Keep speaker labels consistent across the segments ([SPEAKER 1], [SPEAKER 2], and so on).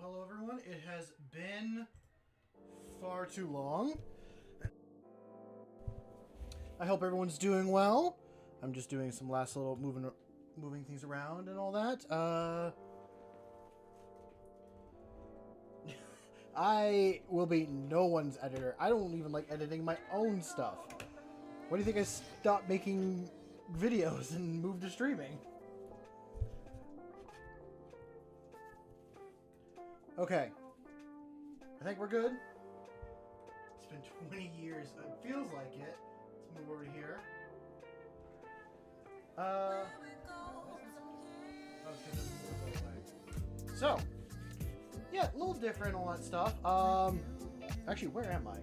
[SPEAKER 1] Hello everyone. It has been far too long. I hope everyone's doing well. I'm just doing some last little moving things around and all that. I will be no one's editor. I don't even like editing my own stuff. Why do you think I stopped making videos and moved to streaming? Okay. I think we're good. It's been 20 years. It feels like it. Let's move over here. So, yeah, a little different, all that stuff. Actually, where am I?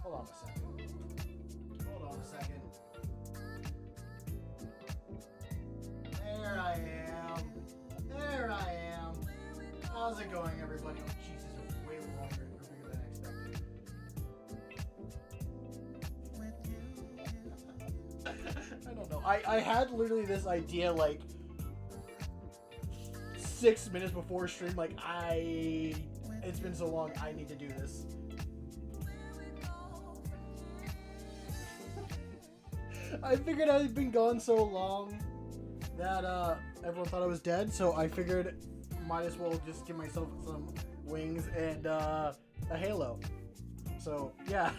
[SPEAKER 1] Hold on a second. Hold on a second. There I am. There I am. How's it going, everybody? Oh, Jesus, it's way longer and bigger than I expected. I don't know. I had literally this idea like 6 minutes before stream. Like, it's been so long. I need to do this. I figured I'd been gone so long that everyone thought I was dead. So I figured might as well just give myself some wings and a halo. So yeah.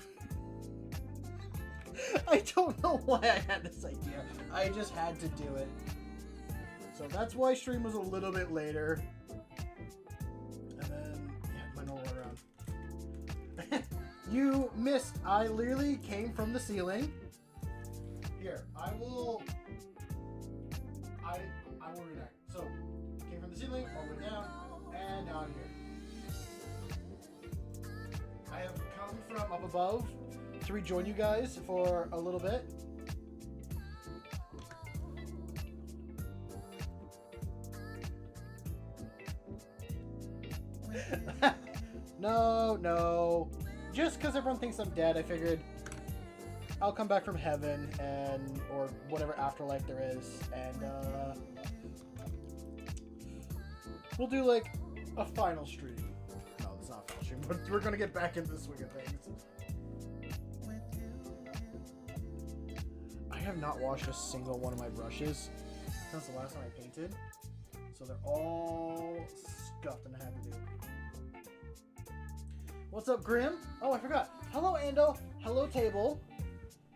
[SPEAKER 1] I don't know why I had this idea. I just had to do it. So that's why stream was a little bit later. And then, yeah, my normal around. You missed. I literally came from the ceiling. Here, I will react. So, came from the ceiling, all the way down, and down here. I have come from up above to rejoin you guys for a little bit. No. Just because everyone thinks I'm dead, I figured I'll come back from heaven or whatever afterlife there is, and we'll do like a final stream. No, it's not a final stream, but we're gonna get back into the swing of things. I have not washed a single one of my brushes since the last time I painted, so they're all scuffed and I had to do. What's up, Grim? Oh, I forgot. Hello, Ando. Hello, Table.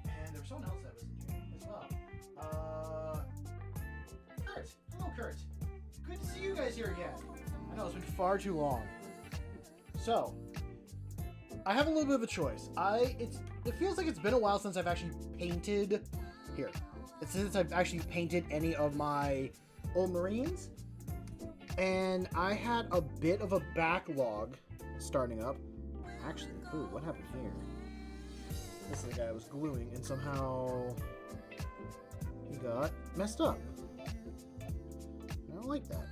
[SPEAKER 1] And there's someone else that was in here as well. Kurt. Hello, Kurt. Good to see you guys here again. I know it's been far too long. So, I have a little bit of a choice. It feels like it's been a while since I've actually painted here. Since I've actually painted any of my old Marines. And I had a bit of a backlog starting up. Actually, ooh, what happened here? This is the guy I was gluing, and somehow he got messed up. I don't like that.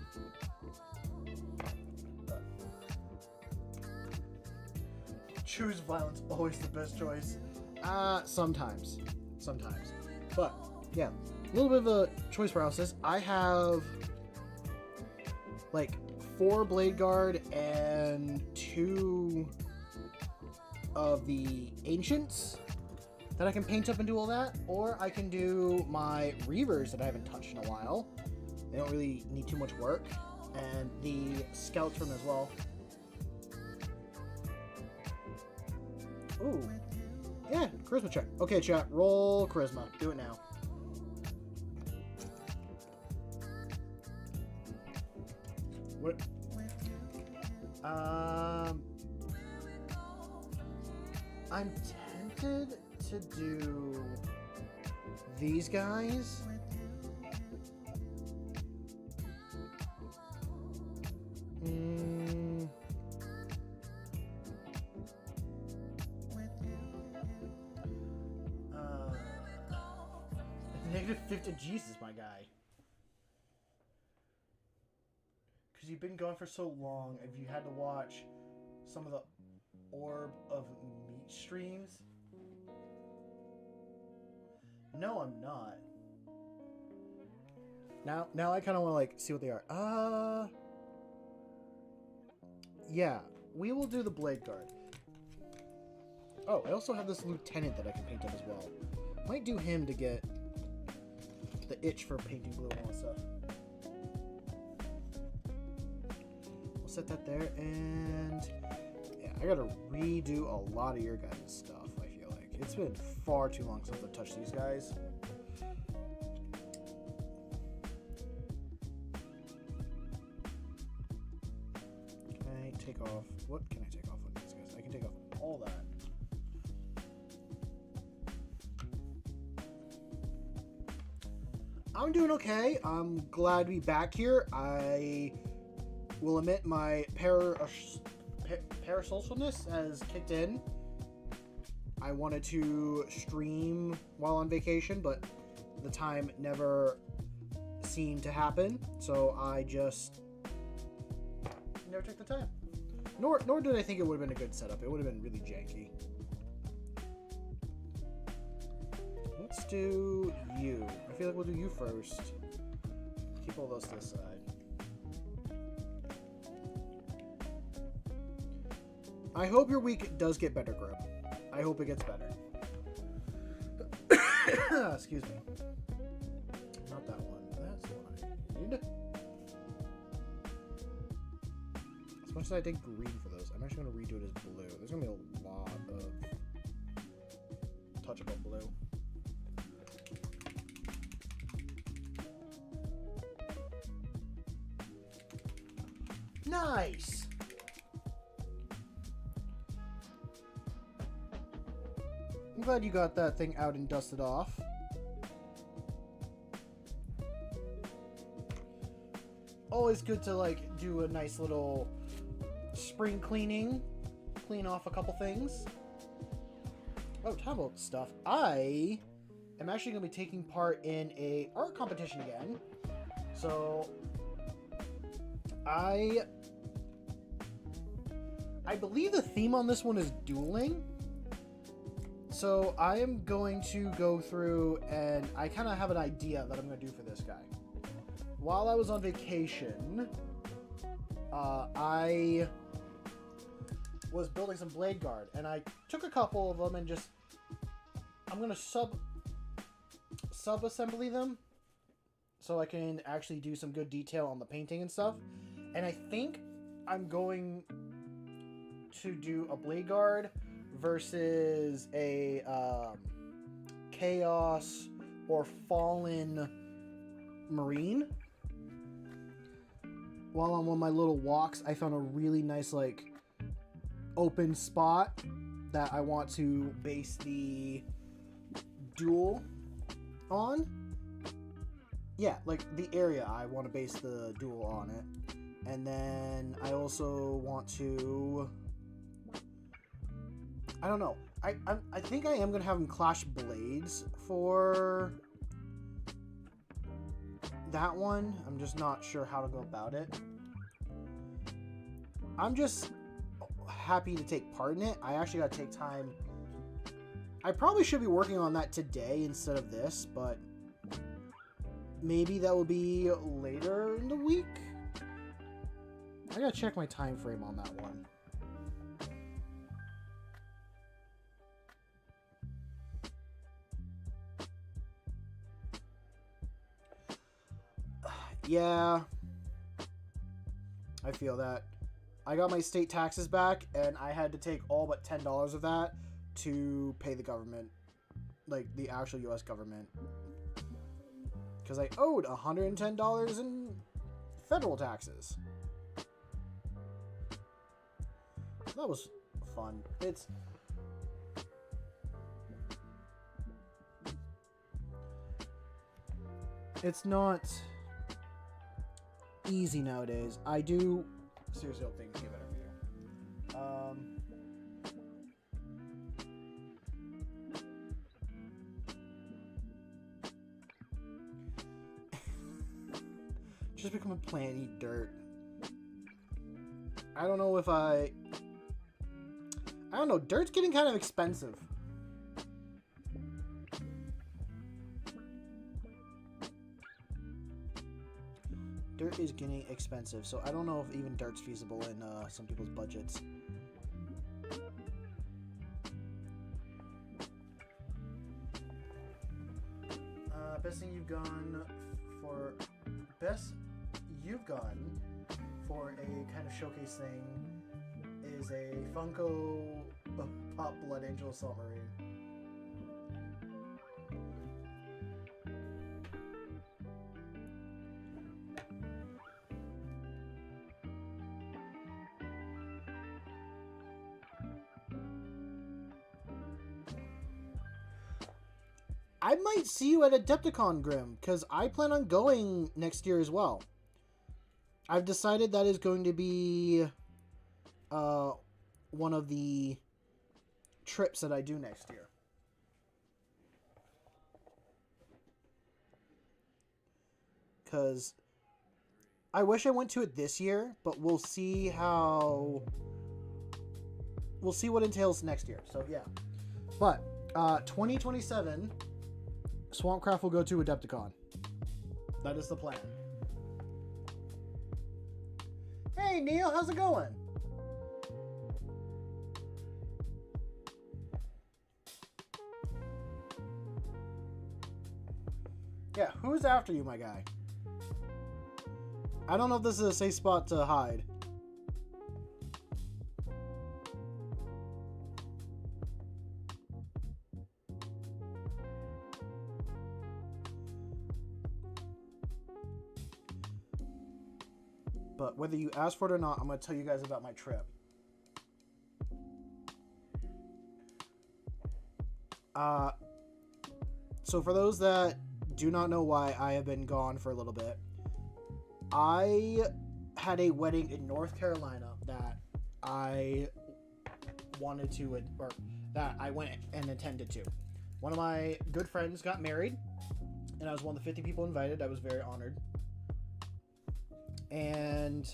[SPEAKER 1] Choose violence, always the best choice. Sometimes. But, yeah, a little bit of a choice paralysis. I have, like, 4 Blade Guard and 2 of the Ancients that I can paint up and do all that. Or I can do my Reavers that I haven't touched in a while. They don't really need too much work. And the Scouts from as well. Ooh. Yeah, charisma check. Okay, chat, roll charisma. Do it now. What? I'm tempted to do these guys. Negative 50. Jesus, my guy. Because you've been gone for so long, if you had to watch some of the Orb of Meat streams. No, I'm not. Now I kind of want to like see what they are. Yeah, we will do the Blade Guard. Oh, I also have this Lieutenant that I can paint up as well. Might do him to get the itch for painting blue and all that stuff. We'll set that there, and yeah, I gotta redo a lot of your guys' stuff, I feel like. It's been far too long since I've touched these guys. Can I take off? What can I take off with these guys? I can take off all that. I'm doing okay. I'm glad to be back here. I will admit my parasocialness has kicked in. I wanted to stream while on vacation, but the time never seemed to happen, so I just never took the time. Nor did I think it would have been a good setup. It would have been really janky. Let's do you. I feel like we'll do you first. Keep all those to the side. I hope your week does get better, Grub. I hope it gets better. Excuse me. Not that one. That's the one I need. As much as I did green for those, I'm actually going to redo it as blue. There's going to be a lot of touchable blue. Nice! I'm glad you got that thing out and dusted off. Always good to like do a nice little spring cleaning. Clean off a couple things. Oh, talk about stuff. I am actually going to be taking part in a art competition again. So I believe the theme on this one is dueling. So I am going to go through, and I kind of have an idea that I'm going to do for this guy. While I was on vacation, I was building some Blade Guard, and I took a couple of them and just, I'm going to sub-assembly them so I can actually do some good detail on the painting and stuff. And I think I'm going to do a Blade Guard versus a Chaos or Fallen Marine. While on one of my little walks, I found a really nice, like, open spot that I want to base the duel on. Yeah, like the area I want to base the duel on it. And then I also want to... I don't know. I think I am going to have them clash blades for that one. I'm just not sure how to go about it. I'm just happy to take part in it. I actually got to take time. I probably should be working on that today instead of this, but maybe that will be later in the week. I gotta check my time frame on that one. Yeah, I feel that. I got my state taxes back, and I had to take all but $10 of that to pay the government, like the actual U.S. government, because I owed $110 in federal taxes. That was fun. It's not easy nowadays. I do seriously hope things get better for you. Just become a plant, eat dirt. I don't know if I don't know. Dirt's getting kind of expensive. Dirt is getting expensive, so I don't know if even dirt's feasible in some people's budgets. Best you've gone for a kind of showcase thing is a Funko Pop Blood Angel Assault Marine. I might see you at Adepticon, Grim, because I plan on going next year as well. I've decided that is going to be one of the trips that I do next year. Because I wish I went to it this year, but we'll see how... We'll see what entails next year. So, yeah. But, 2027, Swampcraft will go to Adepticon. That is the plan. Hey, Neil, how's it going? Yeah, who's after you, my guy? I don't know if this is a safe spot to hide. But whether you ask for it or not, I'm going to tell you guys about my trip. So for those that do not know why I have been gone for a little bit, I had a wedding in North Carolina that I wanted to, or that I went and attended to. One of my good friends got married, and I was one of the 50 people invited. I was very honored. And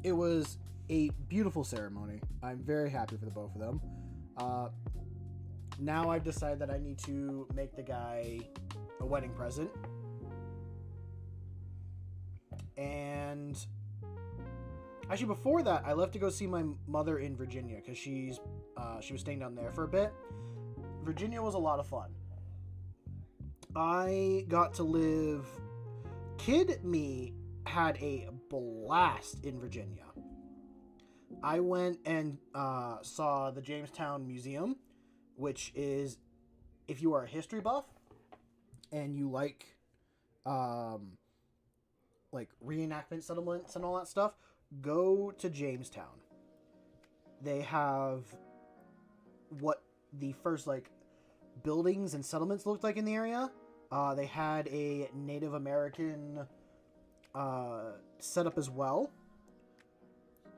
[SPEAKER 1] it was a beautiful ceremony. I'm very happy for the both of them. Now I've decided that I need to make the guy a wedding present. And actually before that, I left to go see my mother in Virginia because she was staying down there for a bit. Virginia was a lot of fun. I got to live... Kid me had a blast in Virginia. I went and saw the Jamestown Museum, which is, if you are a history buff and you like reenactment settlements and all that stuff, go to Jamestown. They have what the first like buildings and settlements looked like in the area. They had a Native American setup as well.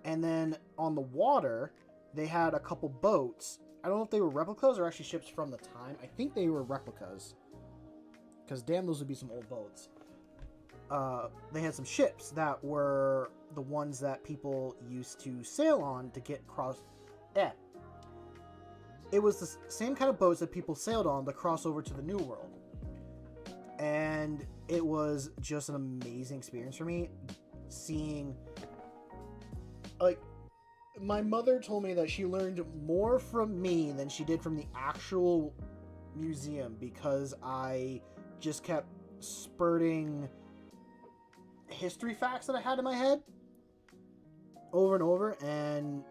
[SPEAKER 1] And then on the water, they had a couple boats. I don't know if they were replicas or actually ships from the time. I think they were replicas. Because damn, those would be some old boats. They had some ships that were the ones that people used to sail on to get across. Yeah. It was the same kind of boats that people sailed on to cross over to the New World. And it was just an amazing experience for me. Seeing... Like, my mother told me that she learned more from me than she did from the actual museum, because I just kept spurting history facts that I had in my head over and over, and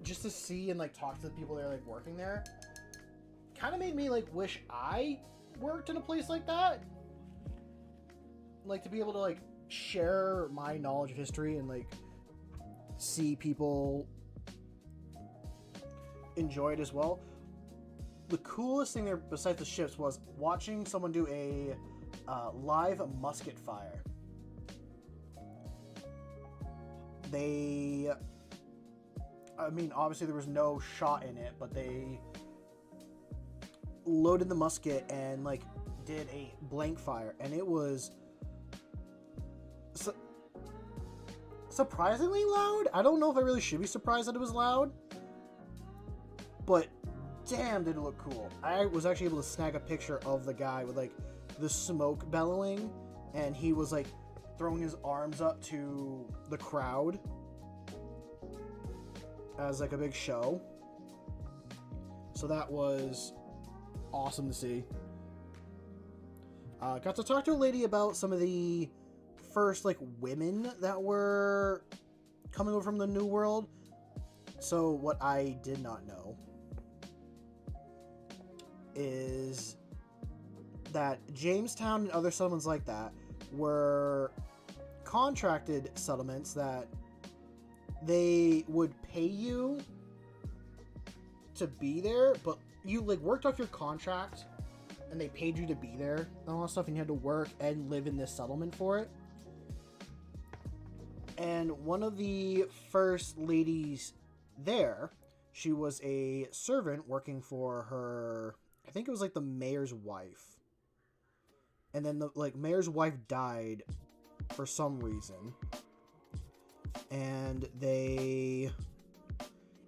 [SPEAKER 1] just to see and like talk to the people that are like working there kind of made me like wish I worked in a place like that, like to be able to like share my knowledge of history and like see people enjoy it as well. The coolest thing there besides the ships was watching someone do a live musket fire. I mean, obviously there was no shot in it, but they loaded the musket and like did a blank fire, and it was surprisingly loud. I don't know if I really should be surprised that it was loud, but damn, did it look cool. I was actually able to snag a picture of the guy with like the smoke bellowing, and he was like throwing his arms up to the crowd as like a big show. So that was awesome to see. Got to talk to a lady about some of the first like women that were coming over from the New World. So what I did not know is that Jamestown and other settlements like that were contracted settlements that they would pay you to be there, but you like worked off your contract and they paid you to be there and all that stuff, and you had to work and live in this settlement for it. And one of the first ladies there, she was a servant working for her, I think it was like the mayor's wife. And then the like mayor's wife died for some reason. And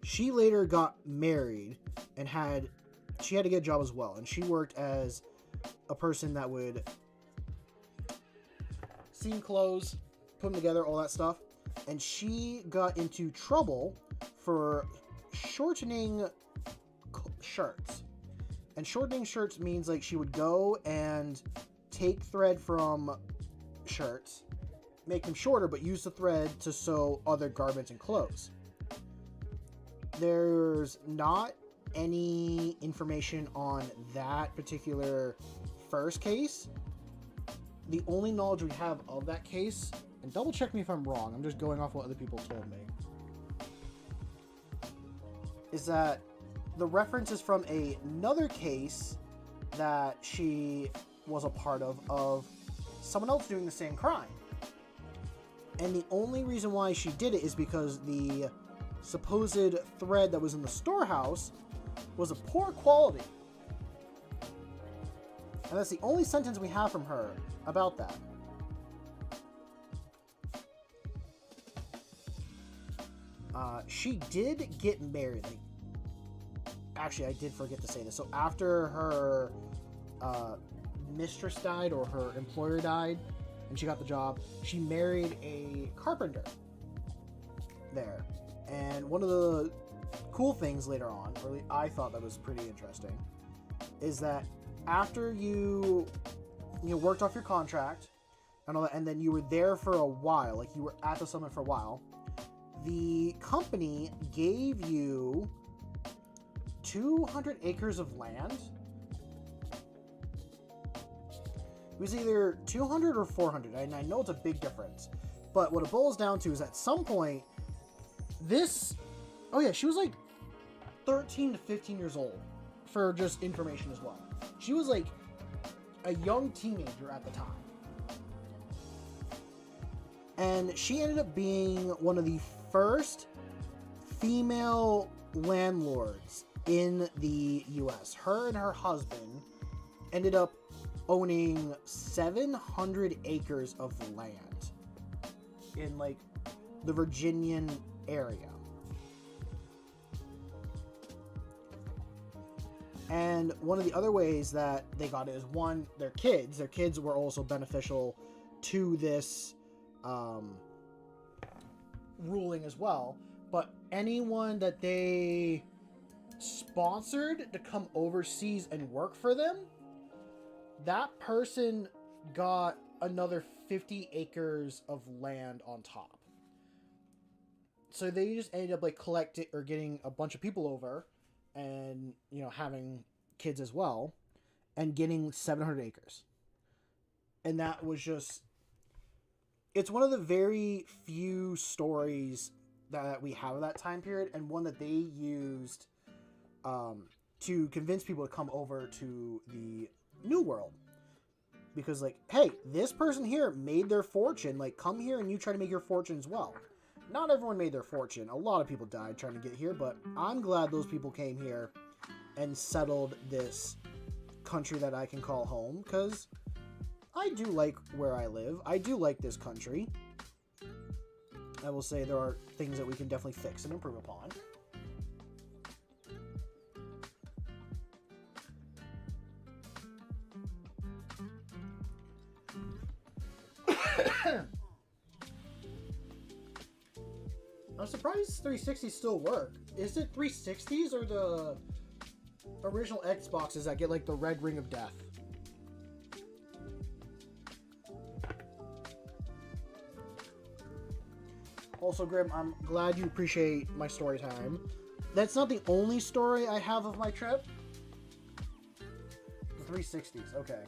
[SPEAKER 1] she later got married and she had to get a job as well. And she worked as a person that would seam clothes, put them together, all that stuff. And she got into trouble for shortening shirts. And shortening shirts means like she would go and take thread from shirts, make them shorter, but use the thread to sew other garments and clothes. There's not any information on that particular first case. The only knowledge we have of that case, and double check me if I'm wrong, I'm just going off what other people told me, is that the reference is from another case that she was a part of someone else doing the same crime. And the only reason why she did it is because the supposed thread that was in the storehouse was of poor quality. And that's the only sentence we have from her about that. She did get married. Actually, I did forget to say this. So after her mistress died, or her employer died, and she got the job, she married a carpenter there. And one of the cool things later on, or I thought that was pretty interesting, is that after you worked off your contract, and all that, and then you were there for a while, like you were at the summit for a while, the company gave you 200 acres of land. It was either 200 or 400, and I know it's a big difference. But what it boils down to is at some point, this... Oh yeah, she was like 13 to 15 years old, for just information as well. She was like a young teenager at the time. And she ended up being one of the first female landlords in the US. Her and her husband ended up owning 700 acres of land in like the Virginian area. And one of the other ways that they got it is, one, their kids were also beneficial to this ruling as well. But anyone that they sponsored to come overseas and work for them, that person got another 50 acres of land on top. So they just ended up like collecting or getting a bunch of people over and, you know, having kids as well and getting 700 acres. And that was just, it's one of the very few stories that we have of that time period, and one that they used to convince people to come over to the New World. Because, like, hey, this person here made their fortune. Like, come here and you try to make your fortune as well. Not everyone made their fortune. A lot of people died trying to get here, but I'm glad those people came here and settled this country that I can call home, because I do like where I live. I do like this country. I will say there are things that we can definitely fix and improve upon. I'm surprised 360s still work. Is it 360s or the original Xboxes that get like the red ring of death? Also, Grim, I'm glad you appreciate my story time. That's not the only story I have of my trip. The 360s, okay.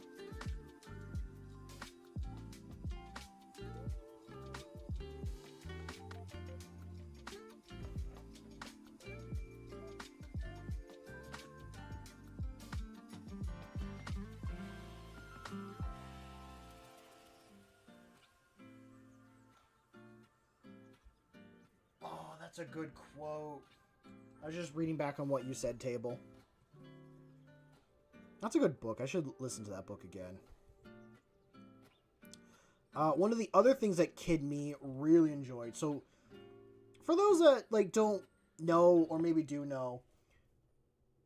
[SPEAKER 1] That's a good quote. I was just reading back on what you said, Table. That's a good book. I should listen to that book again. One of the other things that Kid Me really enjoyed. So, for those that like don't know or maybe do know,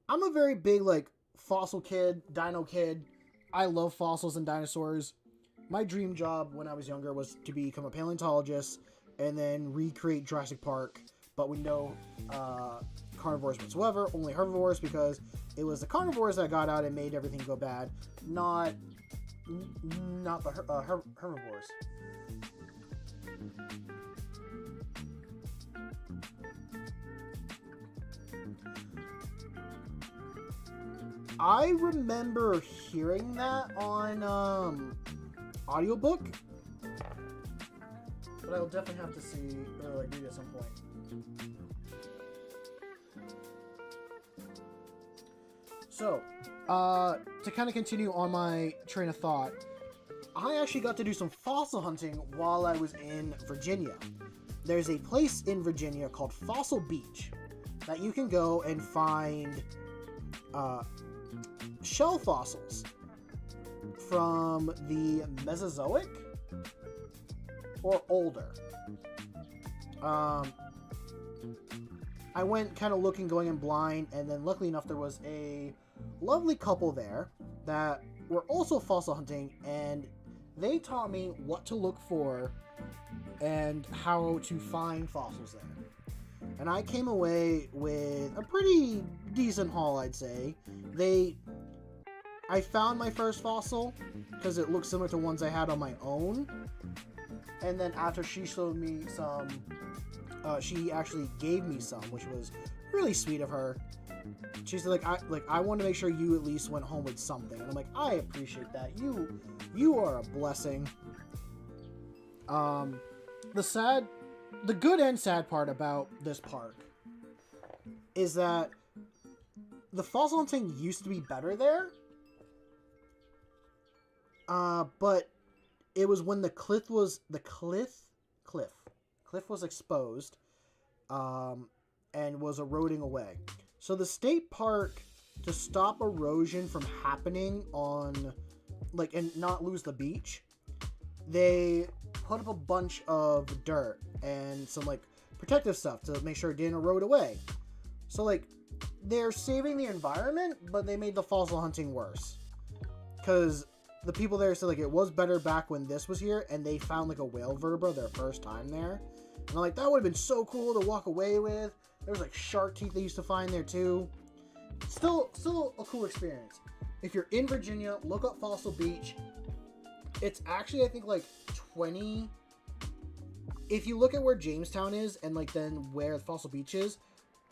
[SPEAKER 1] I'm a very big like fossil kid, dino kid. I love fossils and dinosaurs. My dream job when I was younger was to become a paleontologist and then recreate Jurassic Park, but with no carnivores whatsoever, only herbivores, because it was the carnivores that got out and made everything go bad, not the herbivores. I remember hearing that on audiobook, but I will definitely have to see or like read it at some point. So, to kind of continue on my train of thought, I actually got to do some fossil hunting while I was in Virginia. There's a place in Virginia called Fossil Beach that you can go and find shell fossils from the Mesozoic or older. I went kind of looking, going in blind, and then luckily enough there was a lovely couple there that were also fossil hunting, and they taught me what to look for and how to find fossils there. And I came away with a pretty decent haul, I'd say. They I found my first fossil because it looked similar to ones I had on my own. And then after she showed me some, she actually gave me some, which was really sweet of her. She said, I want to make sure you at least went home with something. And I'm like, I appreciate that. You are a blessing. The good and sad part about this park is that the fossil hunting used to be better there. But it was when the cliff was exposed, and was eroding away. So the state park, to stop erosion from happening on, and not lose the beach, they put up a bunch of dirt and some protective stuff to make sure it didn't erode away. So they're saving the environment, but they made the fossil hunting worse. Because the people there said it was better back when this was here, and they found a whale vertebra their first time there. And I'm like, that would have been so cool to walk away with. There was shark teeth they used to find there too. Still a cool experience. If you're in Virginia, look up Fossil Beach. It's actually, I think, 20. If you look at where Jamestown is and then where Fossil Beach is,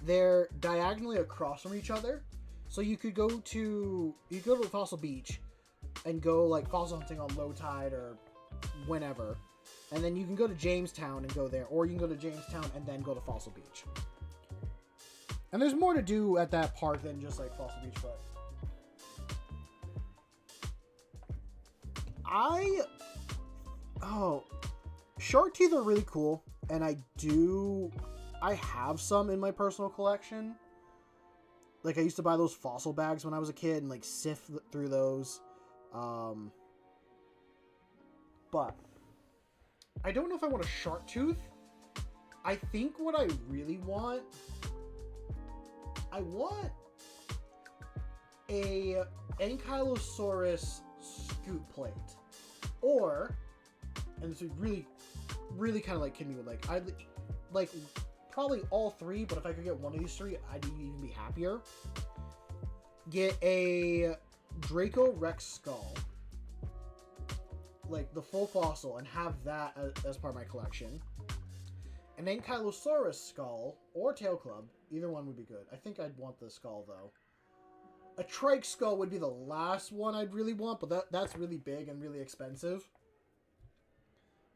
[SPEAKER 1] they're diagonally across from each other. So you could go to Fossil Beach and go fossil hunting on low tide or whenever, and then you can go to Jamestown and go there, or you can go to Jamestown and then go to Fossil Beach. And there's more to do at that park than just Fossil Beach, but shark teeth are really cool, and I have some in my personal collection. I used to buy those fossil bags when I was a kid and sift through those. But I don't know if I want a shark tooth. I think what I really want, I want a Ankylosaurus scoop plate, or, and this would really kind of kid me with I'd probably all three, but if I could get one of these three, I'd even be happier. Get a Draco Rex skull, the full fossil, and have that as part of my collection. An Ankylosaurus skull or tail club, either one would be good. I think I'd want the skull though. A trike skull would be the last one I'd really want, but that's really big and really expensive.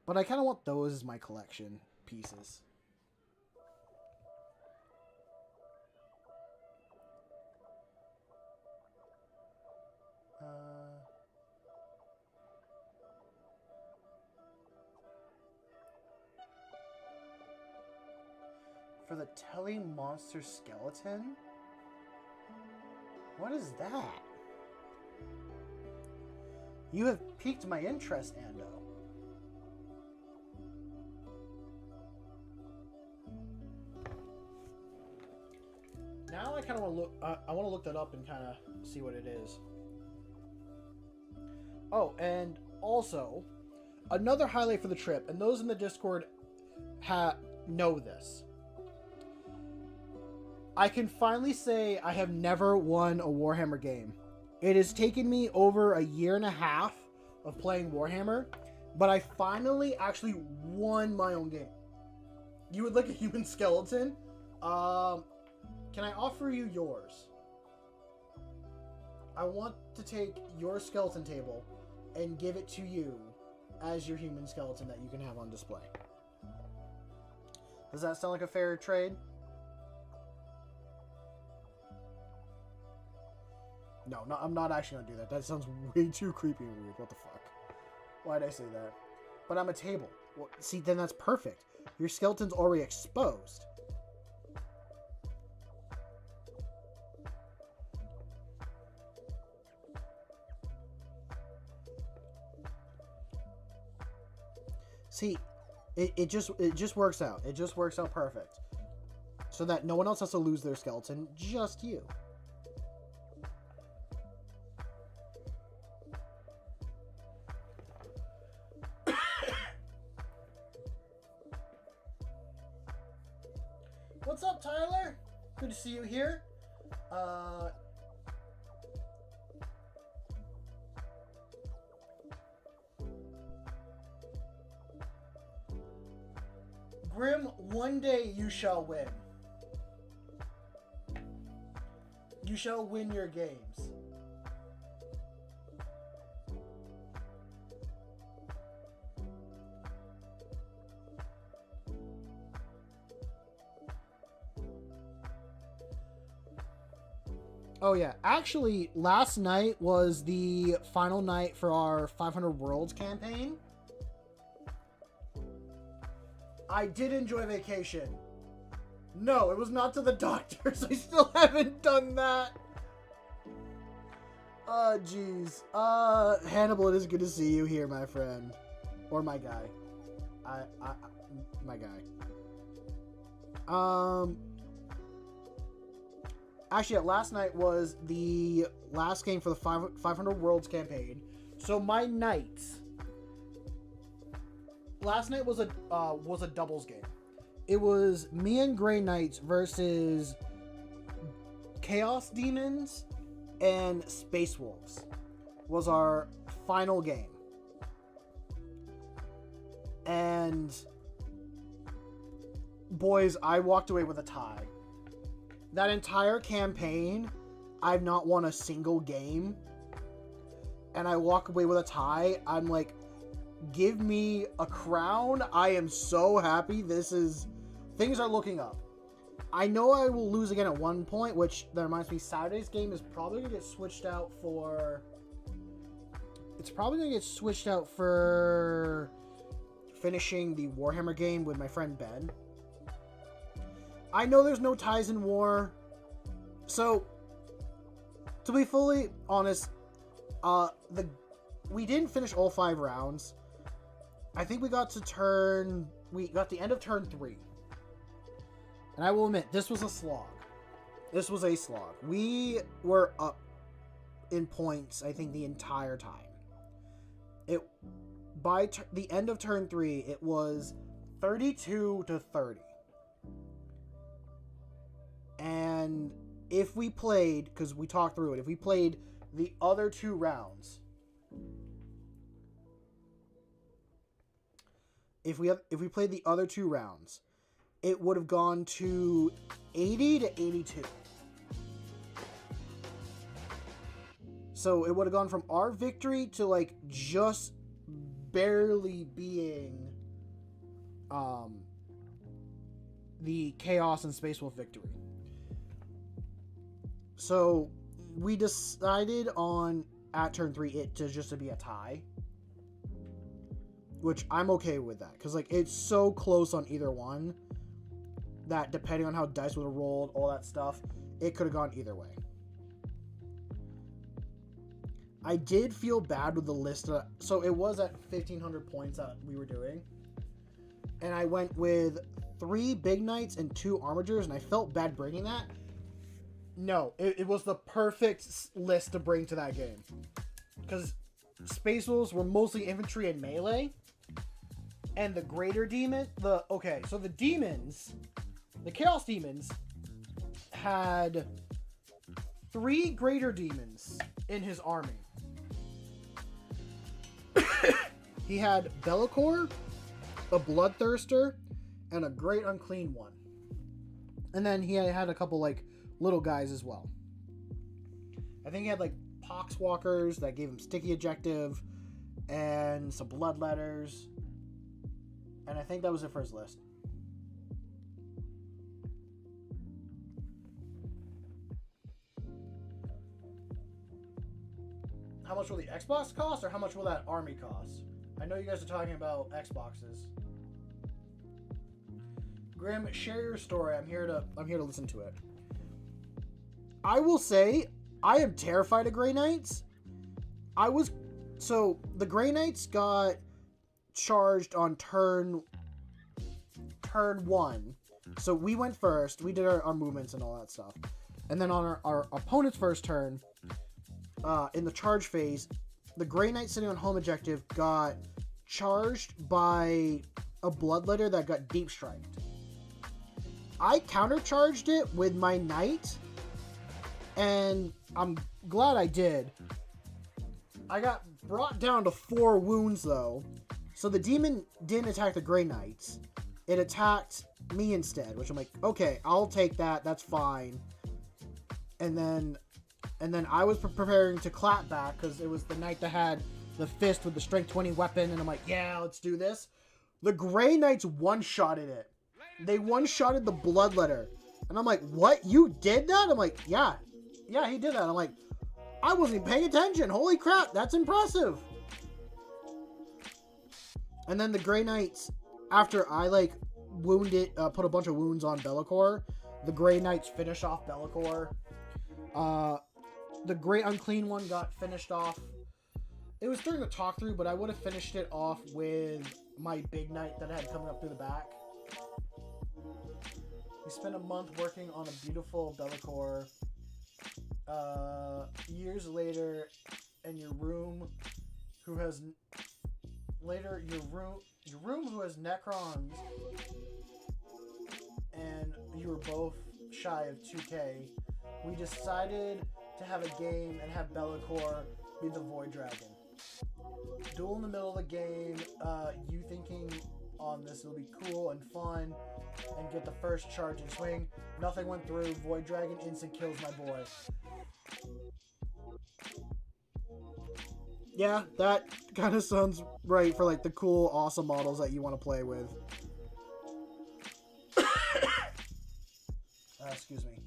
[SPEAKER 1] But I kind of want those as my collection pieces. For the Telly Monster Skeleton? What is that? You have piqued my interest, Ando. Now I kind of want to look. I want to look that up and kind of see what it is. Oh, and also another highlight for the trip, and those in the Discord know this. I can finally say I have never won a Warhammer game. It has taken me over a year and a half of playing Warhammer, but I finally actually won my own game. You would like a human skeleton? Can I offer you yours? I want to take your skeleton table and give it to you as your human skeleton that you can have on display. Does that sound like a fair trade? No, I'm not actually going to do that. That sounds way too creepy and weird. What the fuck? Why'd I say that? But I'm a table. Well, see, then that's perfect. Your skeleton's already exposed. See, it just works out. It just works out perfect. So that no one else has to lose their skeleton, just you. What's up, Tyler? Good to see you here. Grim, one day you shall win. You shall win your games. Oh yeah, actually, last night was the final night for our 500 Worlds campaign. I did enjoy vacation. No, it was not to the doctors. I still haven't done that. Oh, jeez. Hannibal, it is good to see you here, my friend. Or my guy. My guy. Actually, yeah, last night was the last game for the 500 Worlds campaign. So my nights. Last night was a doubles game. It was me and Grey Knights versus Chaos Demons and Space Wolves. Was our final game. And boys, I walked away with a tie. That entire campaign, I've not won a single game. And I walk away with a tie. I'm like, give me a crown. I am so happy. Things are looking up. I know I will lose again at one point, which that reminds me, Saturday's game is probably going to get switched out for... It's probably going to get switched out for finishing the Warhammer game with my friend Ben. I know there's no ties in war. So, to be fully honest, we didn't finish all 5 rounds. I think we got the end of turn 3. And I will admit, this was a slog. This was a slog. We were up in points, I think, the entire time. By the end of turn 3, it was 32-30. And if we played, because we talked through it, if we played the other 2 rounds, if we played the other 2 rounds, it would have gone to 80-82. So it would have gone from our victory to like just barely being the Chaos and Space Wolf victory. So we decided on at turn 3 it to just to be a tie, which I'm okay with that because like it's so close on either one that depending on how dice would have rolled, all that stuff, it could have gone either way. I did feel bad with the list. So it was at 1,500 points that we were doing. And I went with 3 Big Knights and 2 Armigers, and I felt bad bringing that. No, it was the perfect list to bring to that game. Because Space Wolves were mostly infantry and melee. And the Greater Demon... so the demons... The Chaos Demons had 3 Greater Demons in his army. He had Bellicor, a Bloodthirster, and a Great Unclean One. And then he had a couple, like, little guys as well. I think he had, like, Poxwalkers that gave him sticky objective, and some Bloodletters. And I think that was it for his list. How much will the Xbox cost, or how much will that army cost? I know you guys are talking about Xboxes. Grim, share your story. I'm here to listen to it. I will say, I am terrified of Grey Knights. The Grey Knights got charged on turn 1. So we went first. We did our movements and all that stuff. And then on our opponent's first turn, in the charge phase, the Grey Knight sitting on home objective got charged by a Bloodletter that got deep striked. I countercharged it with my Knight, and I'm glad I did. I got brought down to 4 wounds though, so the demon didn't attack the Grey Knights. it attacked me instead, which I'm like, okay, I'll take that. That's fine. And then I was preparing to clap back because it was the knight that had the fist with the strength 20 weapon, and I'm like, yeah, let's do this. The Grey Knights one-shotted it. They one-shotted the Bloodletter. And I'm like, what? You did that? I'm like, yeah. Yeah, he did that. I'm like, I wasn't even paying attention. Holy crap, that's impressive. And then the Grey Knights, after I, like, put a bunch of wounds on Be'lakor, the Grey Knights finish off Be'lakor. The Great Unclean one got finished off. It was during the talk through, but I would have finished it off with my big knight that I had coming up through the back. We spent a month working on a beautiful Be'lakor. Years later, and your room who has Necrons, and you were both shy of 2K. We decided to have a game and have Be'lakor be the Void Dragon. Duel in the middle of the game, you thinking on this will be cool and fun, and get the first charge and swing. Nothing went through. Void Dragon instant kills my boy. Yeah, that kind of sounds right for like the cool, awesome models that you want to play with. Excuse me.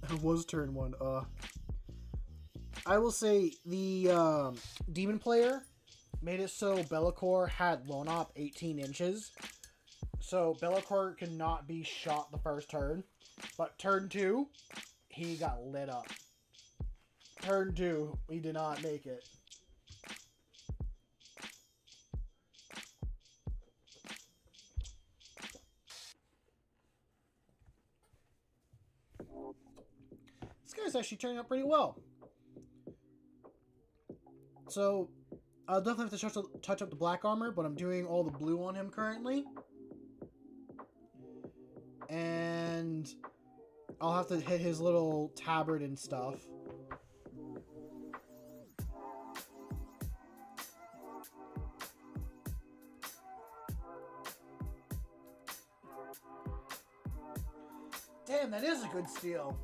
[SPEAKER 1] It was turn 1. I will say the demon player made it so Be'lakor had lone op 18 inches. So Be'lakor could not be shot the first turn. But turn 2, he got lit up. Turn 2, he did not make it. This guy's actually turning out pretty well. So, I'll definitely have to touch up the black armor, but I'm doing all the blue on him currently. And I'll have to hit his little tabard and stuff. Damn, that is a good steal.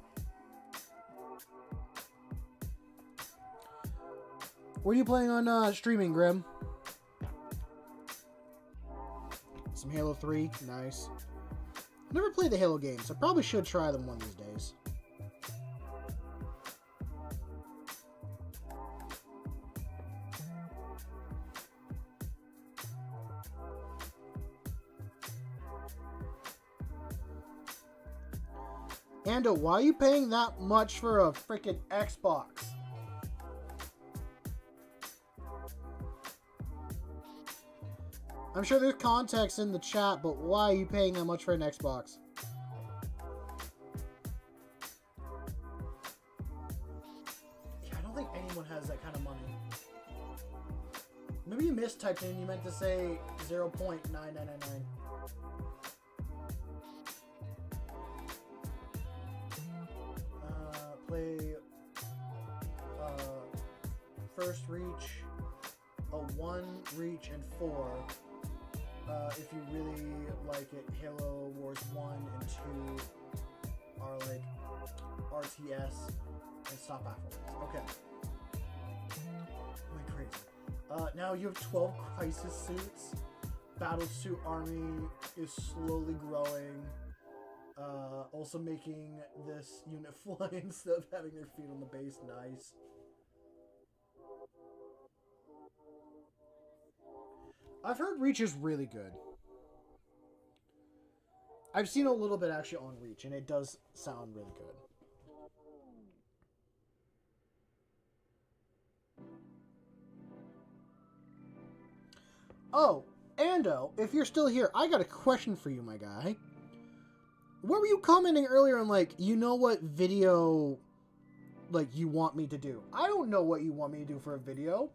[SPEAKER 1] What are you playing on streaming, Grim? Some Halo 3. Nice. Never played the Halo games. I probably should try them one of these days. Ando, why are you paying that much for a freaking Xbox? I'm sure there's context in the chat, but why are you paying that much for an Xbox? Yeah, I don't think anyone has that kind of money. Maybe you mistyped in, you meant to say 0.9999. Play first reach, a 1 reach, and 4. If you really like it, Halo Wars 1 and 2 are like RTS, and stop afterwards. Okay. Am I crazy? Now you have 12 crisis suits. Battle suit army is slowly growing. Also making this unit fly instead of having their feet on the base. Nice. I've heard Reach is really good. I've seen a little bit actually on Reach, and it does sound really good. Oh, Ando, if you're still here, I got a question for you, my guy. What were you commenting earlier on, like, you know what video, like, you want me to do? I don't know what you want me to do for a video.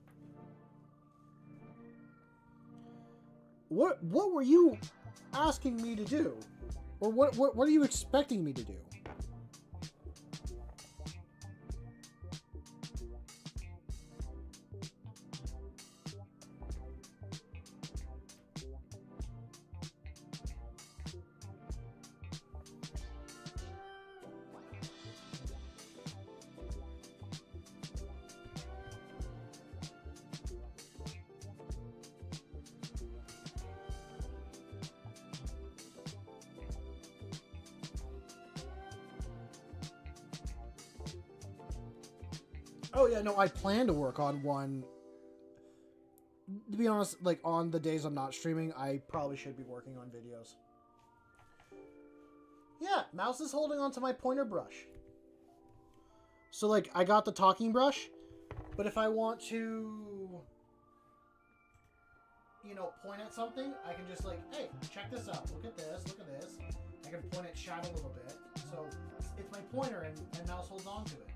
[SPEAKER 1] What were you asking me to do? Or what are you expecting me to do? Oh yeah, no, I plan to work on one. To be honest, like on the days I'm not streaming, I probably should be working on videos. Yeah, mouse is holding onto my pointer brush. So like I got the talking brush, but if I want to, you know, point at something, I can just like, hey, check this out. Look at this. Look at this. I can point at chat a little bit. So it's my pointer and mouse holds on to it.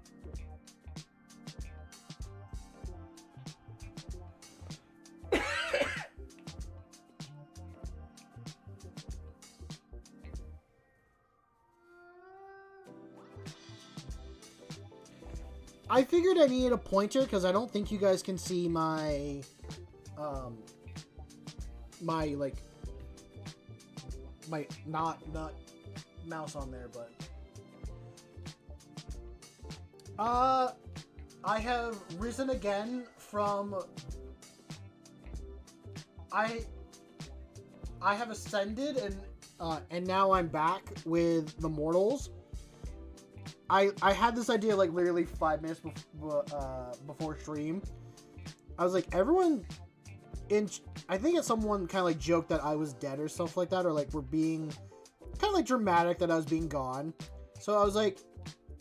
[SPEAKER 1] I figured I needed a pointer because I don't think you guys can see my, my not mouse on there, but I have risen again from. I have ascended and now I'm back with the mortals. I had this idea like literally 5 minutes before stream. I was like, everyone I think it's someone kind of like joked that I was dead or stuff like that, or like we're being kind of like dramatic that I was being gone. So I was like,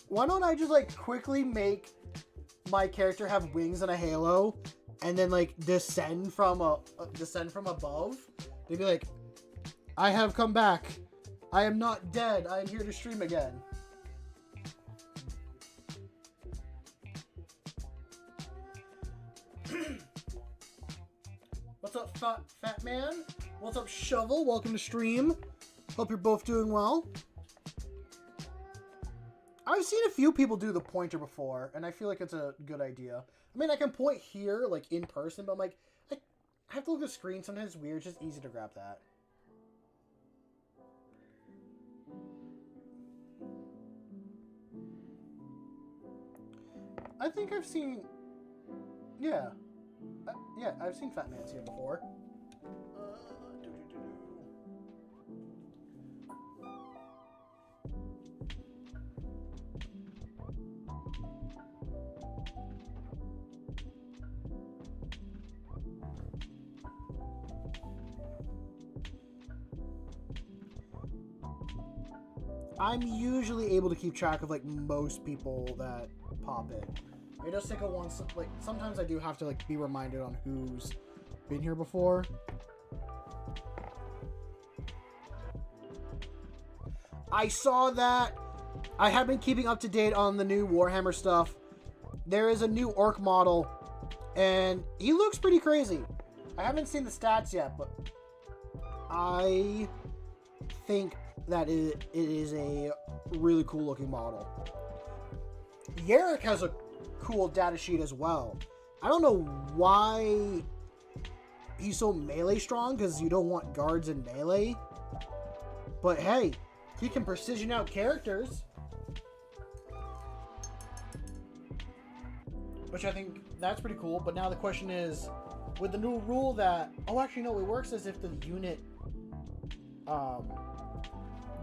[SPEAKER 1] why don't I just like quickly make my character have wings and a halo, and then like descend from above. They'd be like, I have come back. I am not dead. I am here to stream again. What's up, fat man? What's up, Shovel? Welcome to stream. Hope you're both doing well. I've seen a few people do the pointer before, and I feel like it's a good idea. I mean, I can point here, like, in person, but I'm like, I have to look at the screen. Sometimes it's weird. It's just easy to grab that. I think I've seen... Yeah. Yeah, I've seen Fat Man's here before. I'm usually able to keep track of like most people that pop in. It does take a once, like sometimes I do have to like be reminded on who's been here before. I saw that. I have been keeping up to date on the new Warhammer stuff. There is a new orc model, and he looks pretty crazy. I haven't seen the stats yet, but I think that it is a really cool looking model. Yarrick has a cool data sheet as well. I don't know why he's so melee strong, because you don't want guards in melee. But hey, he can precision out characters. Which I think that's pretty cool. But now the question is, with the new rule that... Oh, actually, no, it works as if the unit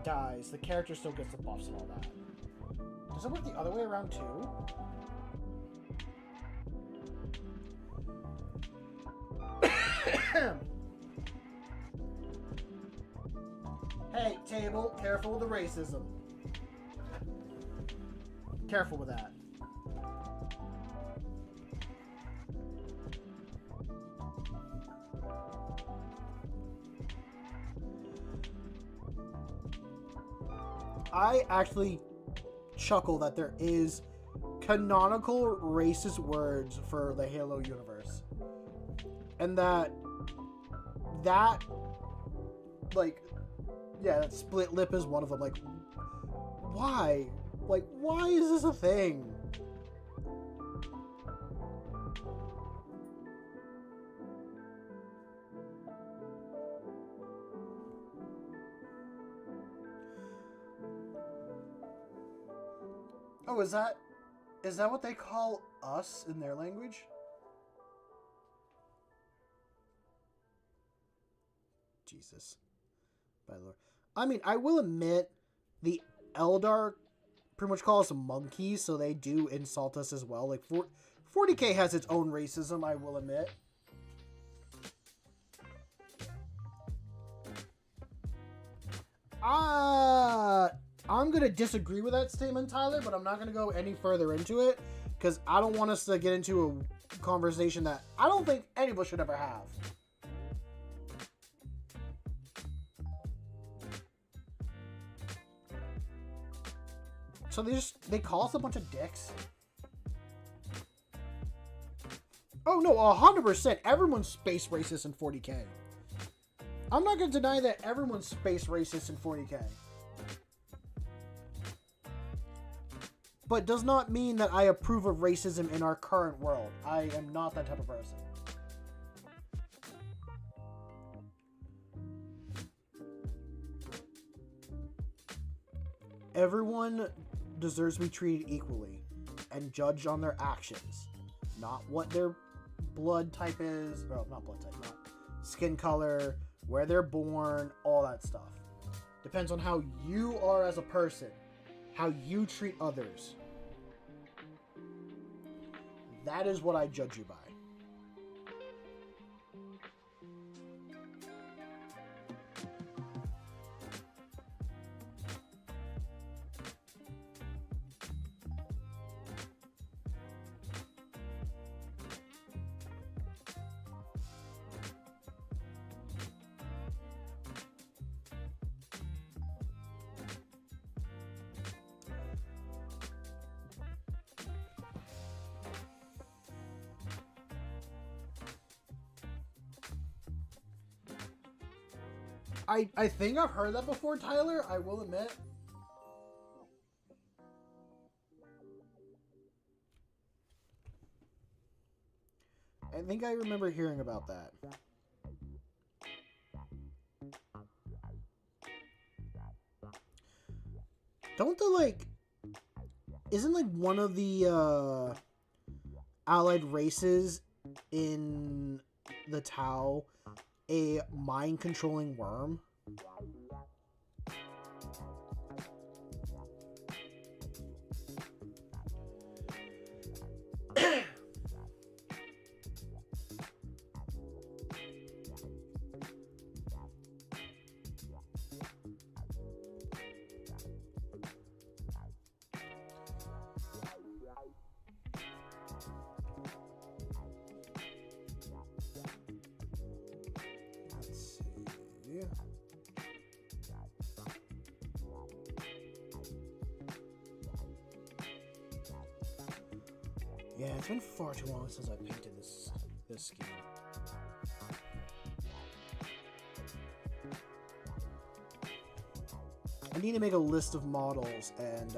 [SPEAKER 1] dies. The character still gets the buffs and all that. Does it work the other way around too? Hey, table, careful with the racism. Careful with that. I actually chuckle that there is canonical racist words for the Halo universe. And that like, yeah, that split lip is one of them. Like, why? Like, why is this a thing? Oh, is that what they call us in their language? Jesus. By the Lord. I mean, I will admit the Eldar pretty much call us monkeys, so they do insult us as well. Like 40K has its own racism, I will admit. I'm gonna disagree with that statement, Tyler, but I'm not gonna go any further into it because I don't want us to get into a conversation that I don't think any of us should ever have. So they call us a bunch of dicks. Oh no, 100%. Everyone's space racist in 40K. I'm not going to deny that everyone's space racist in 40K. But does not mean that I approve of racism in our current world. I am not that type of person. Everyone deserves to be treated equally and judged on their actions, not what their blood type is. Well, not blood type, not skin color, where they're born, all that stuff. Depends on how you are as a person, how you treat others. That is what I judge you by. I think I've heard that before, Tyler, I will admit. I think I remember hearing about that. Don't the, like... Isn't, like, one of the, allied races in the Tau a mind-controlling worm? Yeah, it's been far too long since I painted this scheme. I need to make a list of models and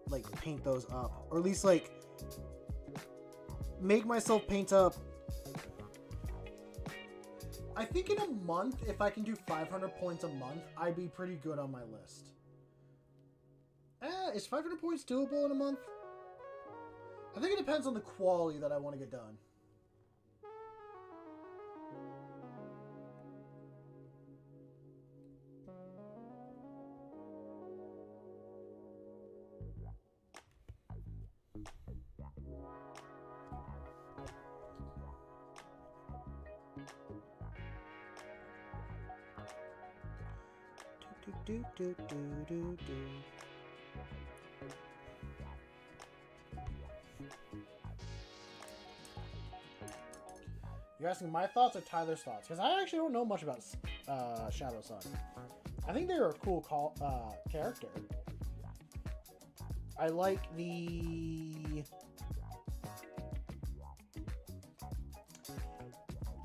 [SPEAKER 1] like paint those up, or at least like make myself paint up. I think in a month, if I can do 500 points a month, I'd be pretty good on my list. Is 500 points doable in a month? I think it depends on the quality that I want to get done. Do do do do do do. You're asking my thoughts or Tyler's thoughts? Because I actually don't know much about Shadow Sun. I think they're a cool character. I like the...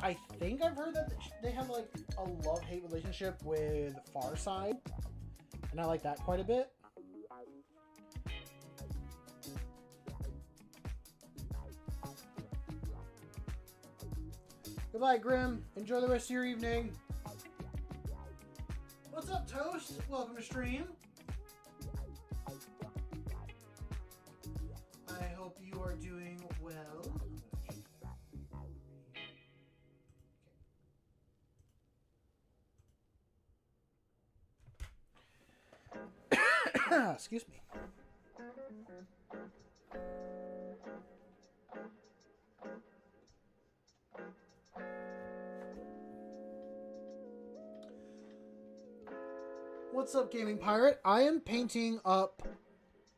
[SPEAKER 1] I think I've heard that they have like a love-hate relationship with Farside, and I like that quite a bit. Goodbye, Grim. Enjoy the rest of your evening. What's up, Toast? Welcome to stream. I hope you are doing well. Excuse me. What's up, Gaming Pirate? I am painting up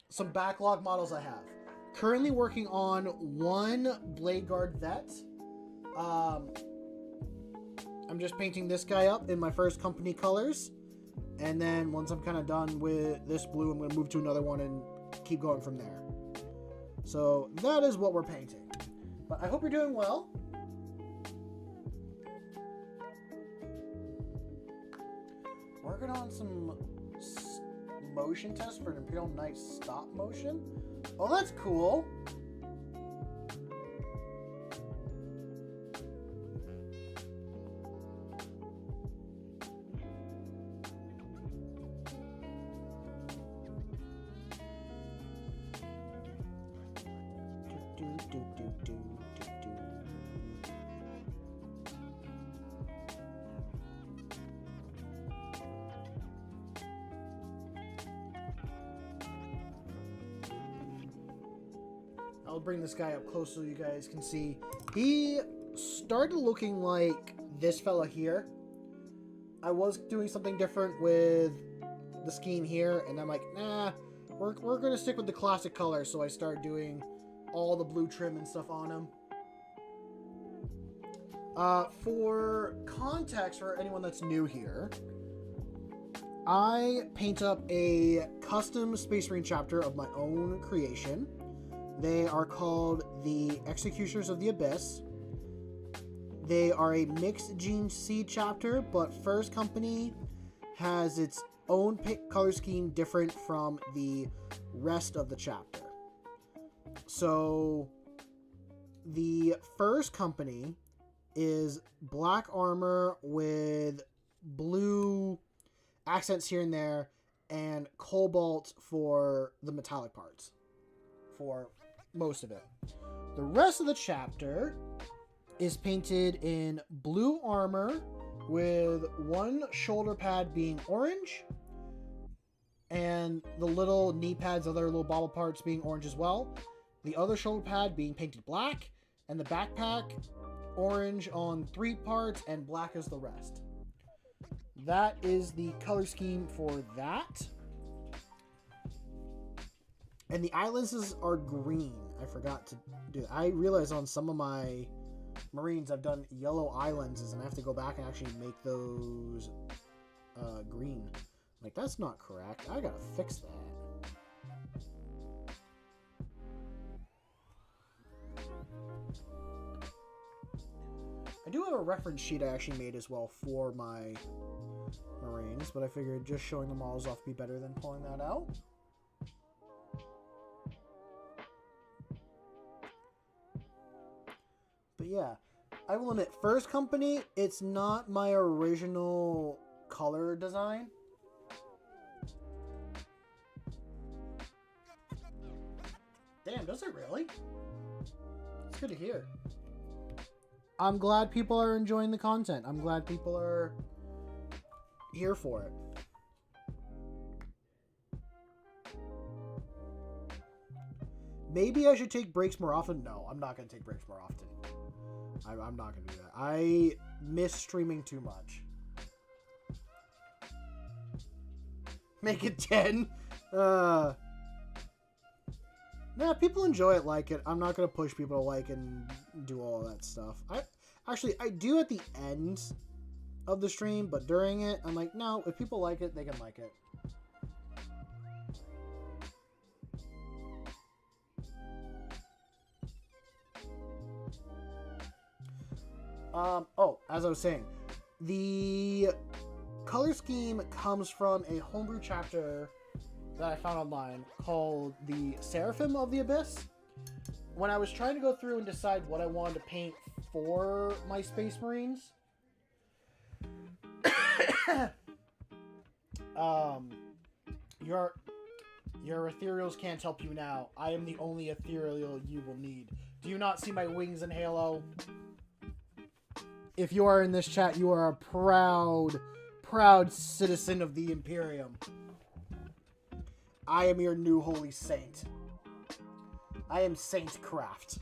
[SPEAKER 1] some backlog models I have. Currently working on one Blade Guard Vet. I'm just painting this guy up in my first company colors. And then once I'm kind of done with this blue, I'm going to move to another one and keep going from there. So that is what we're painting. But I hope you're doing well. Working on some motion tests for an Imperial Knight stop motion. Oh, that's cool. I'll bring this guy up close so you guys can see. He started looking like this fella here. I was doing something different with the scheme here, and I'm like, nah, we're going to stick with the classic color. So I started doing all the blue trim and stuff on him. For context, for anyone that's new here, I paint up a custom Space Marine chapter of my own creation. They are called the Executioners of the Abyss. They are a mixed gene seed chapter, but First Company has its own color scheme different from the rest of the chapter. So the First Company is black armor with blue accents here and there, and cobalt for the metallic parts. For most of it. The rest of the chapter is painted in blue armor with one shoulder pad being orange and the little knee pads, other little bobble parts being orange as well. The other shoulder pad being painted black and the backpack orange on 3 parts and black as the rest. That is the color scheme for that. And the eyelashes are green. I forgot to do that. I realized on some of my Marines I've done yellow eye lenses, and I have to go back and actually make those green. Like, that's not correct. I gotta fix that. I do have a reference sheet I actually made as well for my Marines, but I figured just showing the models off would be better than pulling that out. But yeah, I will admit, First Company, it's not my original color design. Damn, does it really? It's good to hear. I'm glad people are enjoying the content. I'm glad people are here for it. Maybe I should take breaks more often. No, I'm not going to take breaks more often. I'm not going to do that. I miss streaming too much. Make it 10. Nah, people enjoy it, like it. I'm not going to push people to like and do all that stuff. I do at the end of the stream, but during it, I'm like, no, if people like it, they can like it. As I was saying, the color scheme comes from a homebrew chapter that I found online called the Seraphim of the Abyss. When I was trying to go through and decide what I wanted to paint for my Space Marines, your ethereals can't help you now. I am the only ethereal you will need. Do you not see my wings in Halo? If you are in this chat, you are a proud citizen of the Imperium. I am your new holy saint. I am Saint Craft.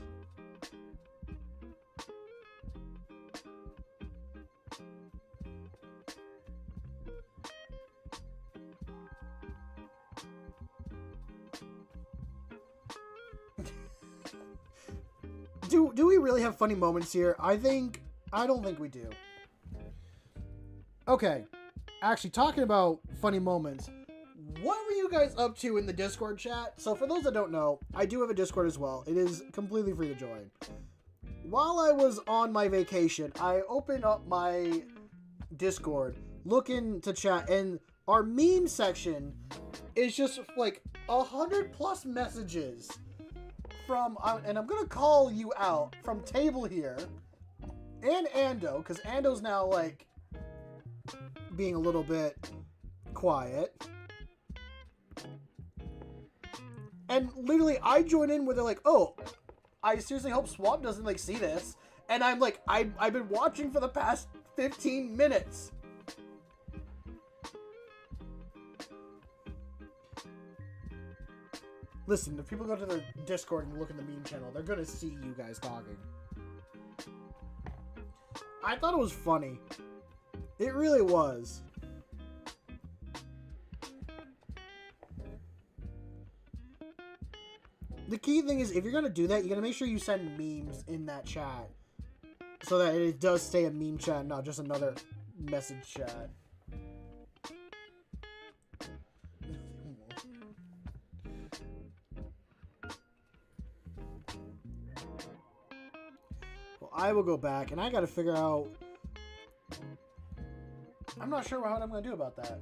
[SPEAKER 1] Do we really have funny moments here? I don't think we do. Okay. Actually, talking about funny moments, what were you guys up to in the Discord chat? So for those that don't know, I do have a Discord as well. It is completely free to join. While I was on my vacation, I opened up my Discord, looking to chat, and our meme section is just like 100+ messages from, and I'm gonna call you out, from Table here and Ando, because Ando's now like being a little bit quiet. And literally, I join in where they're like, "Oh, I seriously hope Swamp doesn't like see this." And I'm like, I've been watching for the past 15 minutes. Listen, if people go to their Discord and look in the meme channel, they're gonna see you guys talking. I thought it was funny. It really was. The key thing is, if you're gonna do that, you gotta make sure you send memes in that chat, so that it does stay a meme chat, not just another message chat. Well, I will go back, and I gotta figure out... I'm not sure what I'm gonna do about that.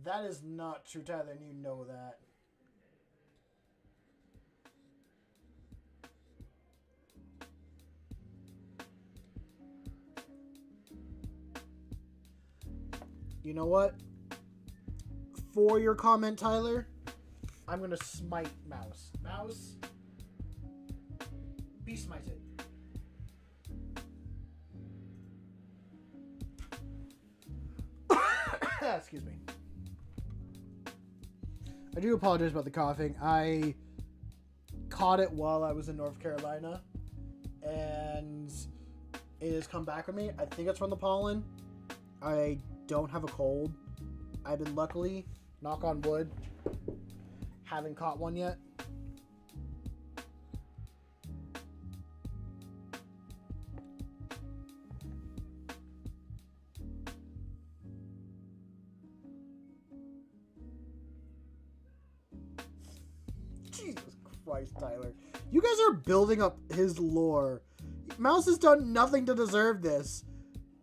[SPEAKER 1] That is not true, Tyler, and you know that. You know what? For your comment, Tyler, I'm gonna smite Mouse. Mouse, be smited. Excuse me. I do apologize about the coughing. I caught it while I was in North Carolina, and it has come back with me. I think it's from the pollen. I don't have a cold. I've been luckily, knock on wood, haven't caught one yet. Jesus Christ, Tyler. You guys are building up his lore. Mouse has done nothing to deserve this.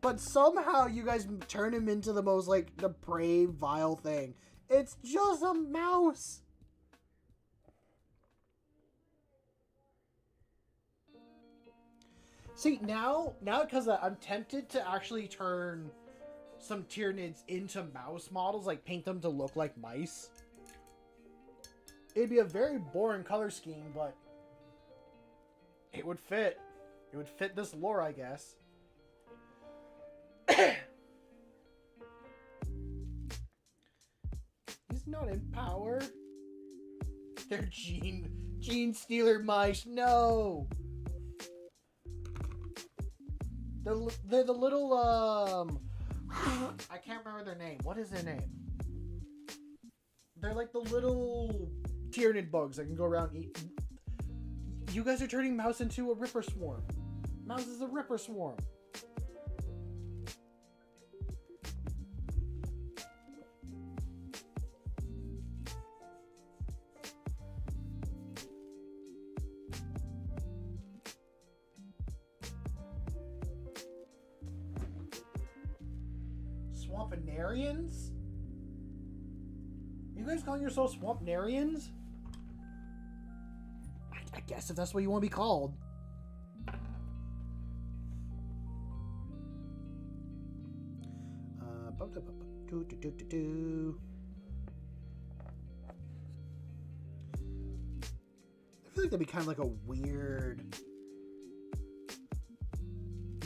[SPEAKER 1] But somehow you guys turn him into the most, like, depraved, vile thing. It's just a mouse. See, now because I'm tempted to actually turn some Tyranids into mouse models, like paint them to look like mice. It'd be a very boring color scheme, but it would fit. It would fit this lore, I guess. He's not in power. They're Gene Stealer mice. No. They're the little I can't remember their name. What is their name? They're like the little Tyranid bugs that can go around and eat. You guys are turning Mouse into a Ripper Swarm. Mouse is a Ripper Swarm. Swampinarians? You guys calling yourselves Swampinarians? I guess if that's what you want to be called. that'd be kind of like a weird...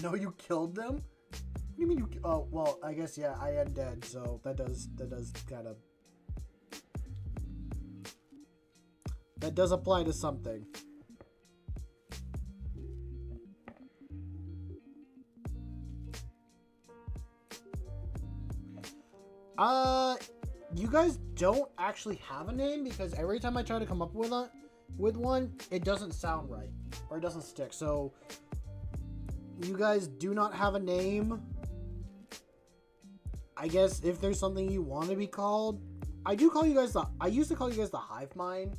[SPEAKER 1] No, you killed them? What do you mean you... Oh, well, I guess, yeah, I am dead, so that does kind of... That does apply to something. You guys don't actually have a name because every time I try to come up with one, it doesn't sound right or it doesn't stick. So you guys do not have a name. I guess if there's something you want to be called, I used to call you guys the Hive Mind.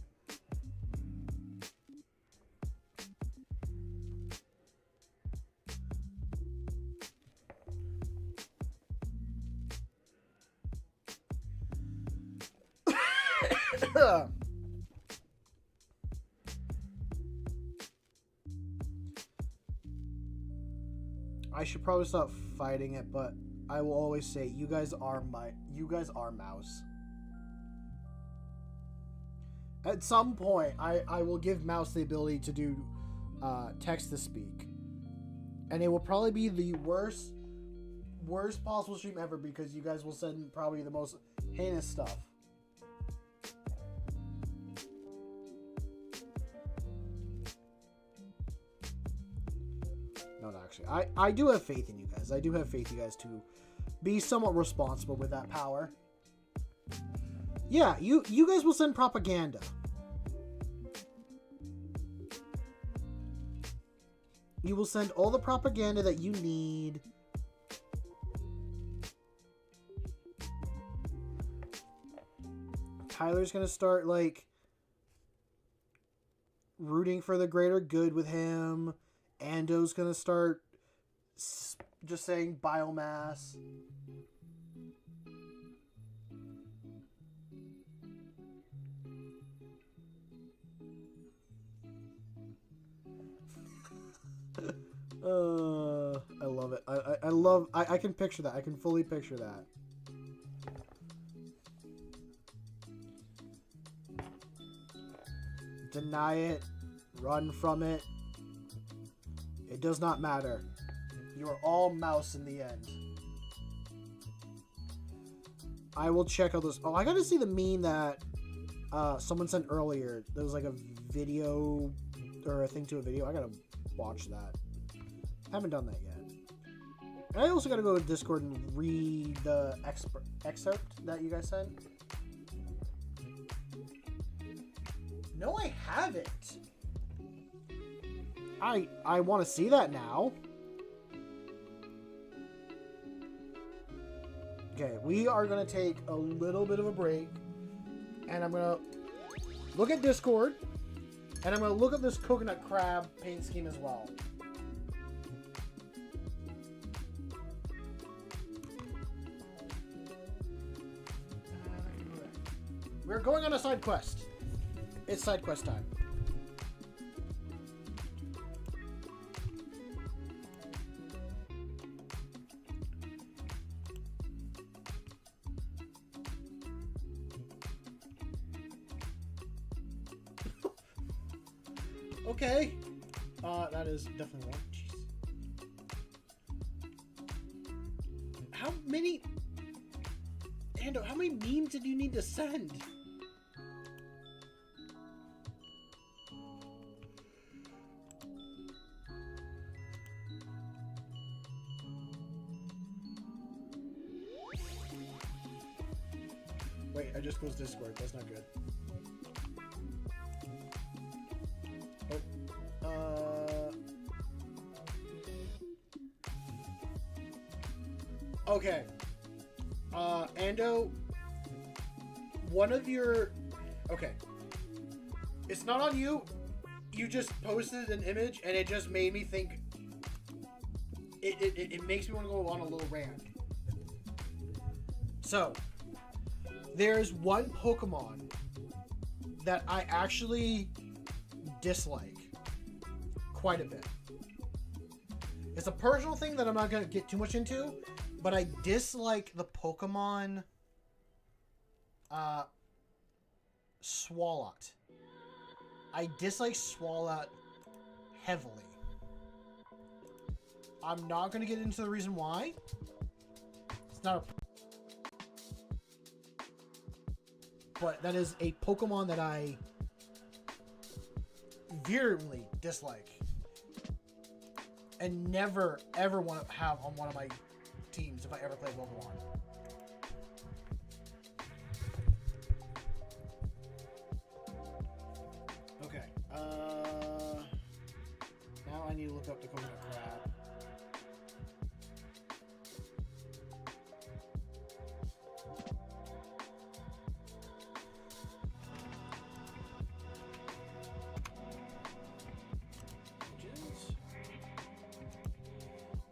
[SPEAKER 1] I should probably stop fighting it, but I will always say you guys are Mouse. At some point, I will give Mouse the ability to do text to speak, and it will probably be the worst possible stream ever because you guys will send probably the most heinous stuff. No, actually, I do have faith in you guys. I do have faith in you guys to be somewhat responsible with that power. Yeah, you guys will send propaganda. You will send all the propaganda that you need. Tyler's gonna start, like, rooting for the greater good with him. Ando's gonna start just saying biomass. I love it. I can picture that. I can fully picture that. Deny it. Run from it. It does not matter. You are all Mouse in the end. I will check out this. Oh, I gotta see the meme that someone sent earlier. There was like a video or a thing to a video. I gotta watch that. Haven't done that yet. And I also gotta go to Discord and read the excerpt that you guys sent. No, I haven't. I want to see that now. Okay, we are going to take a little bit of a break. And I'm going to look at Discord. And I'm going to look at this coconut crab paint scheme as well. We're going on a side quest. It's side quest time. Okay. That is definitely one. Jeez. How many... Ando, how many memes did you need to send? Wait, I just closed Discord. That's not good. Okay. Ando, one of your... Okay. It's not on you. You just posted an image, and it just made me think... It makes me want to go on a little rant. So, there's one Pokemon that I actually dislike quite a bit. It's a personal thing that I'm not going to get too much into, but I dislike the Pokemon Swalot. I dislike Swallout heavily. I'm not going to get into the reason why. It's not a... But that is a Pokemon that I virulently dislike. And never, ever want to have on one of my teams if I ever play Pokemon. Okay. Now I need to look up the coconut crab.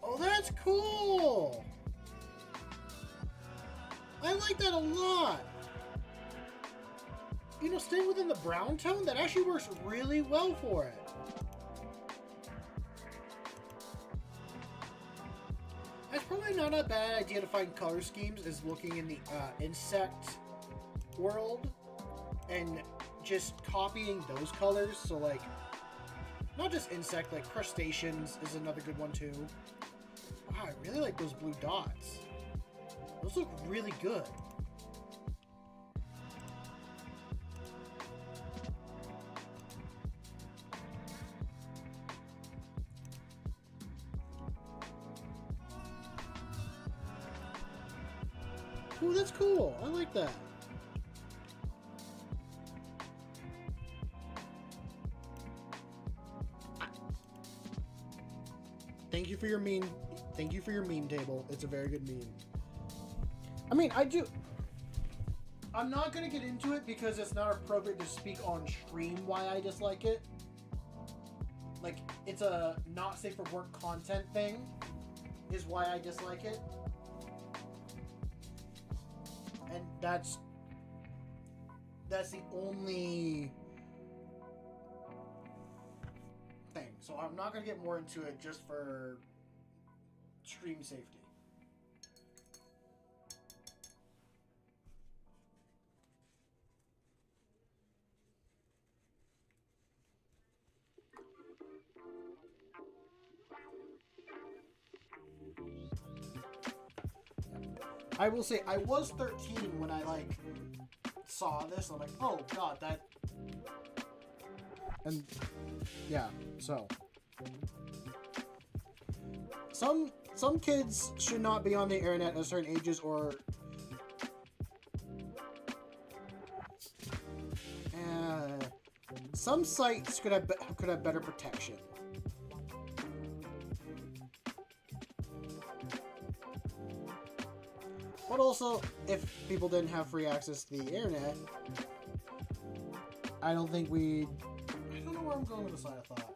[SPEAKER 1] Oh, that's cool! I like that a lot! You know, staying within the brown tone, that actually works really well for it. That's probably not a bad idea to find color schemes, is looking in the insect world and just copying those colors. So, like, not just insect, like crustaceans is another good one too. Wow, I really like those blue dots. Those look really good. Ooh, that's cool. I like that. Thank you for your meme. Thank you for your meme table. It's a very good meme. I mean, I'm not going to get into it because it's not appropriate to speak on stream why I dislike it. Like, it's a not safe for work content thing is why I dislike it. And that's the only thing. So I'm not going to get more into it just for stream safety. I will say, I was 13 when I, like, saw this. I'm like, oh, God, that... And, yeah, so... Some kids should not be on the internet at certain ages, or... some sites could have better protection. But also, if people didn't have free access to the internet, I don't think we'd... I don't know where I'm going with this line of thought.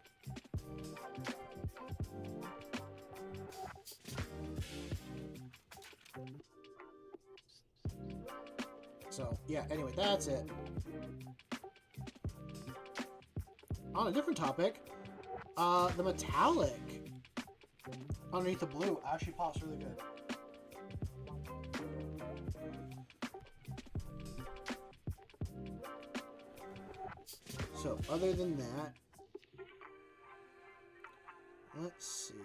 [SPEAKER 1] So, yeah, anyway, that's it. On a different topic, the metallic underneath the blue actually pops really good. So, other than that, let's see.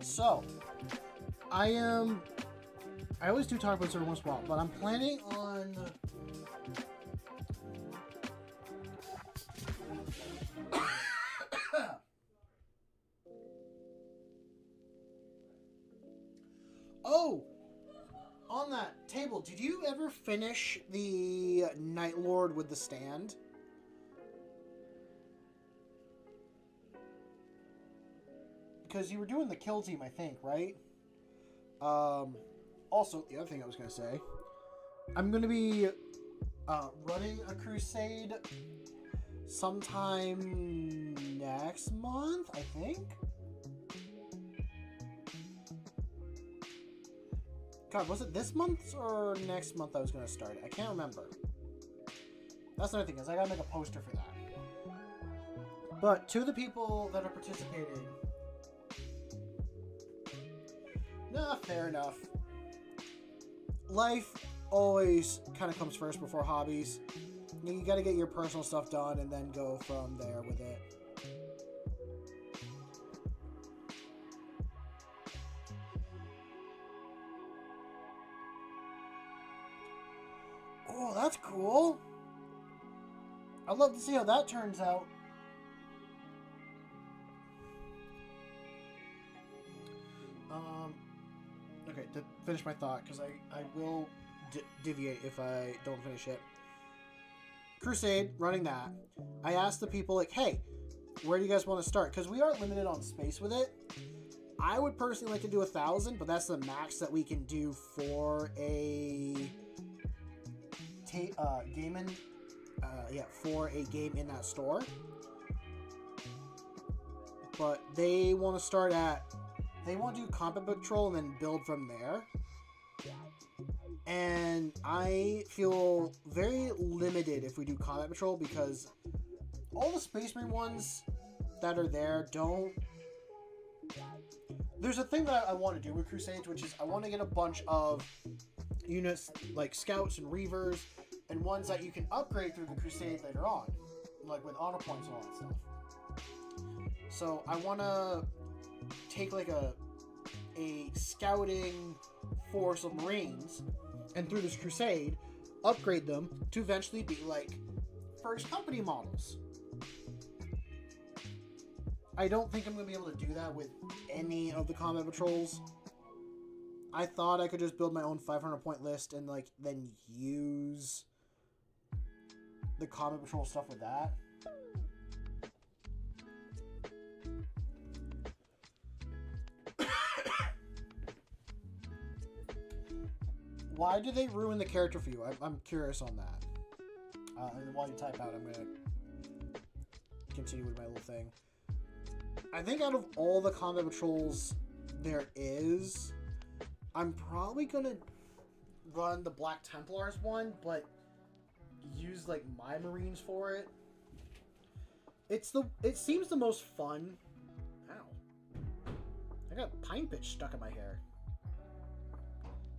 [SPEAKER 1] So, I always do talk about this every once in a while, but I'm planning on oh, on that table, did you ever finish the Night Lord with the stand? Because you were doing the kill team, I think, right? Also, the other thing I was going to say, I'm going to be running a crusade sometime next month, I think. God, was it this month or next month I was going to start it? I can't remember. That's another thing, is I got to make a poster for that. But to the people that are participating, Fair enough. Life always kind of comes first before hobbies. You gotta get your personal stuff done and then go from there with it. Oh, that's cool. I'd love to see how that turns out. Okay, to finish my thought, because I will deviate if I don't finish it. Crusade, running that. I asked the people, like, hey, where do you guys want to start? Because we are limited on space with it. I would personally like to do 1,000, but that's the max that we can do for a for a game in that store. But they want to start at, they want to do Combat Patrol and then build from there. And I feel very limited if we do Combat Patrol because all the Space Marine ones that are there don't... There's a thing that I want to do with Crusades, which is I want to get a bunch of units like Scouts and Reavers and ones that you can upgrade through the Crusade later on, like with honor points and all that stuff. So I want to take like a scouting force of Marines and through this Crusade upgrade them to eventually be like first company models. I don't think I'm going to be able to do that with any of the Combat Patrols. I thought I could just build my own 500 point list and like then use the Combat Patrol stuff with that. Why did they ruin the character for you? I'm curious on that. And while you type out, I'm going to continue with my little thing. I think out of all the Combat Patrols there is, I'm probably going to run the Black Templars one, but use like my Marines for it. It seems the most fun. Ow. I got pine pitch stuck in my hair.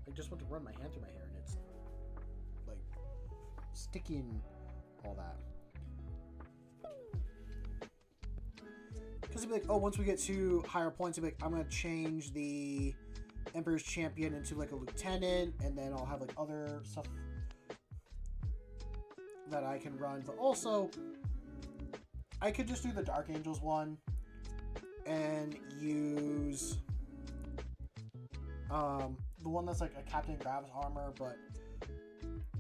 [SPEAKER 1] I just want to run my hand through my hair and it's like sticky and all that. Because he'd be like, oh, once we get to higher points, he'd be like, I'm going to change the Emperor's Champion into like a lieutenant, and then I'll have like other stuff that I can run. But also, I could just do the Dark Angels one and use the one that's like a Captain Gravis armor, but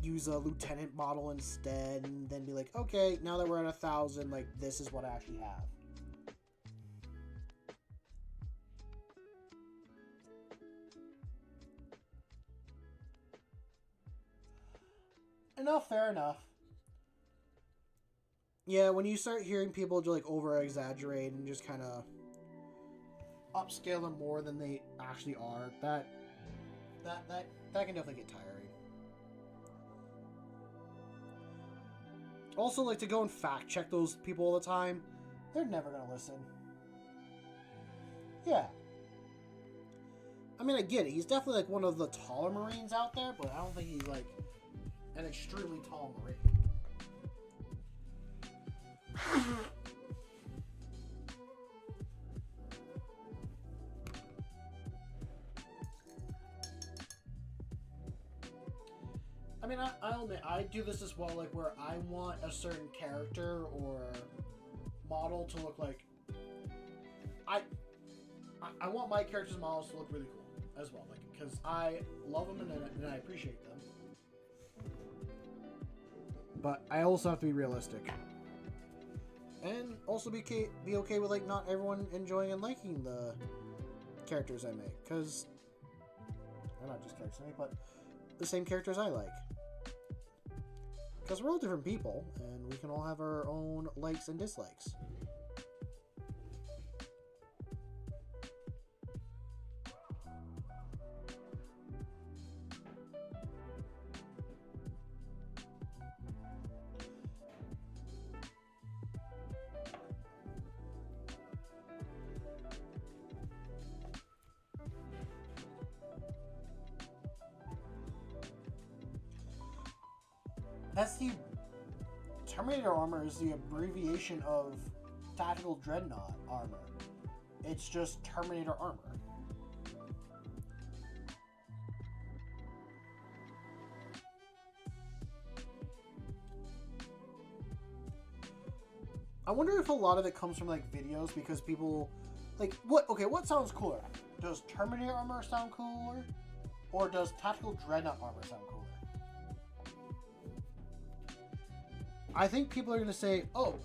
[SPEAKER 1] use a lieutenant model instead, and then be like, okay, now that we're at 1,000, like this is what I actually have. Enough, fair enough. Yeah, when you start hearing people like over exaggerate and just kind of upscale them more than they actually are, that can definitely get tiring. Also, like to go and fact check those people all the time, they're never gonna listen. Yeah. I mean, I get it. He's definitely like one of the taller Marines out there, but I don't think he's like an extremely tall Marine. I mean, I'll admit, I do this as well, like where I want a certain character or model to look like... I want my characters and models to look really cool as well, like, because I love them and I appreciate them. But I also have to be realistic. And also be okay with, like, not everyone enjoying and liking the characters I make. Because they're not just characters I make, but the same characters I like. Because we're all different people, and we can all have our own likes and dislikes. That's the Terminator armor is the abbreviation of tactical dreadnought armor. It's just Terminator armor. I wonder if a lot of it comes from like videos because people like what sounds cooler? Does Terminator armor sound cooler? Or does tactical dreadnought armor sound cooler? I think people are going to say, oh,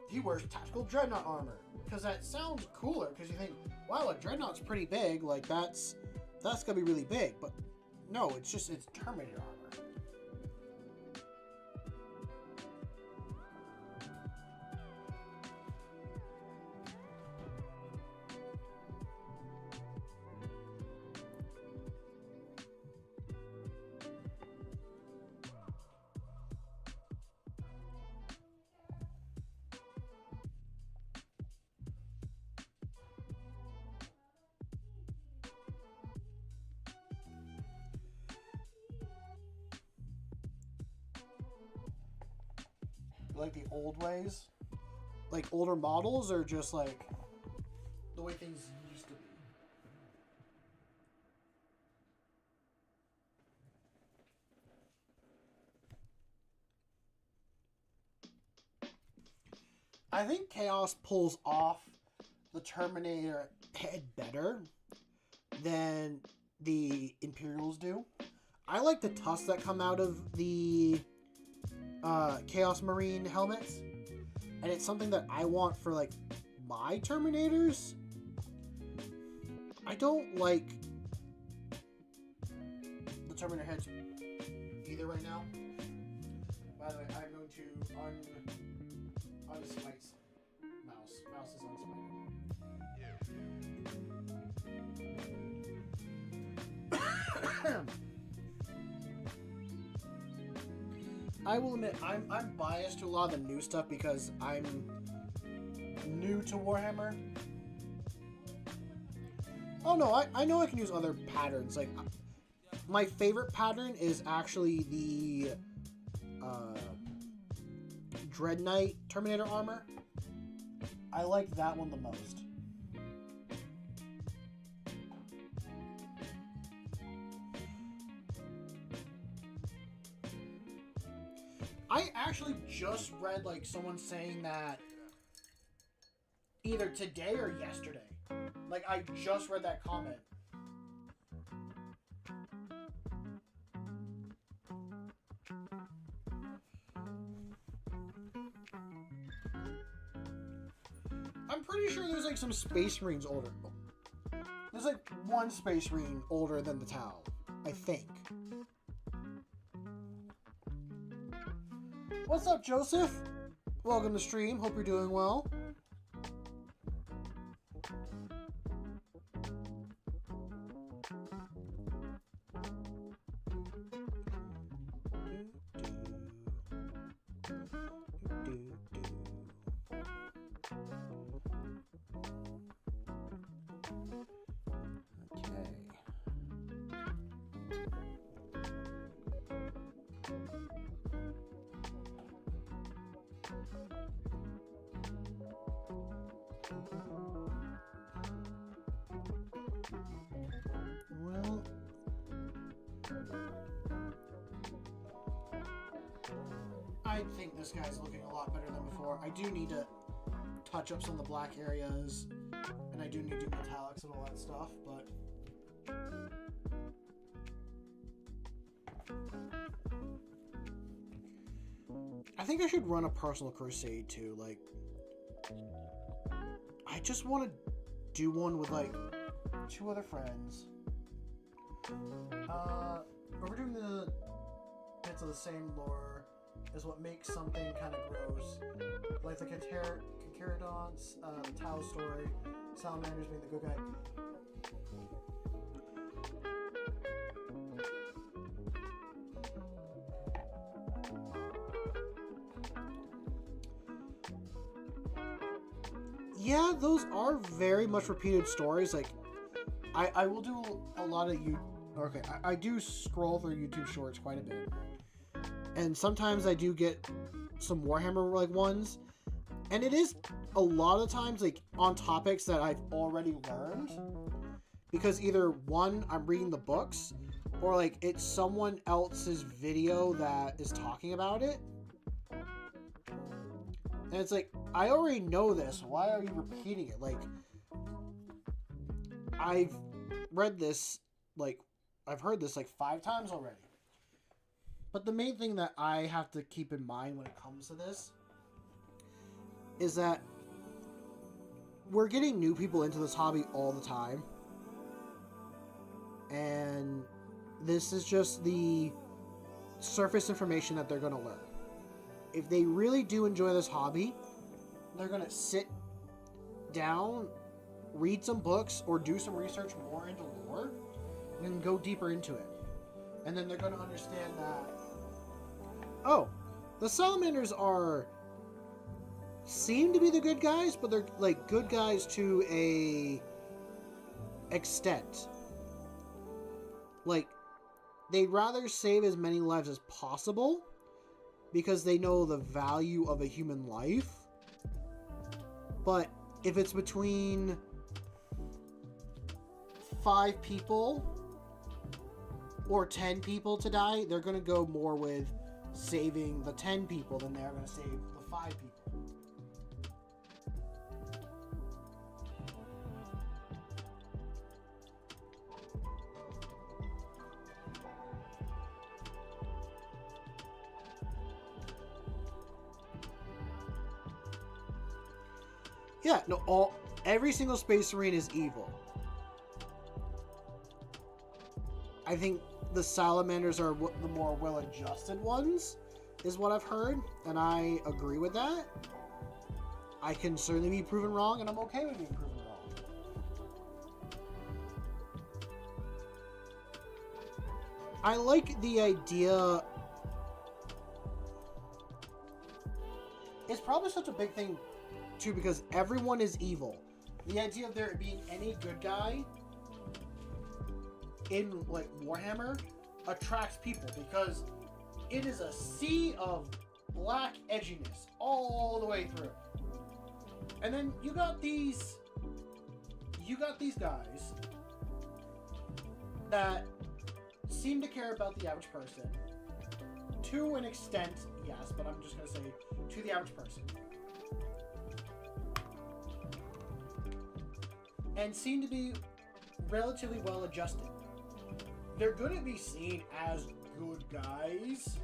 [SPEAKER 1] he wears tactical dreadnought armor. Because that sounds cooler. Because you think, wow, a dreadnought's pretty big. Like, that's going to be really big. But no, it's Terminator armor. Like the old ways? Like older models, or just like the way things used to be? I think Chaos pulls off the Terminator head better than the Imperials do. I like the tusks that come out of the Chaos Marine helmets, and it's something that I want for like my Terminators. I don't like the Terminator heads either right now. By the way, I'm going to unspice mouse. Mouse is unspiced. I will admit, I'm biased to a lot of the new stuff because I'm new to Warhammer. Oh no, I know I can use other patterns. Like, my favorite pattern is actually the Dread Knight Terminator armor. I like that one the most. I actually just read like someone saying that either today or yesterday. Like, I just read that comment. I'm pretty sure there's like some Space Marines older. There's like one Space Marine older than the Tau, I think. What's up, Joseph? Welcome to stream. Hope you're doing well. Well, I think this guy's looking a lot better than before. I do need to touch up some of the black areas, and I do need to do metallics and all that stuff, but I think I should run a personal crusade too. Like, I just want to do one with like 2 other friends. Overdoing the bits of the same lore is what makes something kind of gross. Like the Caterodons, the Tau story, Salamanders being the good guy. Yeah, those are very much repeated stories. Like, I will do a lot of I do scroll through YouTube Shorts quite a bit, And sometimes I do get some Warhammer like ones, and it is a lot of times like on topics that I've already learned, because either one, I'm reading the books, or like it's someone else's video that is talking about it. And it's like, I already know this, why are you repeating it? Like, I've read this, like, I've heard this like 5 times already. But the main thing that I have to keep in mind when it comes to this is that we're getting new people into this hobby all the time. And this is just the surface information that they're going to learn. If they really do enjoy this hobby, they're going to sit down, read some books, or do some research more into lore, and then go deeper into it. And then they're going to understand that, oh, the salamanders seem to be the good guys, but they're like good guys to a extent. Like, they'd rather save as many lives as possible because they know the value of a human life. But if it's between 5 people or 10 people to die, they're going to go more with saving the 10 people than they're going to save the 5 people. Yeah, no, every single Space Marine is evil. I think the salamanders are the more well-adjusted ones, is what I've heard, and I agree with that. I can certainly be proven wrong, and I'm okay with being proven wrong. I like the idea. It's probably such a big thing too, because everyone is evil. The idea of there being any good guy in like Warhammer attracts people, because it is a sea of black edginess all the way through. And then you got these guys that seem to care about the average person to an extent, yes, but I'm just gonna say to the average person. And seem to be relatively well adjusted. They're going to be seen as good guys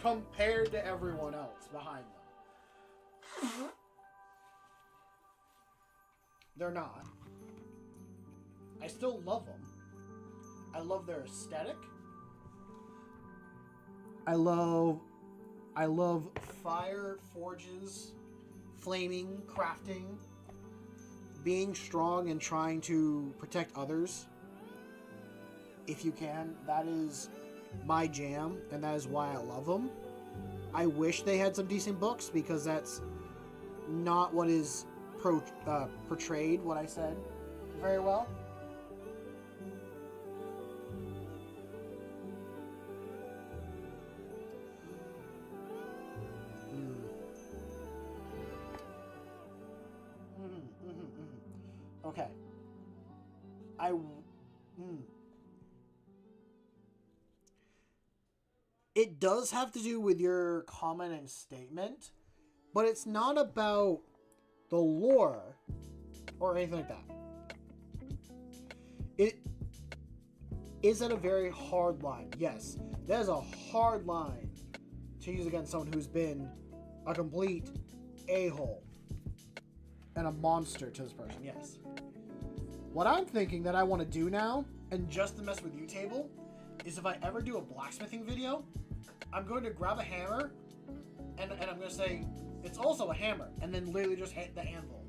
[SPEAKER 1] compared to everyone else behind them. They're not. I still love them. I love their aesthetic. I love fire, forges, flaming, crafting, being strong and trying to protect others. If you can, that is my jam, and that is why I love them. I wish they had some decent books, because that's not what is portrayed, what I said, very well. Okay. It does have to do with your comment and statement, but it's not about the lore or anything like that. It is at a very hard line. Yes, that is a hard line to use against someone who's been a complete a-hole and a monster to this person, yes. What I'm thinking that I want to do now, and just to mess with you, Table, is if I ever do a blacksmithing video, I'm going to grab a hammer, and I'm going to say, it's also a hammer, and then literally just hit the anvil.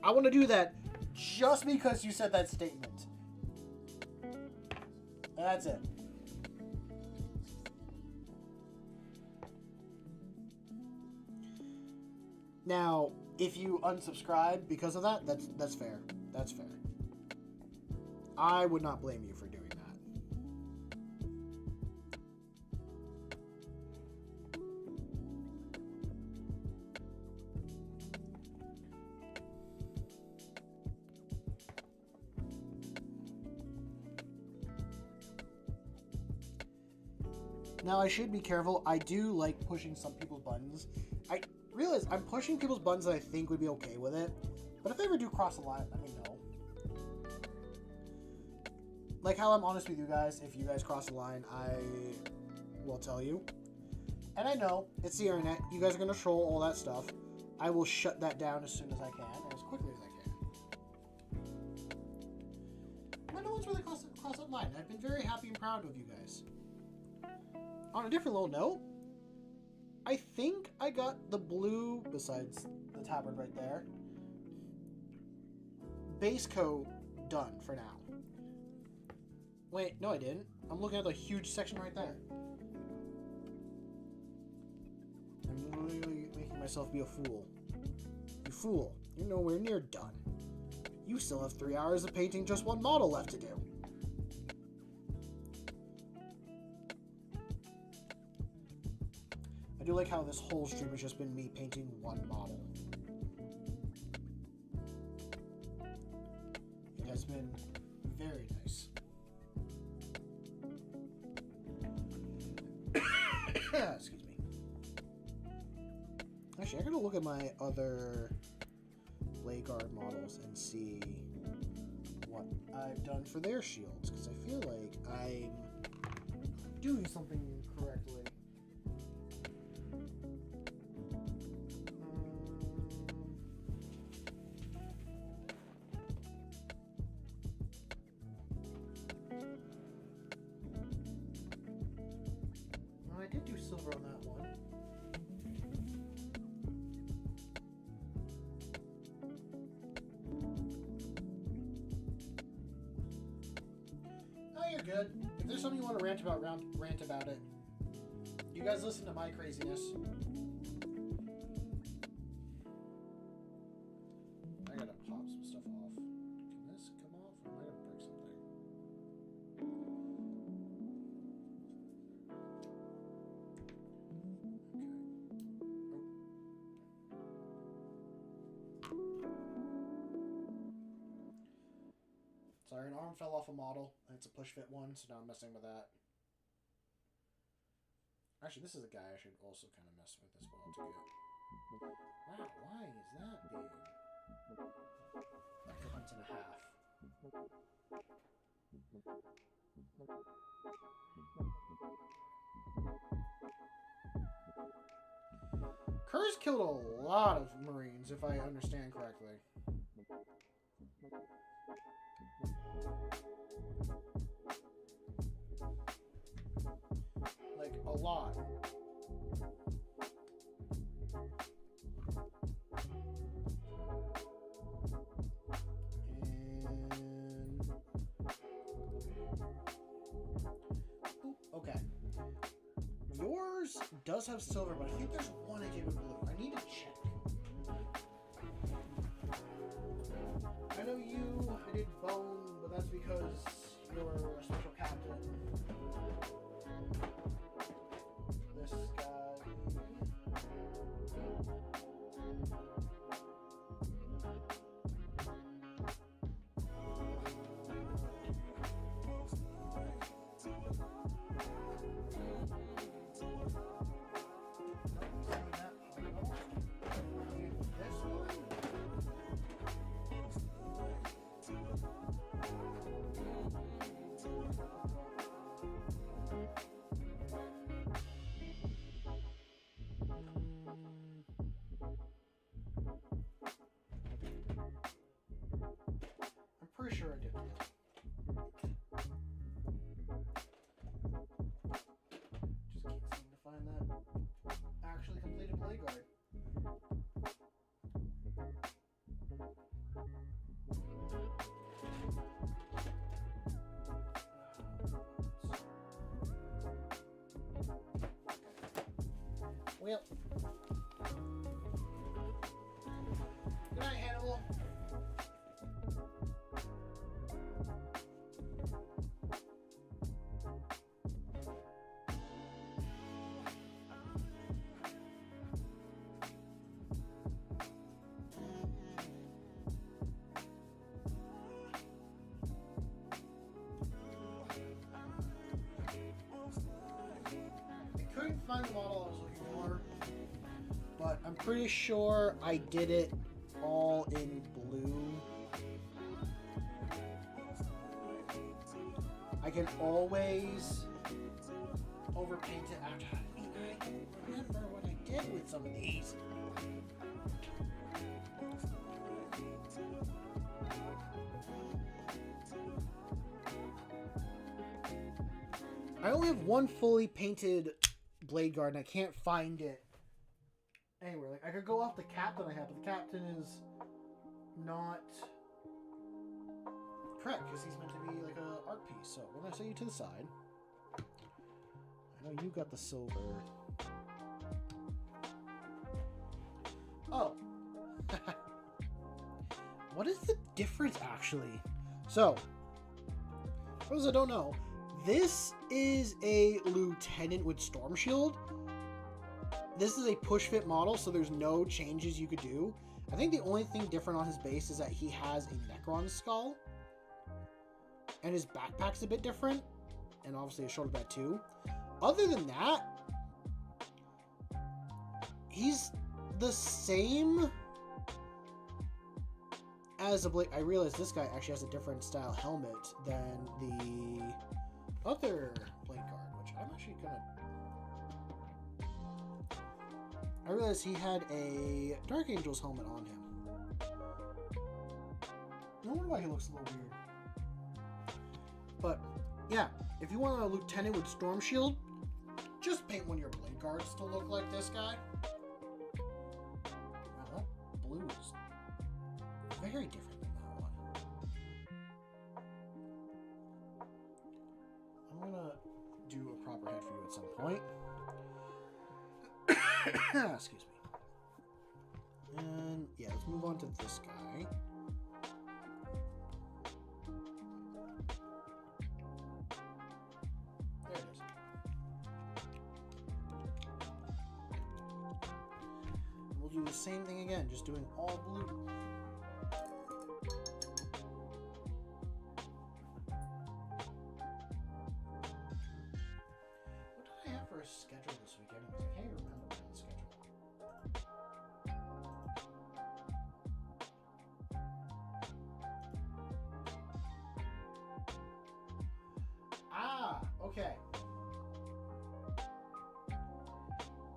[SPEAKER 1] I want to do that just because you said that statement. And that's it. Now, if you unsubscribe because of that, that's fair. That's fair. I would not blame you for doing that. Now, I should be careful. I do like pushing some people's buttons. I realize I'm pushing people's buttons that I think would be okay with it. But if they ever do cross the line, let me know. Like how I'm honest with you guys, if you guys cross the line, I will tell you. And I know, it's the internet. You guys are going to troll all that stuff. I will shut that down as soon as I can, and as quickly as I can. But no one's really crossed that line. I've been very happy and proud of you guys. On a different little note, I think I got the blue, besides the tabard right there, base coat done for now. Wait, no I didn't. I'm looking at the huge section right there. I'm literally making myself be a fool. You fool. You're nowhere near done. You still have 3 hours of painting just one model left to do. I do like how this whole stream has just been me painting one model. It has been very nice. Excuse me. Actually, I gotta look at my other Blade Guard models and see what I've done for their shields, because I feel like I'm doing something correctly. I did do silver on that one. Oh, you're good. If there's something you want to rant about it. You guys listen to my craziness. I gotta pop some stuff off. Can this come off, or am I gonna break something? Sorry, an arm fell off a model, and it's a push fit one, so now I'm messing with that. Actually, this is a guy I should also kind of mess with as well to get. Wow, why is that big? Like a month and a half. Kerr's killed a lot of Marines, if I understand correctly. Like, a lot. And... Ooh, okay. Yours does have silver, but I think there's one I did with blue. I need to check. I know I did bone, but that's because you're a special captain. This guy. pretty sure I did it all in blue. I can always overpaint it after. I mean, I don't remember what I did with some of these. I only have one fully painted blade guard, and I can't find it anywhere. Like, I could go off the captain I have, but the captain is not correct because he's meant to be like a art piece. So we're gonna set you to the side. I know you got the silver. Oh, what is the difference actually? So, for those that don't know, this is a lieutenant with storm shield. This is a push fit model, so there's no changes you could do. I think the only thing different on his base is that he has a Necron skull. And his backpack's a bit different. And obviously a shoulder pad too. Other than that, he's the same as a blade. I realize this guy actually has a different style helmet than the other blade guard, which I'm actually gonna... I realized he had a Dark Angel's helmet on him. I wonder why he looks a little weird. But, yeah, if you want a lieutenant with Storm Shield, just paint one of your blade guards to look like this guy. Wow, that blue is very different than that one. I'm gonna do a proper head for you at some point. Excuse me. And yeah, let's move on to this guy. There it is. And we'll do the same thing again, just doing all blue. What did I have for a schedule this week anyways? I can't even remember the schedule. Ah, okay.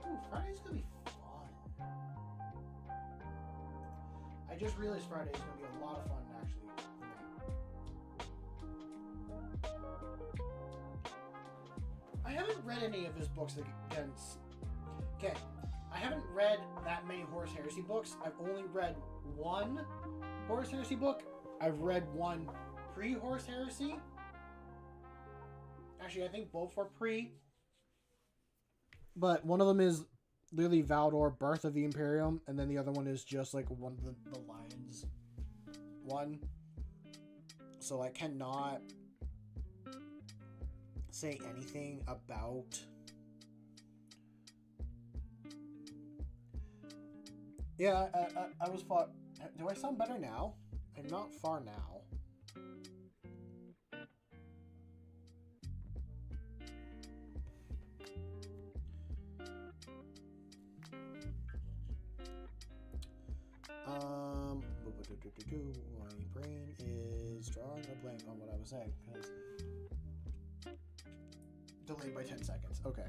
[SPEAKER 1] Ooh, Friday's gonna be fun. I just realized Friday's gonna be a lot of fun, actually, for me. I haven't read any of his books against... Okay, I haven't read that many Horus Heresy books. I've only read one Horus Heresy book. I've read one pre-Horus Heresy. Actually, I think both were pre. But one of them is literally Valdor, Birth of the Imperium, and then the other one is just like one of the Lions one. So I cannot say anything about... Yeah, I was fought... Do I sound better now? I'm not far now. My brain is drawing a blank on what I was saying, because delayed by 10 seconds. Okay.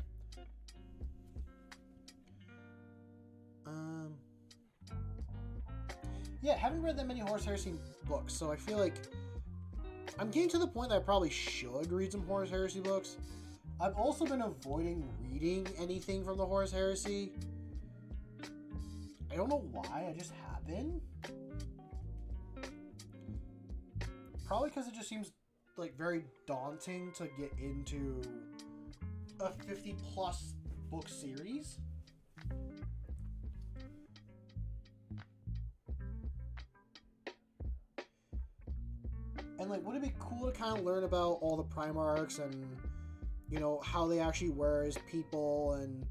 [SPEAKER 1] Yeah, haven't read that many Horus Heresy books, so I feel like I'm getting to the point that I probably should read some Horus Heresy books. I've also been avoiding reading anything from the Horus Heresy. I don't know why, I just have been. Probably because it just seems like very daunting to get into a 50+ book series. And like, would it be cool to kind of learn about all the Primarchs and, you know, how they actually were as people and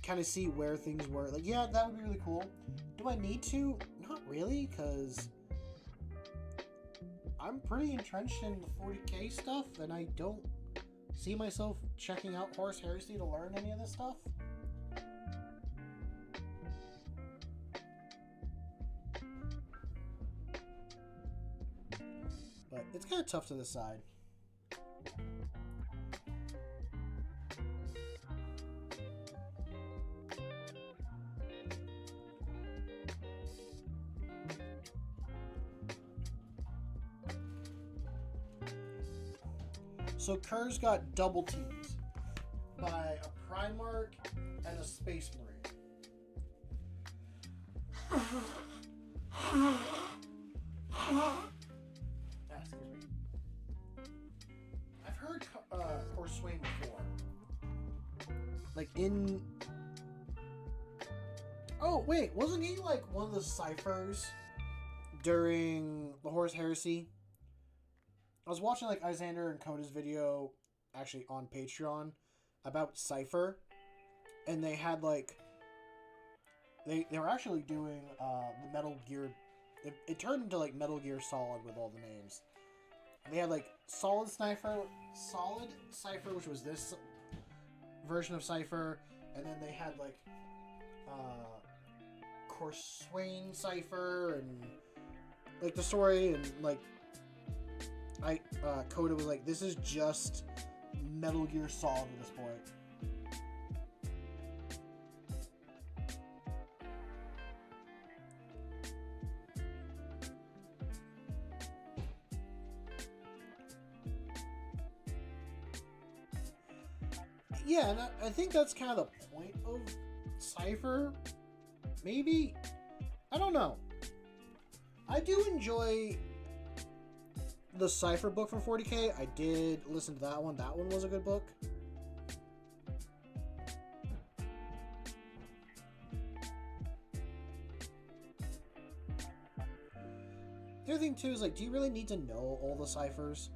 [SPEAKER 1] kind of see where things were? Like, yeah, that would be really cool. Do I need to? Not really, because I'm pretty entrenched in the 40k stuff, and I don't see myself checking out Horus Heresy to learn any of this stuff. It's kind of tough to decide. So Kerr's got double teams by a Primarch and a Space Marine. Excuse me. I've heard Horswain before. Like in... Oh, wait. Wasn't he like one of the ciphers during the Horus Heresy? I was watching like Isander and Coda's video, actually on Patreon, about Cypher, and they had like they were actually doing the Metal Gear. It turned into like Metal Gear Solid with all the names. They had like Solid Cypher, which was this version of Cypher, and then they had like Corswain Cypher and like the story and like. Coda was like, this is just Metal Gear Solid at this point. Yeah, and I think that's kind of the point of Cypher. Maybe? I don't know. I do enjoy the Cypher book from 40K. I did listen to that one. That one was a good book. The other thing too is like, do you really need to know all the ciphers?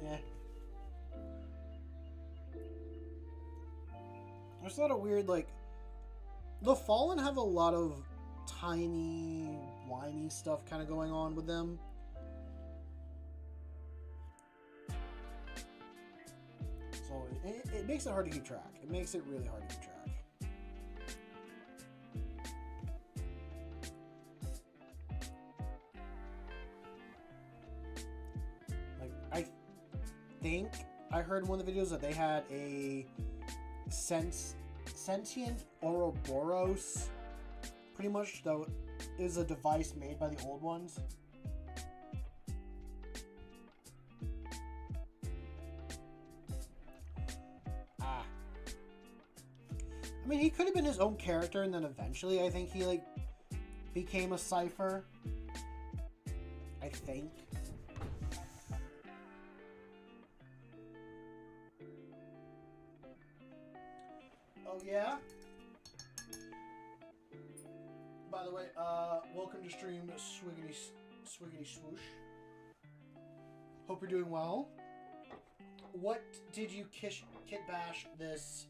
[SPEAKER 1] Yeah. There's a lot of weird, like, the Fallen have a lot of tiny, whiny stuff kind of going on with them. So it makes it hard to keep track. It makes it really hard to keep track. Like, I think I heard in one of the videos that they had a sentient Ouroboros, pretty much, though, is a device made by the old ones. I mean, he could have been his own character, and then eventually, I think he, like, became a cipher. I think. Oh, yeah? By the way, welcome to stream Swiggity Swoosh. Hope you're doing well. What did you kit bash this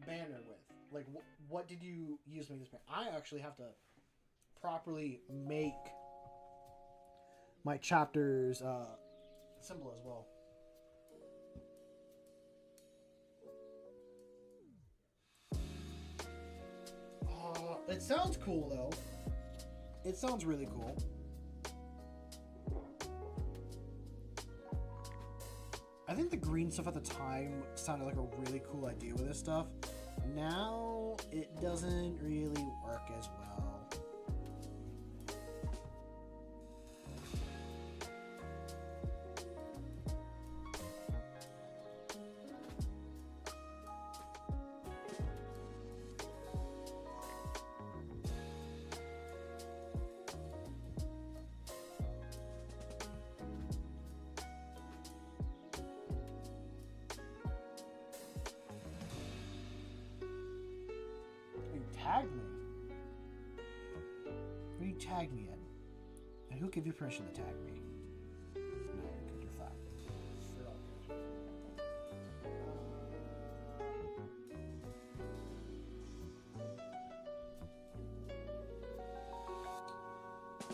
[SPEAKER 1] banner with? Like, what did you use to make this banner? I actually have to properly make my chapter's symbol as well. It sounds cool, though. It sounds really cool. I think the green stuff at the time sounded like a really cool idea with this stuff. Now, it doesn't really work as well. Tag me? What do you tag me in? And who gave you permission to tag me? No, because you're fat.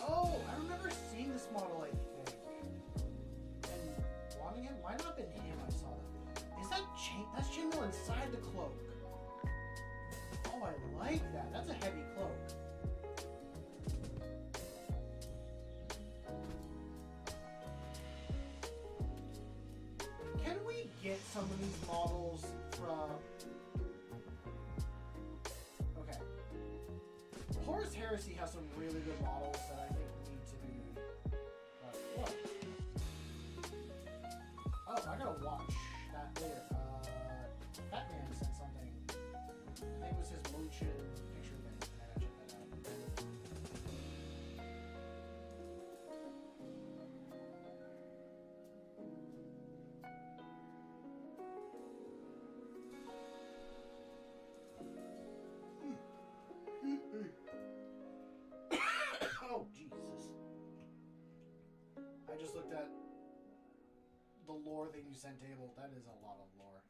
[SPEAKER 1] Oh, I remember seeing this model, I think. And wanting him? Might not have been him I saw that. Is that chain? That's chainmail inside the cloak. Oh, I like that. That's a heavy cloak. Horus Heresy has some really good models that I think need to be. What? Oh, I gotta watch that later. Batman sent something. I think it was his motion picture thing. I gotta check that out. Oh, Jesus. I just looked at the lore thing you sent, Table. That is a lot of lore.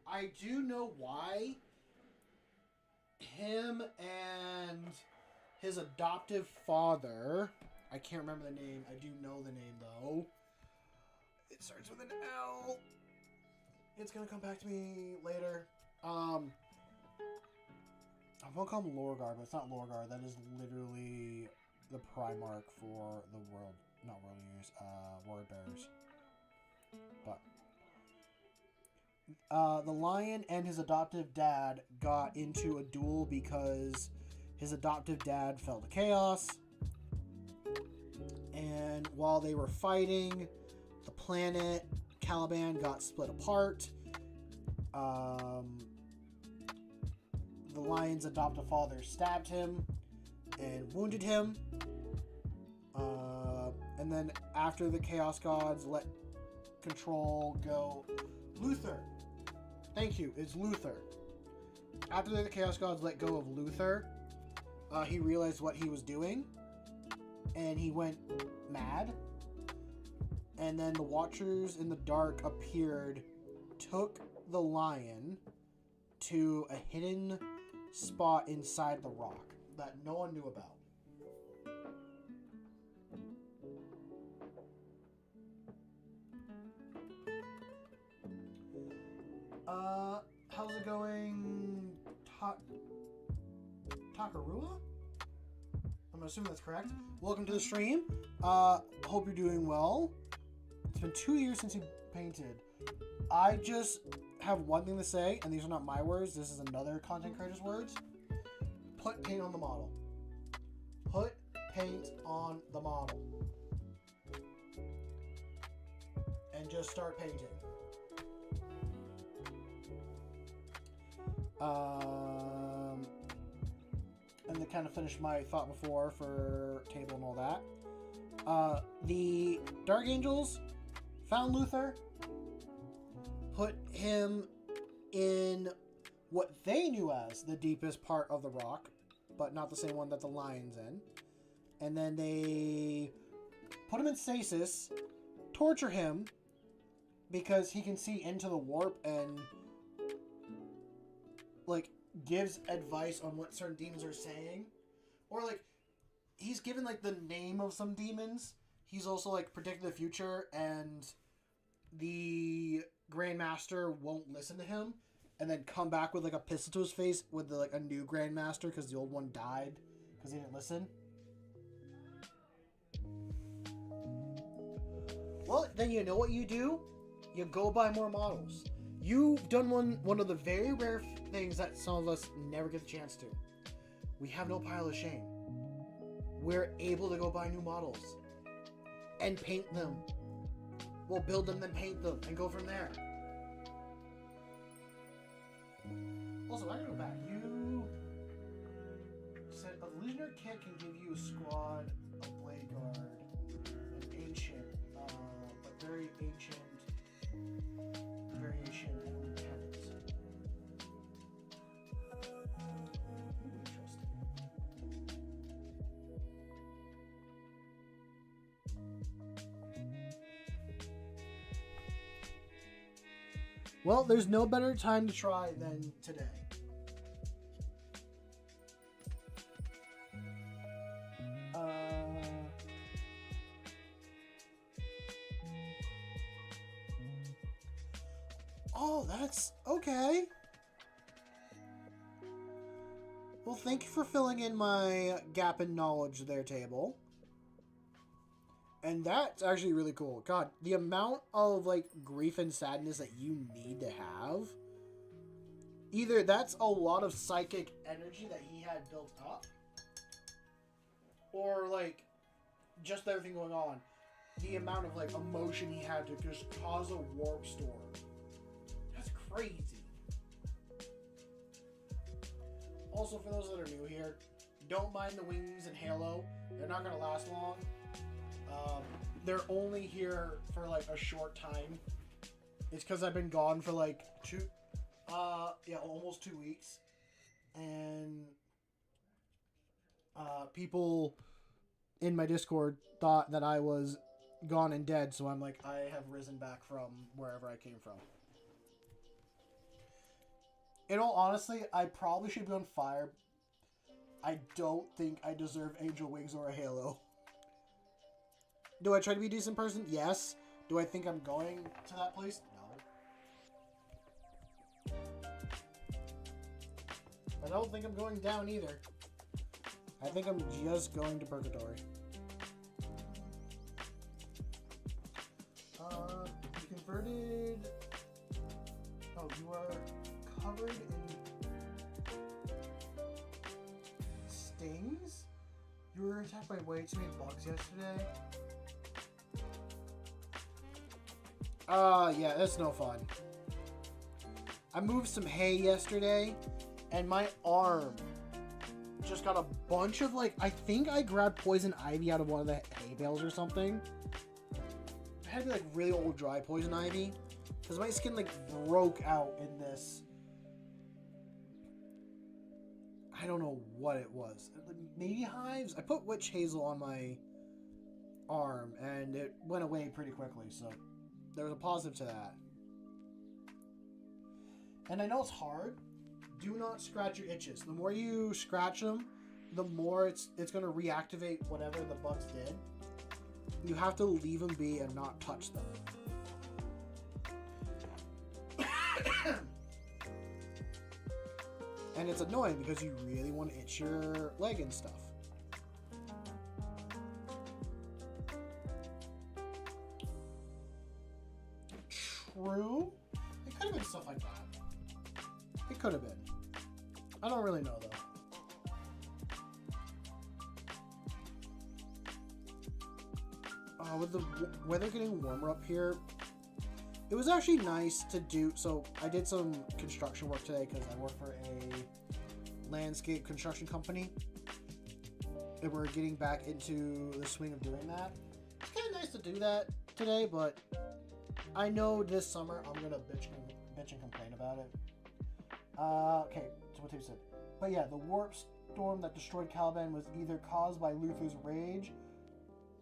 [SPEAKER 1] I do know why him and his adoptive father, I can't remember the name. I do know the name, though. It starts with an L. It's going to come back to me later. I won't call him Lorgar, but it's not Lorgar. That is literally the Primarch for the World, not World Eaters, Word Bearers. But the lion and his adoptive dad got into a duel because his adoptive dad fell to chaos. And while they were fighting, the planet Caliban got split apart. The lion's adoptive father stabbed him and wounded him. And then after the Chaos Gods let control go... Luther! Thank you, it's Luther. After the Chaos Gods let go of Luther, he realized what he was doing. And he went mad. And then the Watchers in the Dark appeared, took the lion to a hidden spot inside the rock that no one knew about. How's it going, Takarua? I'm assuming that's correct. Welcome to the stream. Hope you're doing well. It's been 2 years since you painted. I just have one thing to say, and these are not my words. This is another content creator's words. Put paint on the model. Put paint on the model. And just start painting. And to kind of finish my thought before for Table and all that. The Dark Angels found Luther, put him in what they knew as the deepest part of the rock, but not the same one that the lion's in. And then they put him in stasis, torture him, because he can see into the warp and, like, gives advice on what certain demons are saying. Or, like, he's given, like, the name of some demons. He's also, like, predicted the future, and the Grandmaster won't listen to him, and then come back with, like, a pistol to his face with, like, a new Grandmaster, because the old one died, because he didn't listen. Well, then you know what you do? You go buy more models. You've done one of the very rare things that some of us never get the chance to. We have no pile of shame. We're able to go buy new models and paint them. We'll build them, then paint them, and go from there. Also, I gotta go back. You said a Legionnaire kit can give you a squad of Blade Guard, an ancient, but very ancient variation and lieutenants. Interesting. Well, there's no better time to try than today. Oh, that's okay. Well, thank you for filling in my gap in knowledge there, Table. And that's actually really cool. God, the amount of, like, grief and sadness that you need to have Either that's a lot of psychic energy that he had built up, or like just everything going on, the amount of like emotion he had to just cause a warp storm. That's crazy. Also, for those that are new here, don't mind the wings in Halo. They're not gonna last long. They're only here for like a short time. It's because I've been gone for like almost 2 weeks, and people in my Discord thought that I was gone and dead, so I'm like, I have risen back from wherever I came from. In all honesty, I probably should be on fire. I don't think I deserve angel wings or a halo. Do I try to be a decent person? Yes. Do I think I'm going to that place? No. I don't think I'm going down either. I think I'm just going to purgatory. You converted... Oh, you are covered in stings? You were attacked by way too many bugs yesterday? Yeah, that's no fun. I moved some hay yesterday, and my arm just got a bunch of, like, I think I grabbed poison ivy out of one of the hay bales or something. It had to be, like, really old dry poison ivy, because my skin, like, broke out in this. I don't know what it was. Maybe hives? I put witch hazel on my arm, and it went away pretty quickly, so there's a positive to that. And I know it's hard. Do not scratch your itches. The more you scratch them, the more it's going to reactivate whatever the bugs did. You have to leave them be and not touch them. And it's annoying because you really want to itch your leg and stuff. True. It could have been stuff like that. It could have been. I don't really know, though. With the weather getting warmer up here, it was actually nice to do. So I did some construction work today because I work for a landscape construction company, and we're getting back into the swing of doing that. It's kind of nice to do that today, but I know this summer I'm gonna bitch and complain about it. Okay, so what Dave said. But yeah, the warp storm that destroyed Caliban was either caused by Luther's rage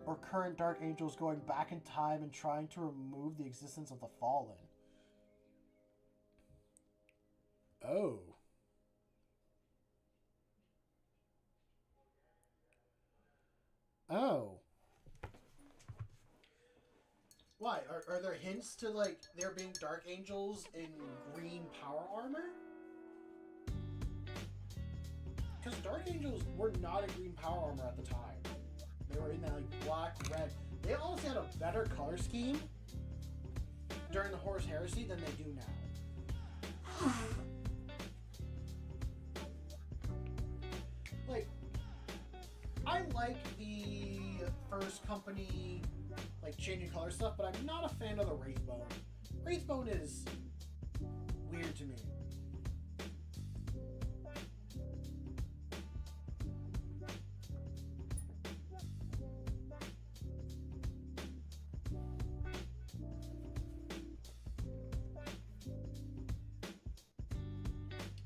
[SPEAKER 1] or current Dark Angels going back in time and trying to remove the existence of the Fallen. Oh. Oh. Why? Are there hints to, like, there being Dark Angels in green power armor? Because Dark Angels were not in green power armor at the time. They were in that, like, black, red. They honestly had a better color scheme during the Horus Heresy than they do now. Like, I like the first company, like, changing color stuff, but I'm not a fan of the Wraithbone. Wraithbone is weird to me.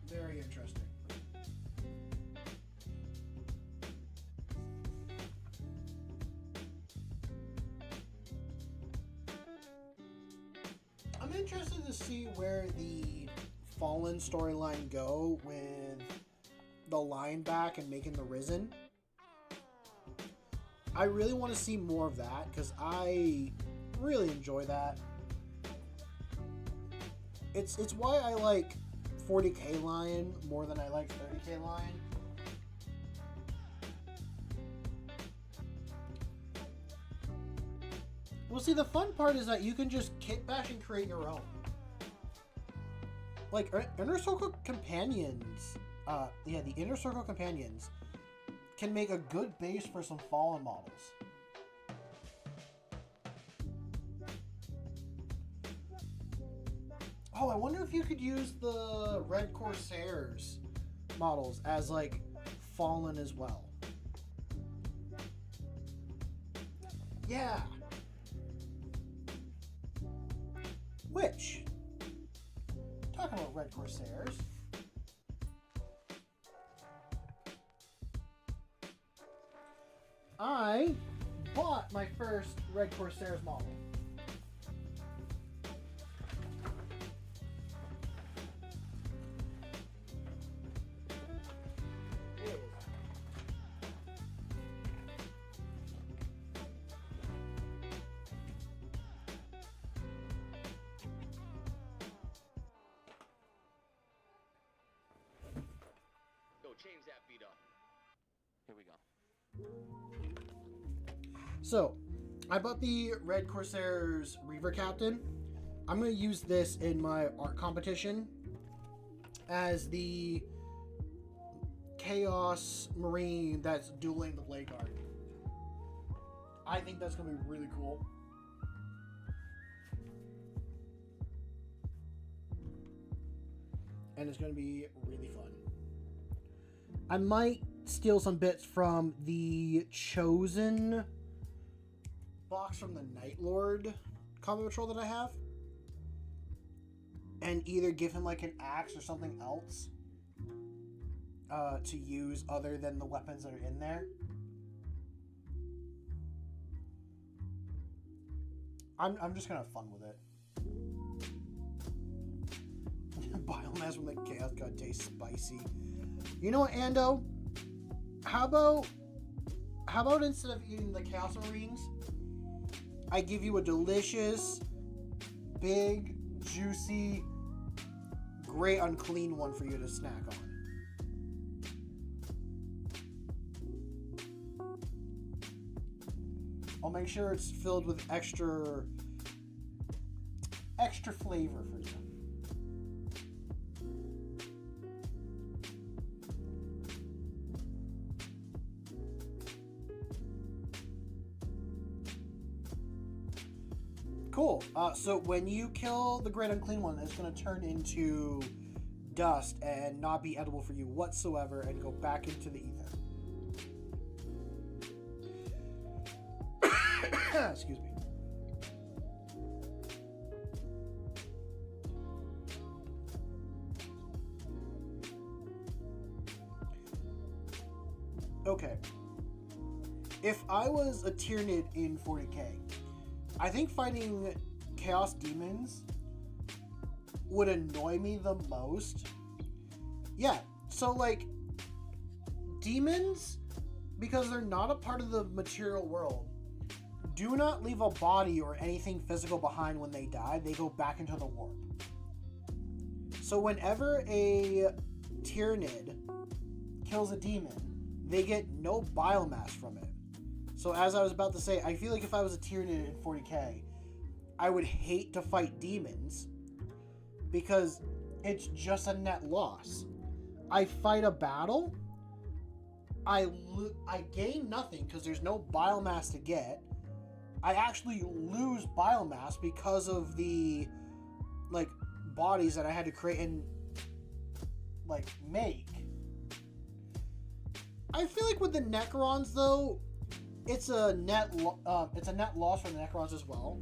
[SPEAKER 1] Very interesting. I'm interested to see where the Fallen storyline go with the line back and making the Risen. I really want to see more of that because I really enjoy that. It's why I like 40k Lion more than I like 30k Lion. Well, see, the fun part is that you can just kit bash and create your own. like Inner Circle companions, yeah, the Inner Circle companions can make a good base for some Fallen models. Oh, I wonder if you could use the Red Corsairs models as like Fallen as well. Yeah. Which, talking about Red Corsairs, I bought my first Red Corsairs model.
[SPEAKER 2] Change that beat up. Here we go.
[SPEAKER 1] So, I bought the Red Corsairs Reaver Captain. I'm going to use this in my art competition as the Chaos Marine that's dueling the Blade Guard. I think that's going to be really cool. And it's going to be really fun. I might steal some bits from the Chosen box from the Night Lord combat patrol that I have, and either give him like an axe or something else to use other than the weapons that are in there. I'm just gonna have fun with it. Biomass from the Chaos God tastes spicy. You know what, Ando? How about instead of eating the Chaos Marines, I give you a delicious, big, juicy, gray unclean one for you to snack on. I'll make sure it's filled with extra flavor for you. Cool. So when you kill the Great Unclean One, it's going to turn into dust and not be edible for you whatsoever and go back into the ether. Excuse me. Okay. If I was a Tyranid in 40k, I think fighting Chaos Demons would annoy me the most. Yeah, so like, demons, because they're not a part of the material world, do not leave a body or anything physical behind when they die. They go back into the warp. So whenever a Tyranid kills a demon, they get no biomass from it. So as I was about to say, I feel like if I was a Tyranid in 40k, I would hate to fight demons because it's just a net loss. I fight a battle, I gain nothing because there's no biomass to get. I actually lose biomass because of the like bodies that I had to create and like make. I feel like with the Necrons though, it's a net loss for the Necrons as well.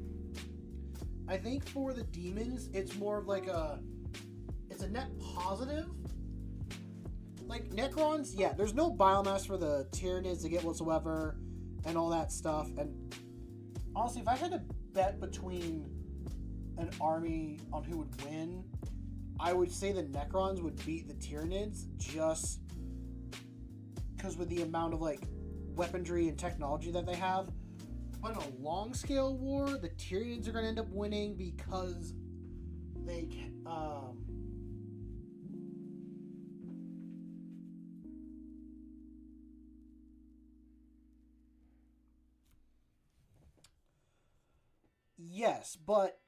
[SPEAKER 1] I think for the demons, it's more of like it's a net positive. Like Necrons, yeah, there's no biomass for the Tyranids to get whatsoever, and all that stuff. And honestly, if I had to bet between an army on who would win, I would say the Necrons would beat the Tyranids, just because with the amount of like weaponry and technology that they have. But in a long scale war, the Tyranids are going to end up winning because they yes, but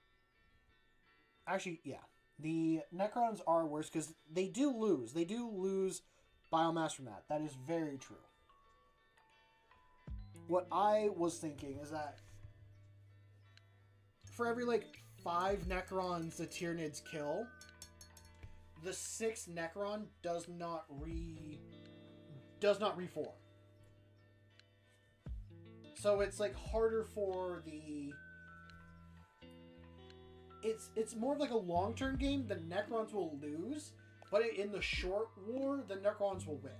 [SPEAKER 1] actually, yeah. The Necrons are worse because they do lose. They do lose biomass from that. That is very true. What I was thinking is that for every, like, 5 Necrons the Tyranids kill, the 6th Necron does not reform. So it's, like, harder for the... It's more of like a long-term game. The Necrons will lose, but in the short war, the Necrons will win.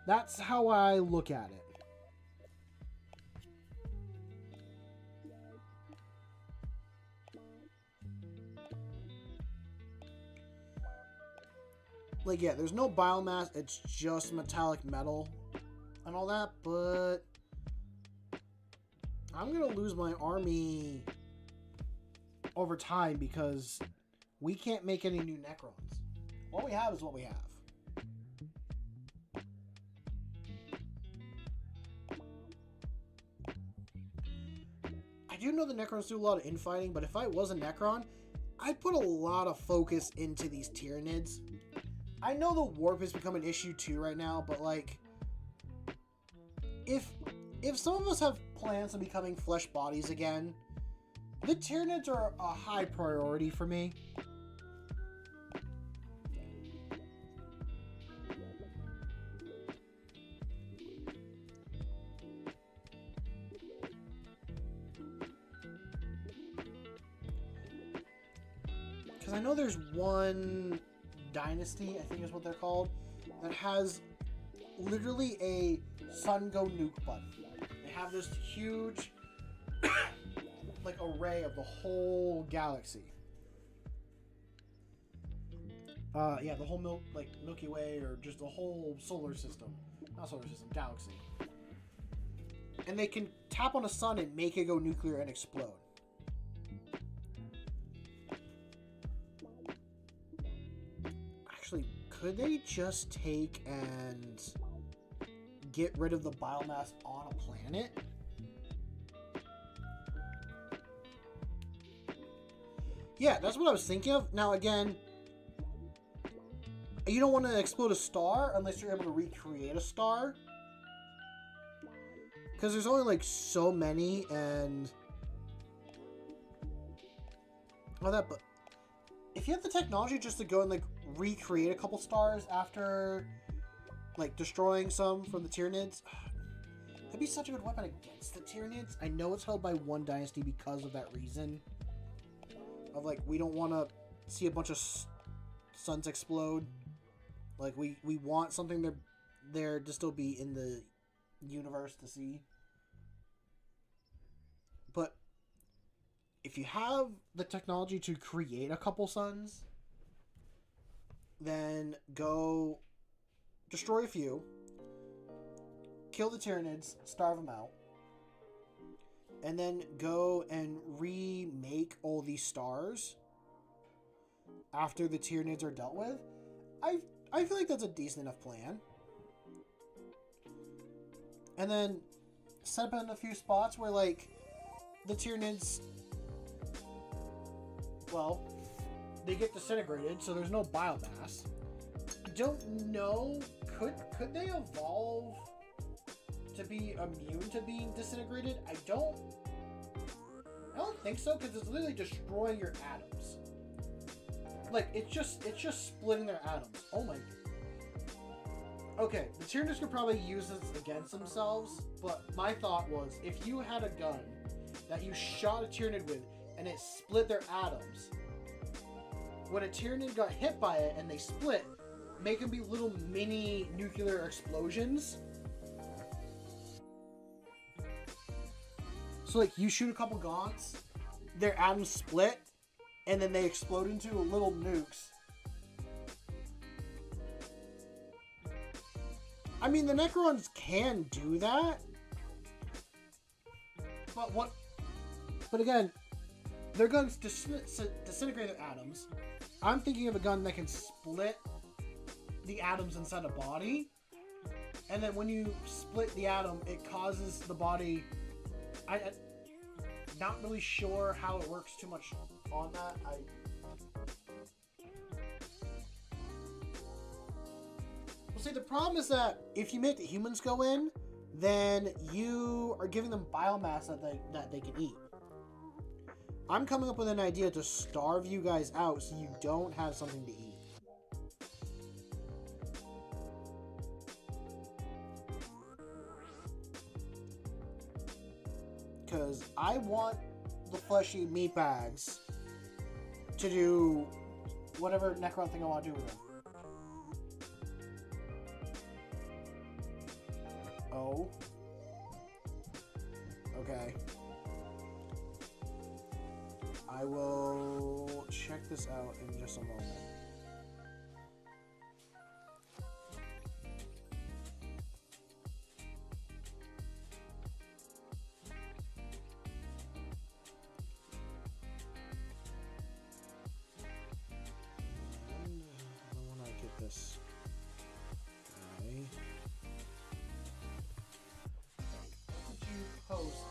[SPEAKER 1] That's how I look at it. Like, yeah, there's no biomass. It's just metallic metal and all that, but I'm going to lose my army over time because we can't make any new Necrons. What we have is what we have. I do know the Necrons do a lot of infighting, but if I was a Necron, I'd put a lot of focus into these Tyranids. I know the warp has become an issue too right now, but like, if some of us have plans on becoming flesh bodies again, the Tyranids are a high priority for me. Because I know there's one dynasty, I think is what they're called, that has literally a sun go nuke button. They have this huge like array of the whole galaxy. Yeah, the whole Milky Way, or just the whole solar system. Not solar system, galaxy. And they can tap on a sun and make it go nuclear and explode. Actually, could they just take and get rid of the biomass on a planet? Yeah, that's what I was thinking of. Now, again, you don't want to explode a star unless you're able to recreate a star. Because there's only, like, so many, and all that, but if you have the technology just to go and, like, recreate a couple stars after, like, destroying some from the Tyranids, that'd be such a good weapon against the Tyranids. I know it's held by one dynasty because of that reason. Of, like, we don't want to see a bunch of suns explode. Like, we want something there to still be in the universe to see. But if you have the technology to create a couple suns, then go destroy a few, kill the Tyranids, starve them out, and then go and remake all these stars after the Tyranids are dealt with. I feel like that's a decent enough plan. And then set up in a few spots where, like, the Tyranids, well, they get disintegrated, so there's no biomass. I don't know, could they evolve to be immune to being disintegrated? I don't think so, because it's literally destroying your atoms. Like, it's just splitting their atoms. Oh my. Okay, the Tyranids could probably use this against themselves, but my thought was, if you had a gun that you shot a Tyranid with and it split their atoms, when a Tyranid got hit by it and they split, make them be little mini nuclear explosions. So, like, you shoot a couple gaunts, their atoms split, and then they explode into little nukes. I mean, the Necrons can do that. But again, their guns disintegrate their atoms. I'm thinking of a gun that can split the atoms inside a body. And then when you split the atom, it causes the body... I'm not really sure how it works too much on that. Well, see, the problem is that if you make the humans go in, then you are giving them biomass that they can eat. I'm coming up with an idea to starve you guys out so you don't have something to eat. Because I want the fleshy meat bags to do whatever Necron thing I want to do with them. Oh. Okay. I will check this out in just a moment. And I want to get this. Okay. Did you post?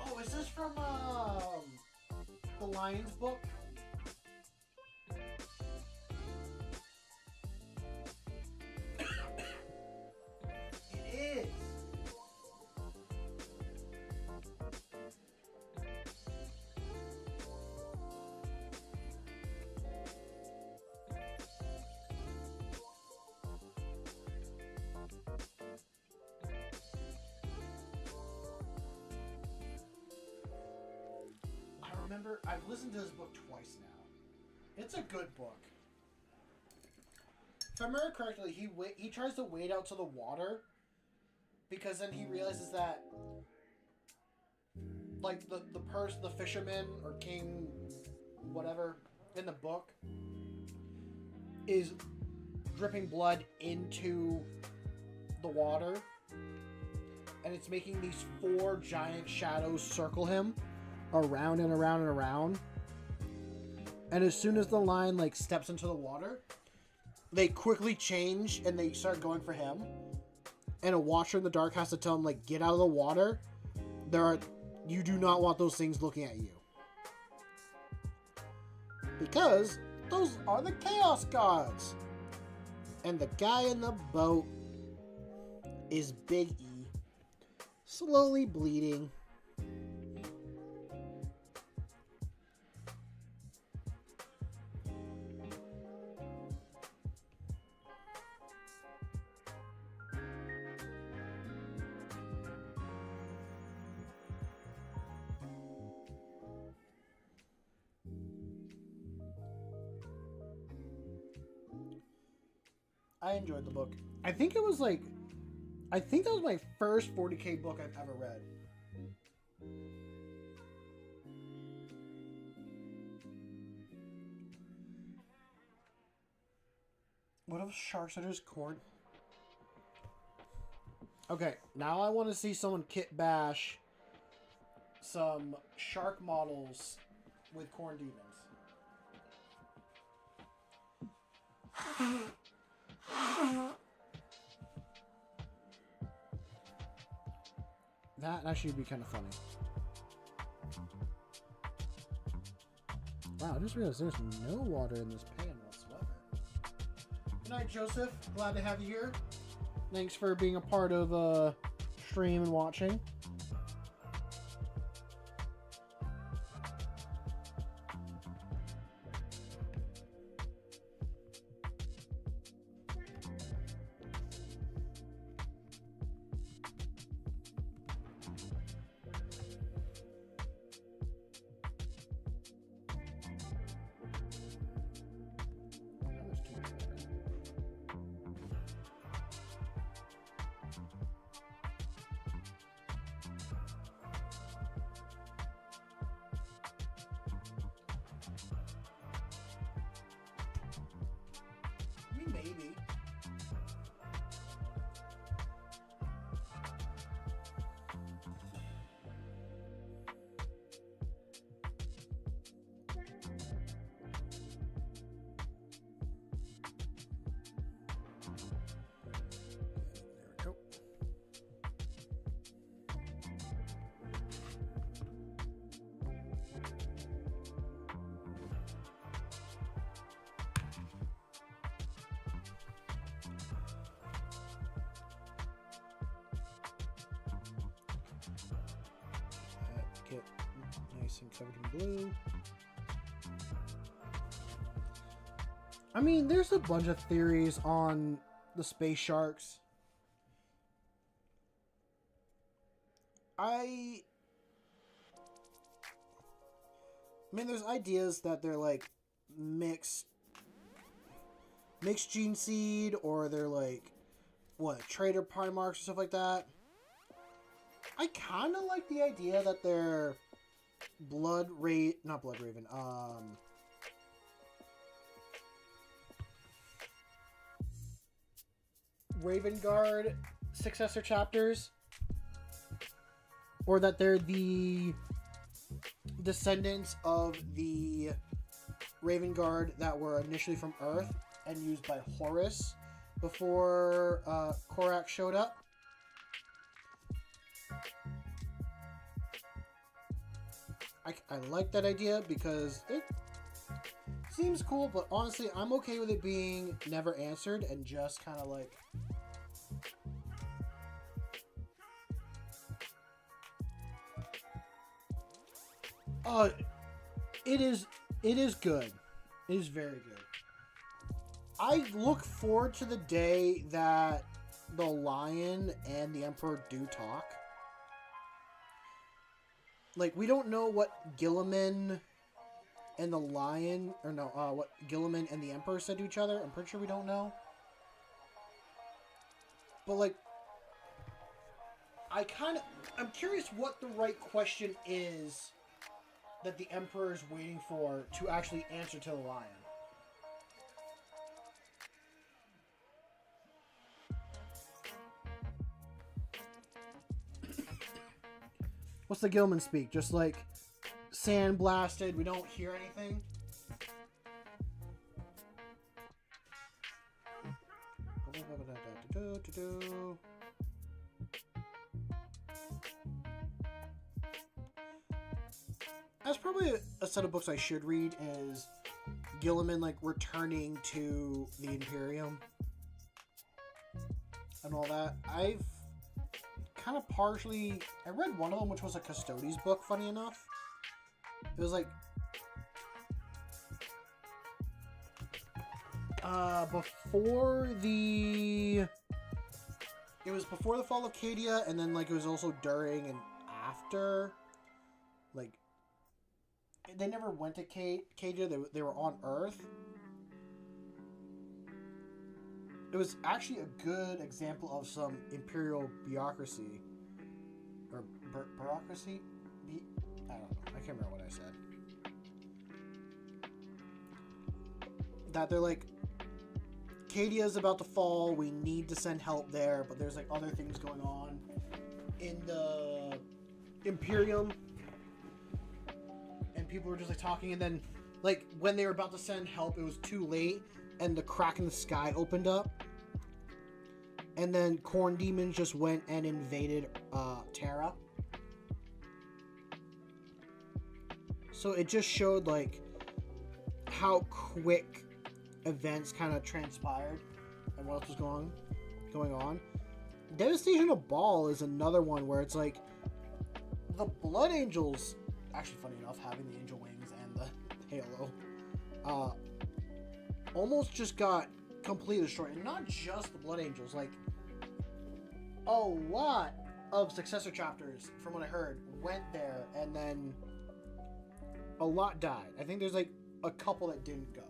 [SPEAKER 1] Oh, is this from the Lions book? It is. Remember, I've listened to this book twice now. It's a good book. If I remember correctly, he tries to wade out to the water because then he realizes that, like, the fisherman or king, whatever, in the book is dripping blood into the water, and it's making these 4 giant shadows circle him around and around and around. And as soon as the lion like steps into the water, they quickly change and they start going for him. And a watcher in the dark has to tell him like, get out of the water. You do not want those things looking at you. Because those are the Chaos Gods. And the guy in the boat is Big E, slowly bleeding. I enjoyed the book. I think that was my first 40K book I've ever read. What if sharks are just corn? Okay, now I want to see someone kit bash some shark models with corn demons. That actually would be kind of funny. Wow, I just realized there's no water in this pan whatsoever. Good night, Joseph. Glad to have you here. Thanks for being a part of stream and watching. Maybe. missing 17 blue. I mean, there's a bunch of theories on the space sharks. I mean, there's ideas that they're like mixed gene seed, or they're like traitor Primarchs or stuff like that. I kind of like the idea that they're not Blood Raven, Raven Guard successor chapters, or that they're the descendants of the Raven Guard that were initially from Earth and used by Horus before Korak showed up. I like that idea because it seems cool, but honestly, I'm okay with it being never answered and just kind of like... it is good. It is very good. I look forward to the day that the Lion and the Emperor do talk. Like, we don't know what Gilliman and the Lion, or no, what Gilliman and the Emperor said to each other. I'm pretty sure we don't know. But, like, I'm curious what the right question is that the Emperor is waiting for to actually answer to the Lion. What's the Gilman speak? Just like sand blasted, we don't hear anything. That's probably a set of books I should read, is Gilliman like returning to the Imperium and all that. I've kind of partially... I read one of them, which was a Custodes book, funny enough. It was like... before the... It was before the fall of Cadia, and then, like, it was also during and after. Like, they never went to Cadia. They were on Earth. It was actually a good example of some Imperial bureaucracy. Or bureaucracy? I don't know. I can't remember what I said. That they're like, Cadia is about to fall. We need to send help there. But there's like other things going on in the Imperium. And people were just like talking. And then like when they were about to send help, it was too late. And the crack in the sky opened up. And then Corn Demons just went and invaded Terra. So it just showed like how quick events kind of transpired and what else was going on. Devastation of Baal is another one where it's like the Blood Angels, actually funny enough, having the angel wings and the halo, almost just got completely destroyed. And not just the Blood Angels, like a lot of successor chapters, from what I heard, went there, and then a lot died. I think there's like a couple that didn't go.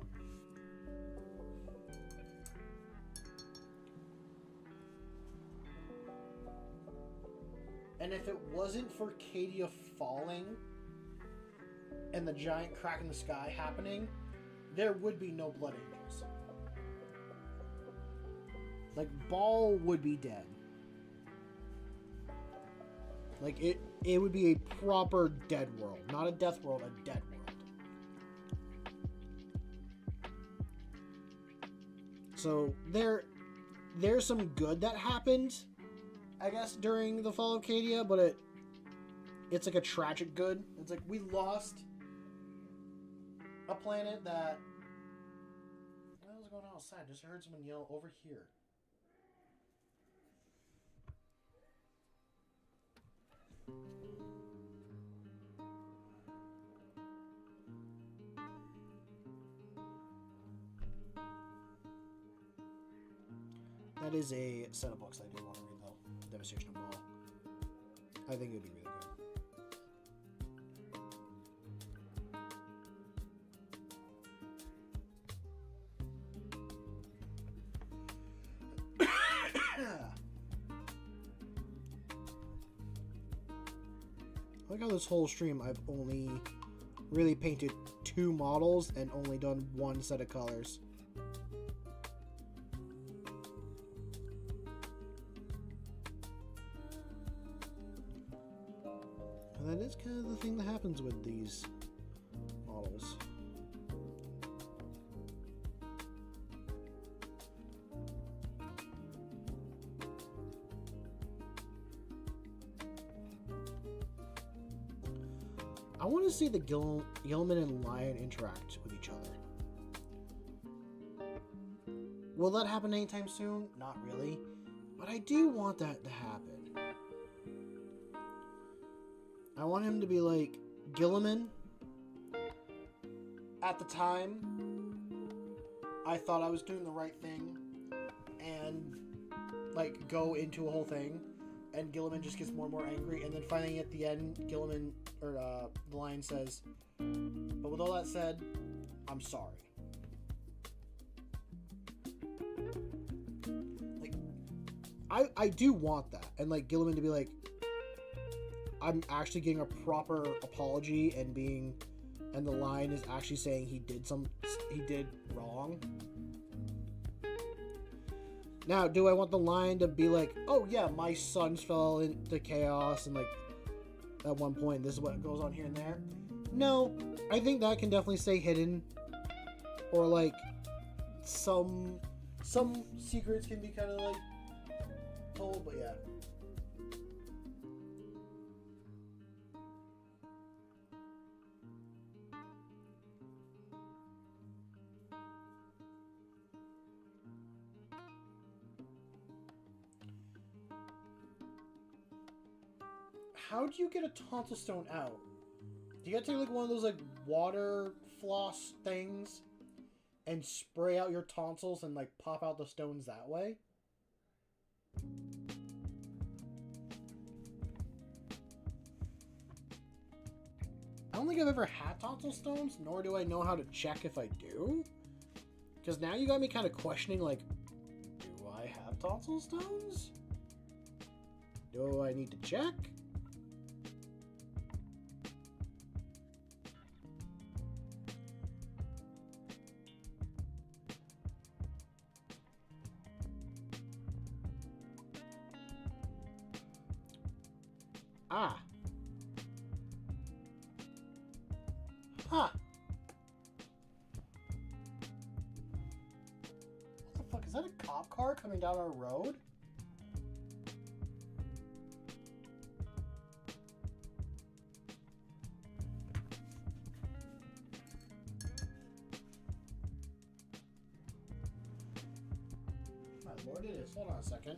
[SPEAKER 1] And if it wasn't for Cadia falling and the giant crack in the sky happening, there would be no Blood Angels. Like, Baal would be dead. Like, it would be a proper dead world. Not a death world, a dead world. So, there's some good that happened, I guess, during the fall of Cadia, but it's like a tragic good. It's like, we lost a planet that... What was going on outside? Just heard someone yell, "Over here." That is a set of books I do want to read, though. Devastation of Ball. I think it would be really good. I like how this whole stream I've only really painted 2 models and only done 1 set of colors. And that is kind of the thing that happens with these models. I want to see the Gilman and Lion interact with each other. Will that happen anytime soon? Not really. But I do want that to happen. I want him to be like, Gilliman, at the time, I thought I was doing the right thing, and, like, go into a whole thing, and Gilliman just gets more and more angry, and then finally at the end, Gilliman, or, the Lion says, but with all that said, I'm sorry. Like, I do want that, and, like, Gilliman to be like, I'm actually getting a proper apology and the Lion is actually saying he did wrong. Now, do I want the Lion to be like, oh yeah, my sons fell into chaos and like at one point this is what goes on here and there? No, I think that can definitely stay hidden, or like some secrets can be kind of like told, but yeah. How do you get a tonsil stone out? Do you gotta take like one of those like water floss things and spray out your tonsils and like pop out the stones that way? I don't think I've ever had tonsil stones, nor do I know how to check if I do. Because now you got me kind of questioning, like, do I have tonsil stones? Do I need to check? Ah. Huh. What the fuck? Is that a cop car coming down our road? My lord, it is. Hold on a second.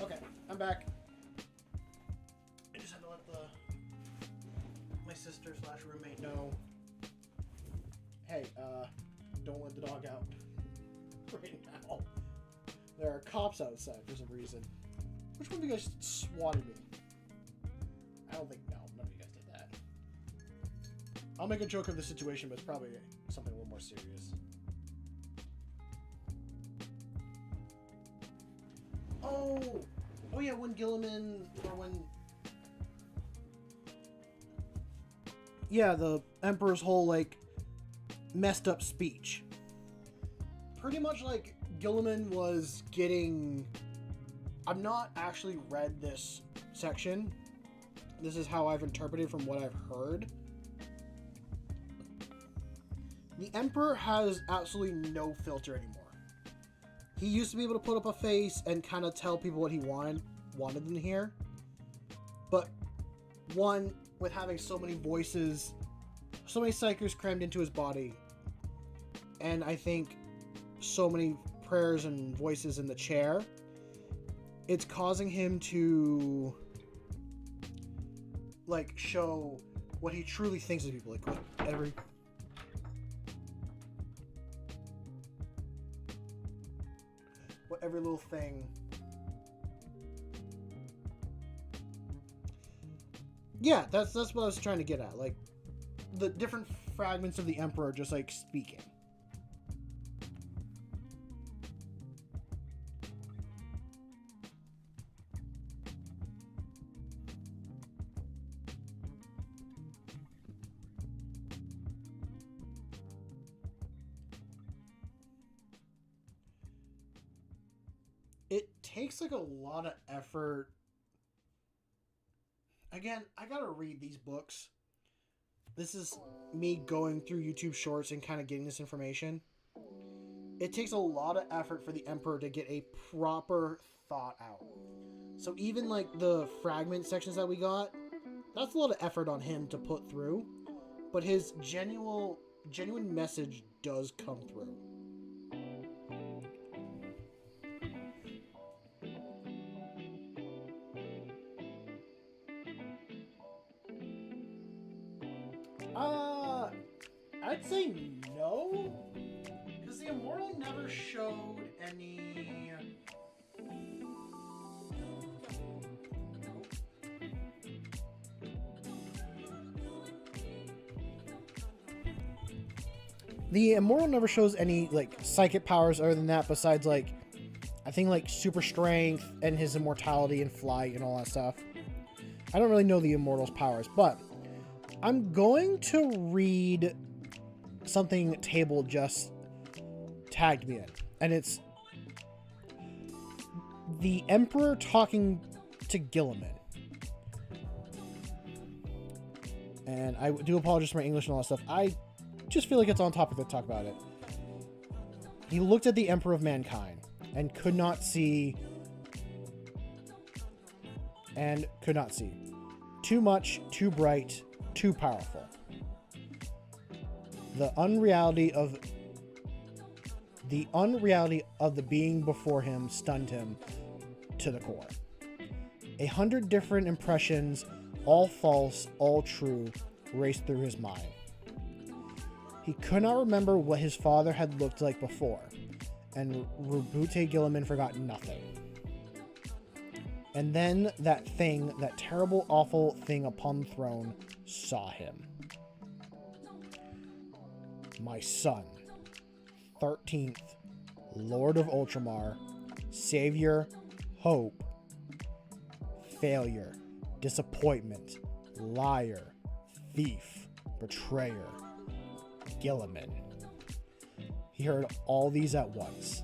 [SPEAKER 1] Okay, I'm back. I just had to let my sister / roommate know, hey, don't let the dog out right now. There are cops outside for some reason. Which one of you guys swatted me? I don't think, no, none of you guys did that. I'll make a joke of the situation, but it's probably something a little more serious. Oh yeah, when Gilliman, or when... Yeah, the Emperor's whole, like, messed up speech. Pretty much like Gilliman was getting I've not actually read this section. This is how I've interpreted from what I've heard. The Emperor has absolutely no filter anymore. He used to be able to put up a face and kind of tell people what he wanted them to hear. But one, with having so many voices, so many psychers crammed into his body, and I think so many prayers and voices in the chair, it's causing him to like show what he truly thinks of people, like with every little thing. Yeah, that's what I was trying to get at. Like the different fragments of the Emperor just like speaking. It takes like a lot of effort. Again, I gotta read these books. This is me going through YouTube Shorts and kind of getting this information. It takes a lot of effort for the Emperor to get a proper thought out. So even like the fragment sections that we got, that's a lot of effort on him to put through. But his genuine message does come through. I'd say no, because the Immortal never showed any. The Immortal never shows any like psychic powers other than that, besides like I think like super strength and his immortality and flight and all that stuff. I don't really know the Immortal's powers, but I'm going to read something Table just tagged me in, and it's the Emperor talking to Gilliman. And I do apologize for my English and all that stuff. I just feel like it's on topic to talk about it. He looked at the Emperor of Mankind and could not see. Too much, too bright, too powerful. The unreality of the being before him stunned him to the core. 100 different impressions, all false, all true, raced through his mind. He could not remember what his father had looked like before, and Rubute Gilliman forgot nothing. And then that terrible, awful thing upon the throne saw him. My son, 13th, Lord of Ultramar, Savior, Hope, Failure, Disappointment, Liar, Thief, Betrayer, Gilliman. He heard all these at once.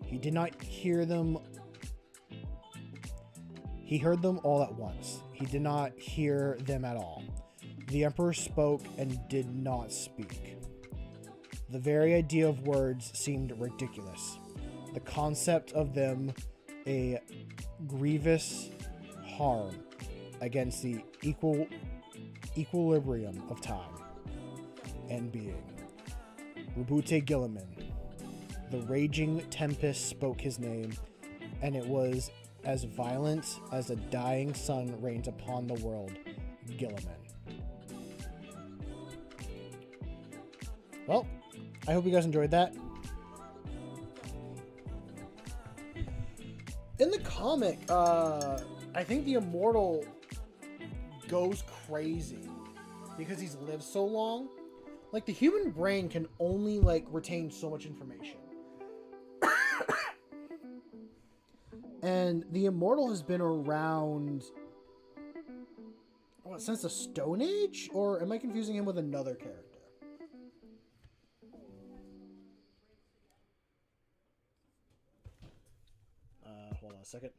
[SPEAKER 1] He did not hear them. He heard them all at once. He did not hear them at all. The Emperor spoke and did not speak. The very idea of words seemed ridiculous. The concept of them a grievous harm against the equilibrium of time and being. Rubute Gilliman. The raging tempest spoke his name, and it was as violent as a dying sun rains upon the world. Gilliman. Well, I hope you guys enjoyed that. In the comic, I think the Immortal goes crazy because he's lived so long. Like, the human brain can only, like, retain so much information. And the Immortal has been around, what, since the Stone Age? Or am I confusing him with another character? Hold on a second.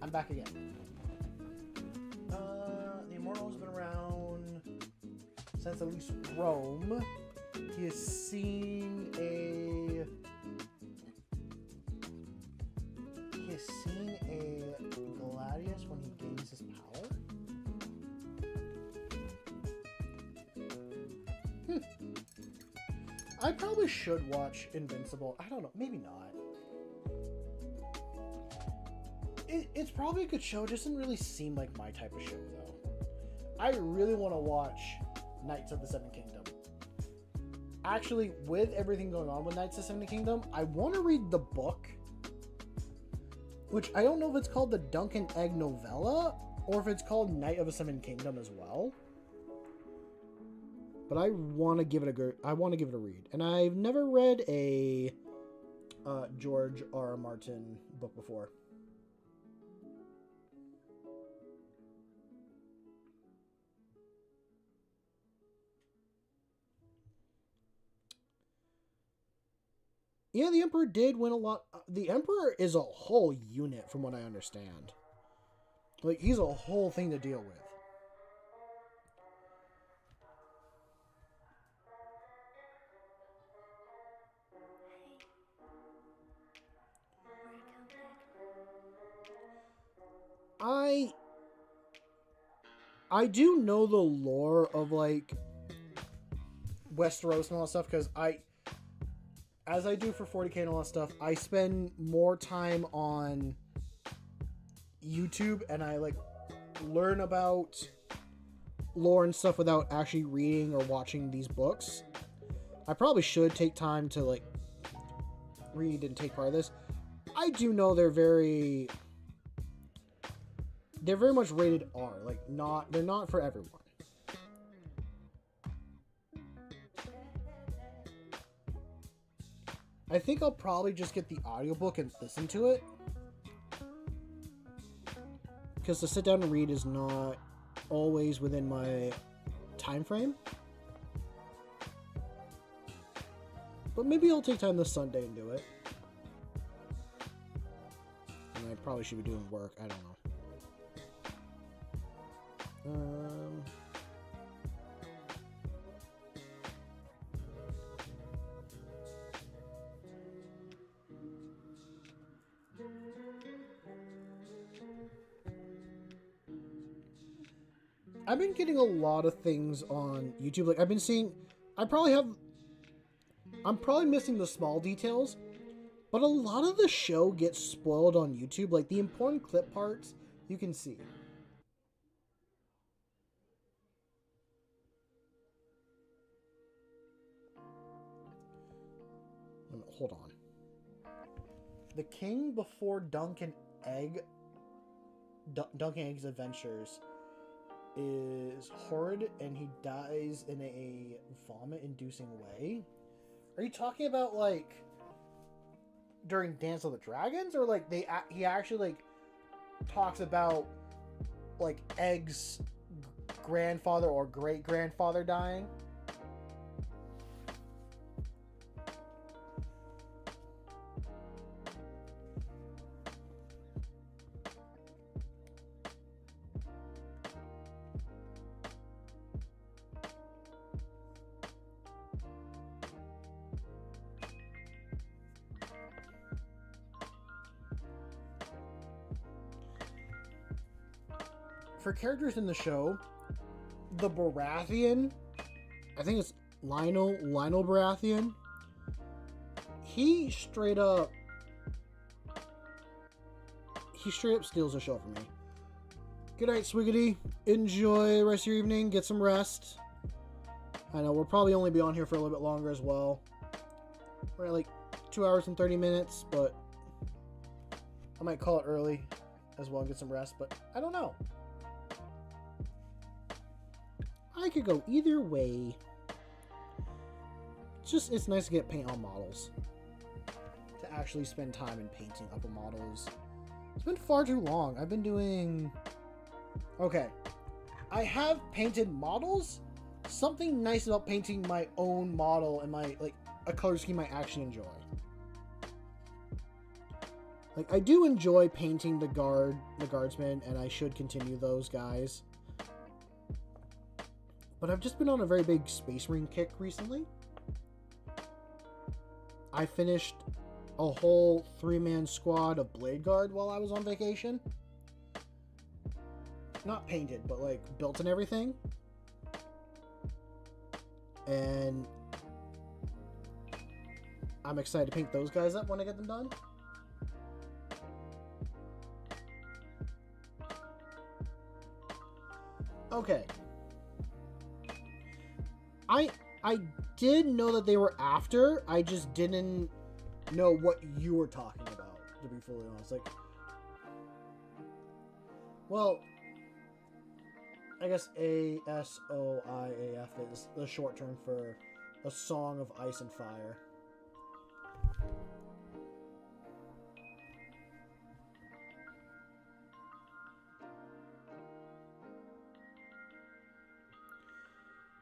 [SPEAKER 1] I'm back again. The Immortal has been around since at least Rome. He has seen a Gladius when he gains his power. I probably should watch Invincible. I don't know, maybe not. It's probably a good show. It doesn't really seem like my type of show, though. I really want to watch Knights of the Seven Kingdom. Actually, with everything going on with Knights of the Seven Kingdom, I want to read the book, which I don't know if it's called the Dunk and Egg novella or if it's called Knight of the Seven Kingdom as well. But I want to give it a read, and I've never read a George R. R. Martin book before. Yeah, the Emperor did win a lot. The Emperor is a whole unit, from what I understand. Like, he's a whole thing to deal with. I do know the lore of, like, Westeros and all that stuff, because as I do for 40K and all that stuff, I spend more time on YouTube, and I, like, learn about lore and stuff without actually reading or watching these books. I probably should take time to, like, read and take part of this. I do know they're very much rated R. Like, they're not for everyone. I think I'll probably just get the audiobook and listen to it. Because to sit down and read is not always within my time frame. But maybe I'll take time this Sunday and do it. And I probably should be doing work. I don't know. I've been getting a lot of things on YouTube. Like, I've been seeing... I'm probably missing the small details, but a lot of the show gets spoiled on YouTube. Like, the important clip parts, you can see. Hold on. The king before Dunk and Egg's adventures is horrid, and he dies in a vomit-inducing way. Are you talking about, like, during Dance of the Dragons, or like he actually, like, talks about, like, Egg's grandfather or great-grandfather dying? For characters in the show, the Baratheon, I think it's Lionel Baratheon, he straight up steals the show for me. Good night, Swiggity. Enjoy the rest of your evening. Get some rest. I know we'll probably only be on here for a little bit longer as well. We're at like 2 hours and 30 minutes, but I might call it early as well and get some rest, but I don't know. I could go either way. It's nice to get paint on models. To actually spend time in painting up models. It's been far too long. I've been doing... Okay. I have painted models. Something nice about painting my own model and my, like, a color scheme I actually enjoy. Like, I do enjoy painting the guardsmen, and I should continue those guys. But I've just been on a very big Space Marine kick recently. I finished a whole 3-man squad of Blade Guard while I was on vacation. Not painted, but like built and everything. And I'm excited to paint those guys up when I get them done. Okay. I did know that they were after. I just didn't know what you were talking about, to be fully honest. Like, well, I guess ASOIAF is the short term for A Song of Ice and Fire.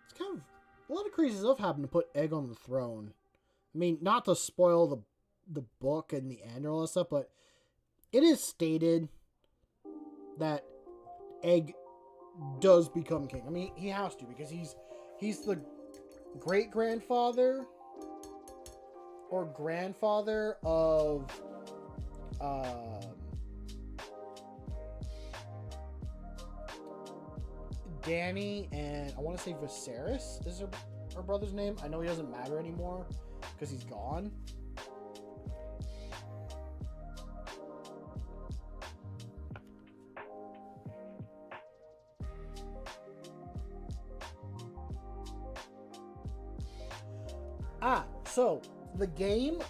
[SPEAKER 1] It's kind of... A lot of crazy stuff happened to put Egg on the throne. I mean, not to spoil the book and the end and all that stuff, but it is stated that Egg does become king. I mean, he has to, because he's the great-grandfather or grandfather of Danny, and I want to say Viserys is her brother's name. I know he doesn't matter anymore because he's gone. So the game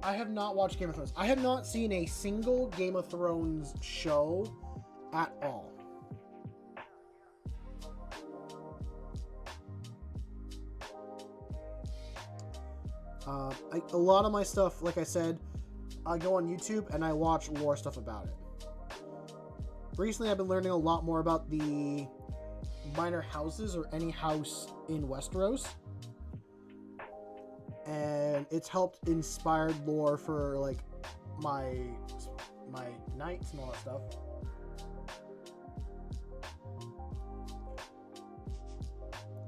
[SPEAKER 1] I have not watched Game of Thrones. I have not seen a single Game of Thrones show at all. A lot of my stuff, like I said, I go on YouTube and I watch lore stuff about it. Recently, I've been learning a lot more about the minor houses, or any house in Westeros. And it's helped inspire lore for, like, my knights and all that stuff.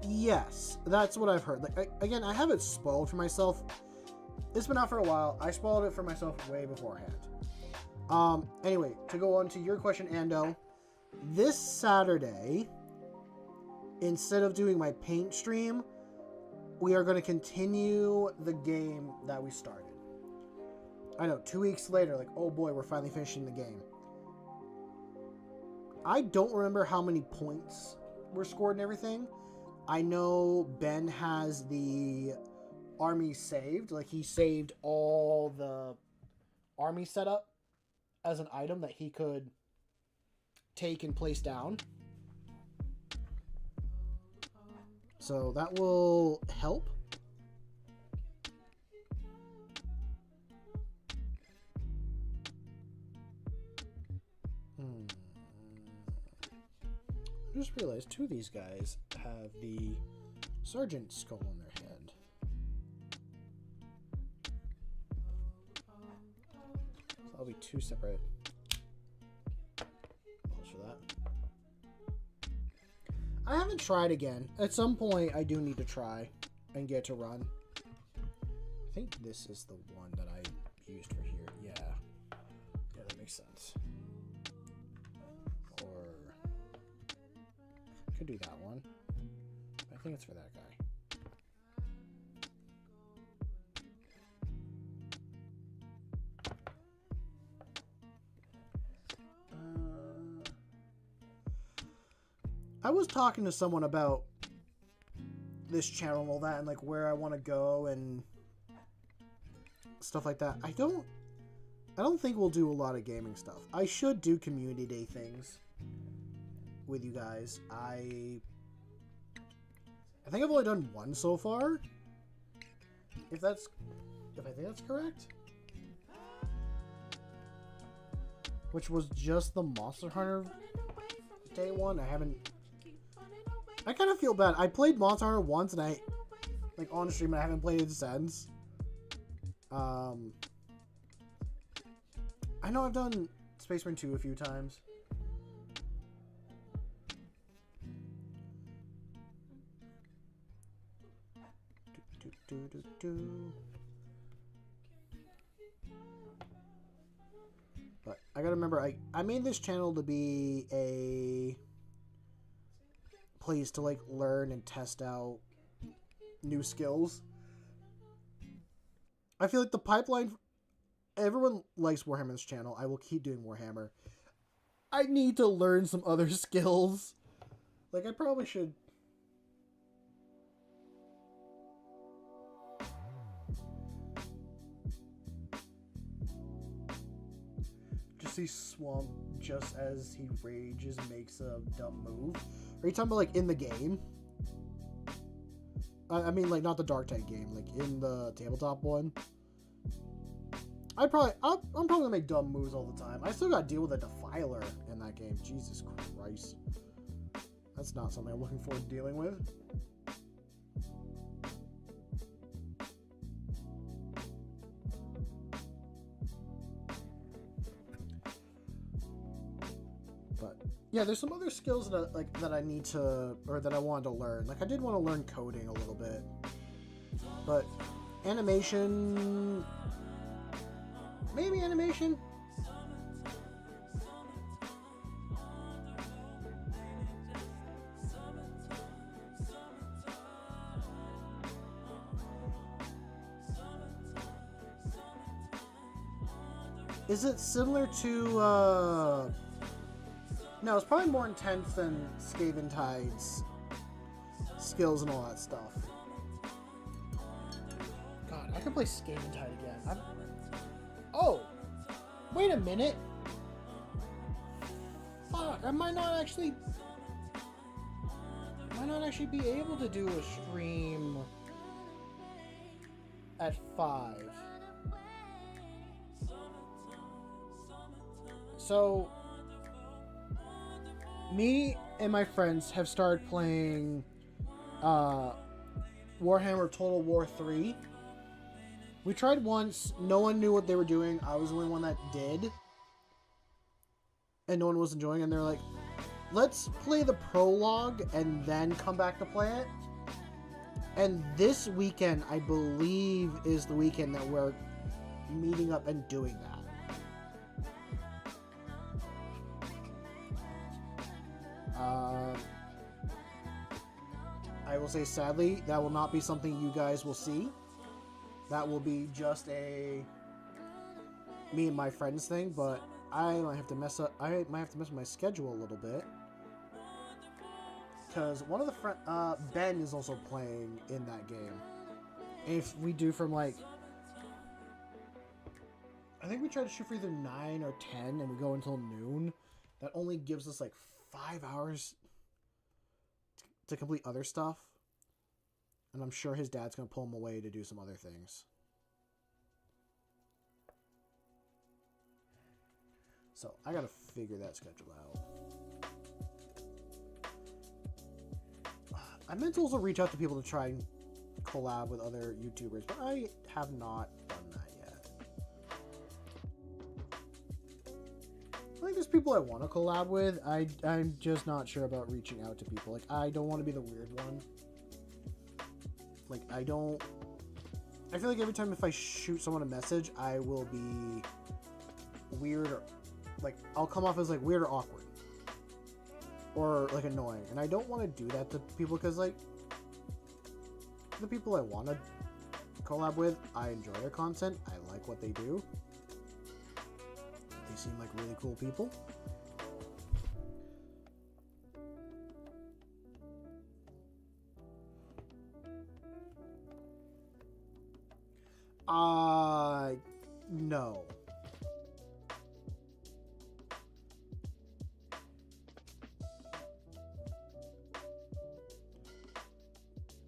[SPEAKER 1] Yes, that's what I've heard. Like, again, I have it spoiled for myself. It's been out for a while. I spoiled it for myself way beforehand. Anyway, to go on to your question, Ando, this Saturday, instead of doing my paint stream, we are going to continue the game that we started. I know, 2 weeks later, like, oh boy, we're finally finishing the game. I don't remember how many points were scored and everything. I know Ben has the army saved. Like, he saved all the army setup as an item that he could take and place down. So that will help. I just realized 2 of these guys have the sergeant skull on their head. So that'll be 2 separate balls for that. I haven't tried again. At some point, I do need to try and get to run. I think this is the one that I used for here. Yeah. Yeah, that makes sense. Or could do that one. I think it's for that guy. I was talking to someone about this channel and all that, and like where I want to go and stuff like that. I don't think we'll do a lot of gaming stuff. I should do community day things with you guys. I think I've only done one so far. If I think that's correct. Which was just the Monster Hunter Day one. I kind of feel bad. I played Monster Hunter once and I like on stream, and I haven't played it since. I know I've done Space Marine 2 a few times. But I gotta remember, I made this channel to be a place to like learn and test out new skills. I feel like the pipeline, everyone likes Warhammer's channel. I will keep doing Warhammer. I need to learn some other skills. Like, I probably should. Just see Swamp just as he rages makes a dumb move. Are you talking about, like, in the game? I mean, like, not the Dark Tide game, like, in the tabletop one. I'm probably gonna make dumb moves all the time. I still gotta deal with a Defiler in that game. Jesus Christ. That's not something I'm looking forward to dealing with. But yeah, there's some other skills that I need to, or that I wanted to learn. Like, I did want to learn coding a little bit, but animation, maybe animation. Is it similar to, no, it's probably more intense than Skaven Tide's skills and all that stuff. God, I can play Skaven Tide again. Oh! Wait a minute! Fuck, I might not actually be able to do a stream at 5. So, me and my friends have started playing Warhammer Total War 3. We tried once, no one knew what they were doing. I was the only one that did. And no one was enjoying it. And they're like, let's play the prologue and then come back to play it. And this weekend, I believe, is the weekend that we're meeting up and doing that. I will say, sadly, that will not be something you guys will see. That will be just a me and my friends thing, but I might have to mess with my schedule a little bit, because one of the Ben is also playing in that game. And if we do from like, I think we try to shoot for either 9 or 10, and we go until noon. That only gives us like 5 hours to complete other stuff. And I'm sure his dad's going to pull him away to do some other things. So, I got to figure that schedule out. I meant to also reach out to people to try and collab with other YouTubers, but I have not done that yet. I think there's people I want to collab with. I'm just not sure about reaching out to people. Like, I don't want to be the weird one. Like, I feel like every time if I shoot someone a message, I will be weird, or, like, I'll come off as, like, weird or awkward. Or, like, annoying. And I don't want to do that to people, because, like, the people I want to collab with, I enjoy their content, I like what they do. They seem like really cool people. No.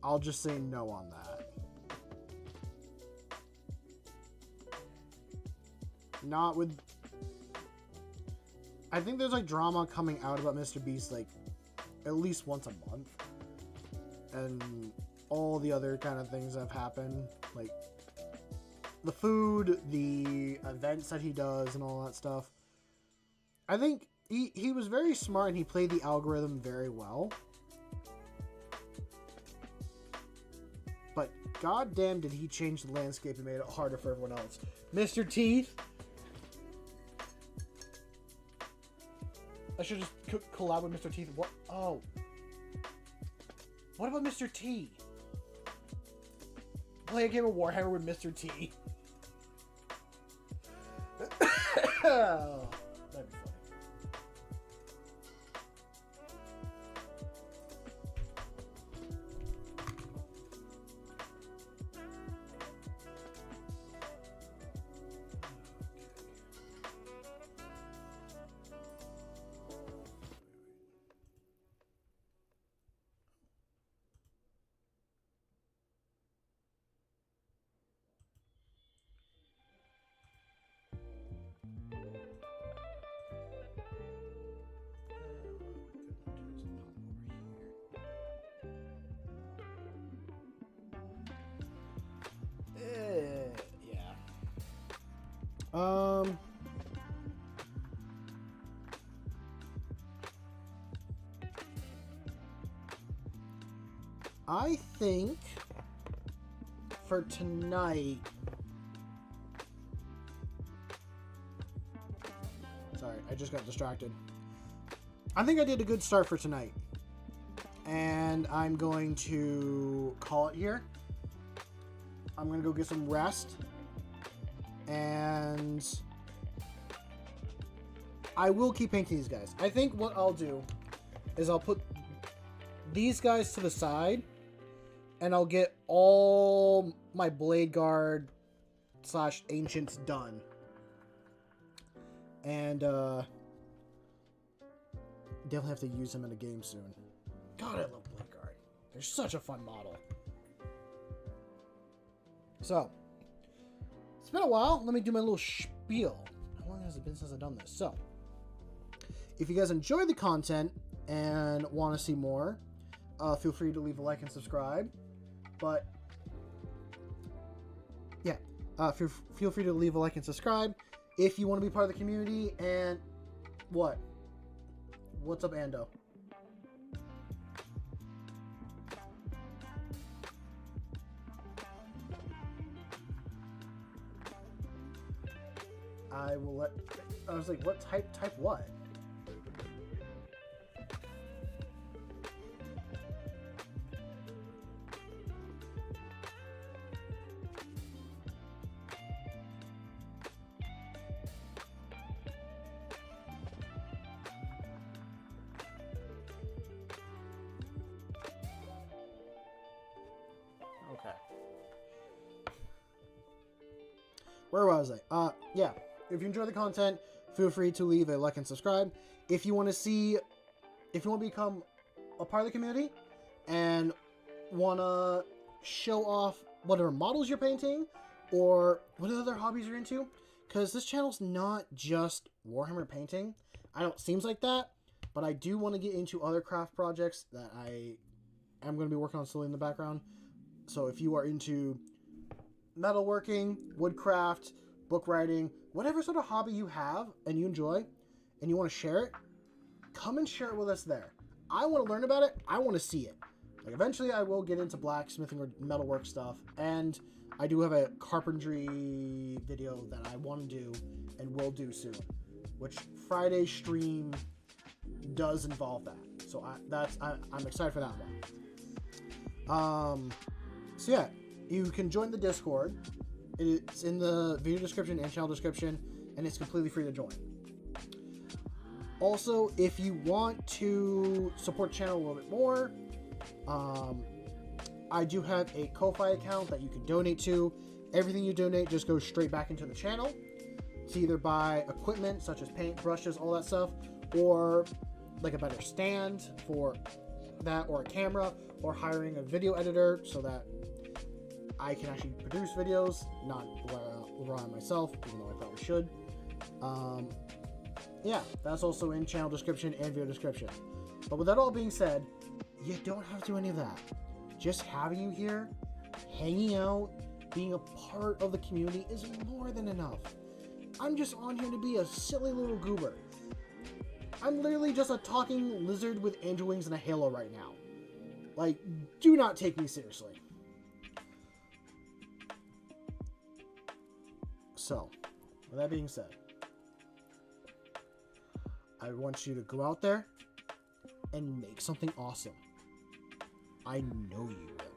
[SPEAKER 1] I'll just say no on that. Not with... I think there's, like, drama coming out about Mr. Beast, like, at least once a month. And all the other kind of things that have happened, like the food, the events that he does, and all that stuff. I think he was very smart and he played the algorithm very well. But goddamn, did he change the landscape and made it harder for everyone else. Mr. Teeth. I should just collab with Mr. Teeth. What? Oh. What about Mr. T? Play a game of Warhammer with Mr. T. Oh, that'd be funny. Yeah. I think for tonight. Sorry, I just got distracted. I think I did a good start for tonight. And I'm going to call it here. I'm going to go get some rest. And I will keep painting these guys. I think what I'll do is I'll put these guys to the side. And I'll get all my Blade Guard / Ancients done. And definitely have to use them in a game soon. God, I love Blade Guard. They're such a fun model. So, it's been a while. Let me do my little spiel. How long has it been since I've done this? So, if you guys enjoy the content and want to see more, feel free to leave a like and subscribe. But, yeah, feel free to leave a like and subscribe if you want to be part of the community. And what? What's up, Ando? I will let... I was like, what type what? Okay. Where was I? Yeah. If you enjoy the content, feel free to leave a like and subscribe. If you want to become a part of the community and want to show off whatever models you're painting or what other hobbies you're into, because this channel's not just Warhammer painting. I know it seems like that, but I do want to get into other craft projects that I am going to be working on slowly in the background. So if you are into metalworking, woodcraft, book writing, whatever sort of hobby you have and you enjoy and you want to share it, come and share it with us there. I want to learn about it. I want to see it. Like, eventually I will get into blacksmithing or metalwork stuff, and I do have a carpentry video that I want to do and will do soon, which Friday stream does involve that. So I'm excited for that one. So yeah, you can join the Discord. It's in the video description and channel description, and it's completely free to join. Also, if you want to support the channel a little bit more, I do have a Ko-Fi account that you can donate to. Everything you donate just goes straight back into the channel to either buy equipment such as paint, brushes, all that stuff, or like a better stand for that, or a camera, or hiring a video editor so that I can actually produce videos, not rely on myself, even though I probably should. Yeah, that's also in channel description and video description. But with that all being said, you don't have to do any of that. just having you here, hanging out, being a part of the community is more than enough. I'm just on here to be a silly little goober. I'm literally just a talking lizard with angel wings and a halo right now. Like, do not take me seriously. So, with that being said, I want you to go out there and make something awesome. I know you will.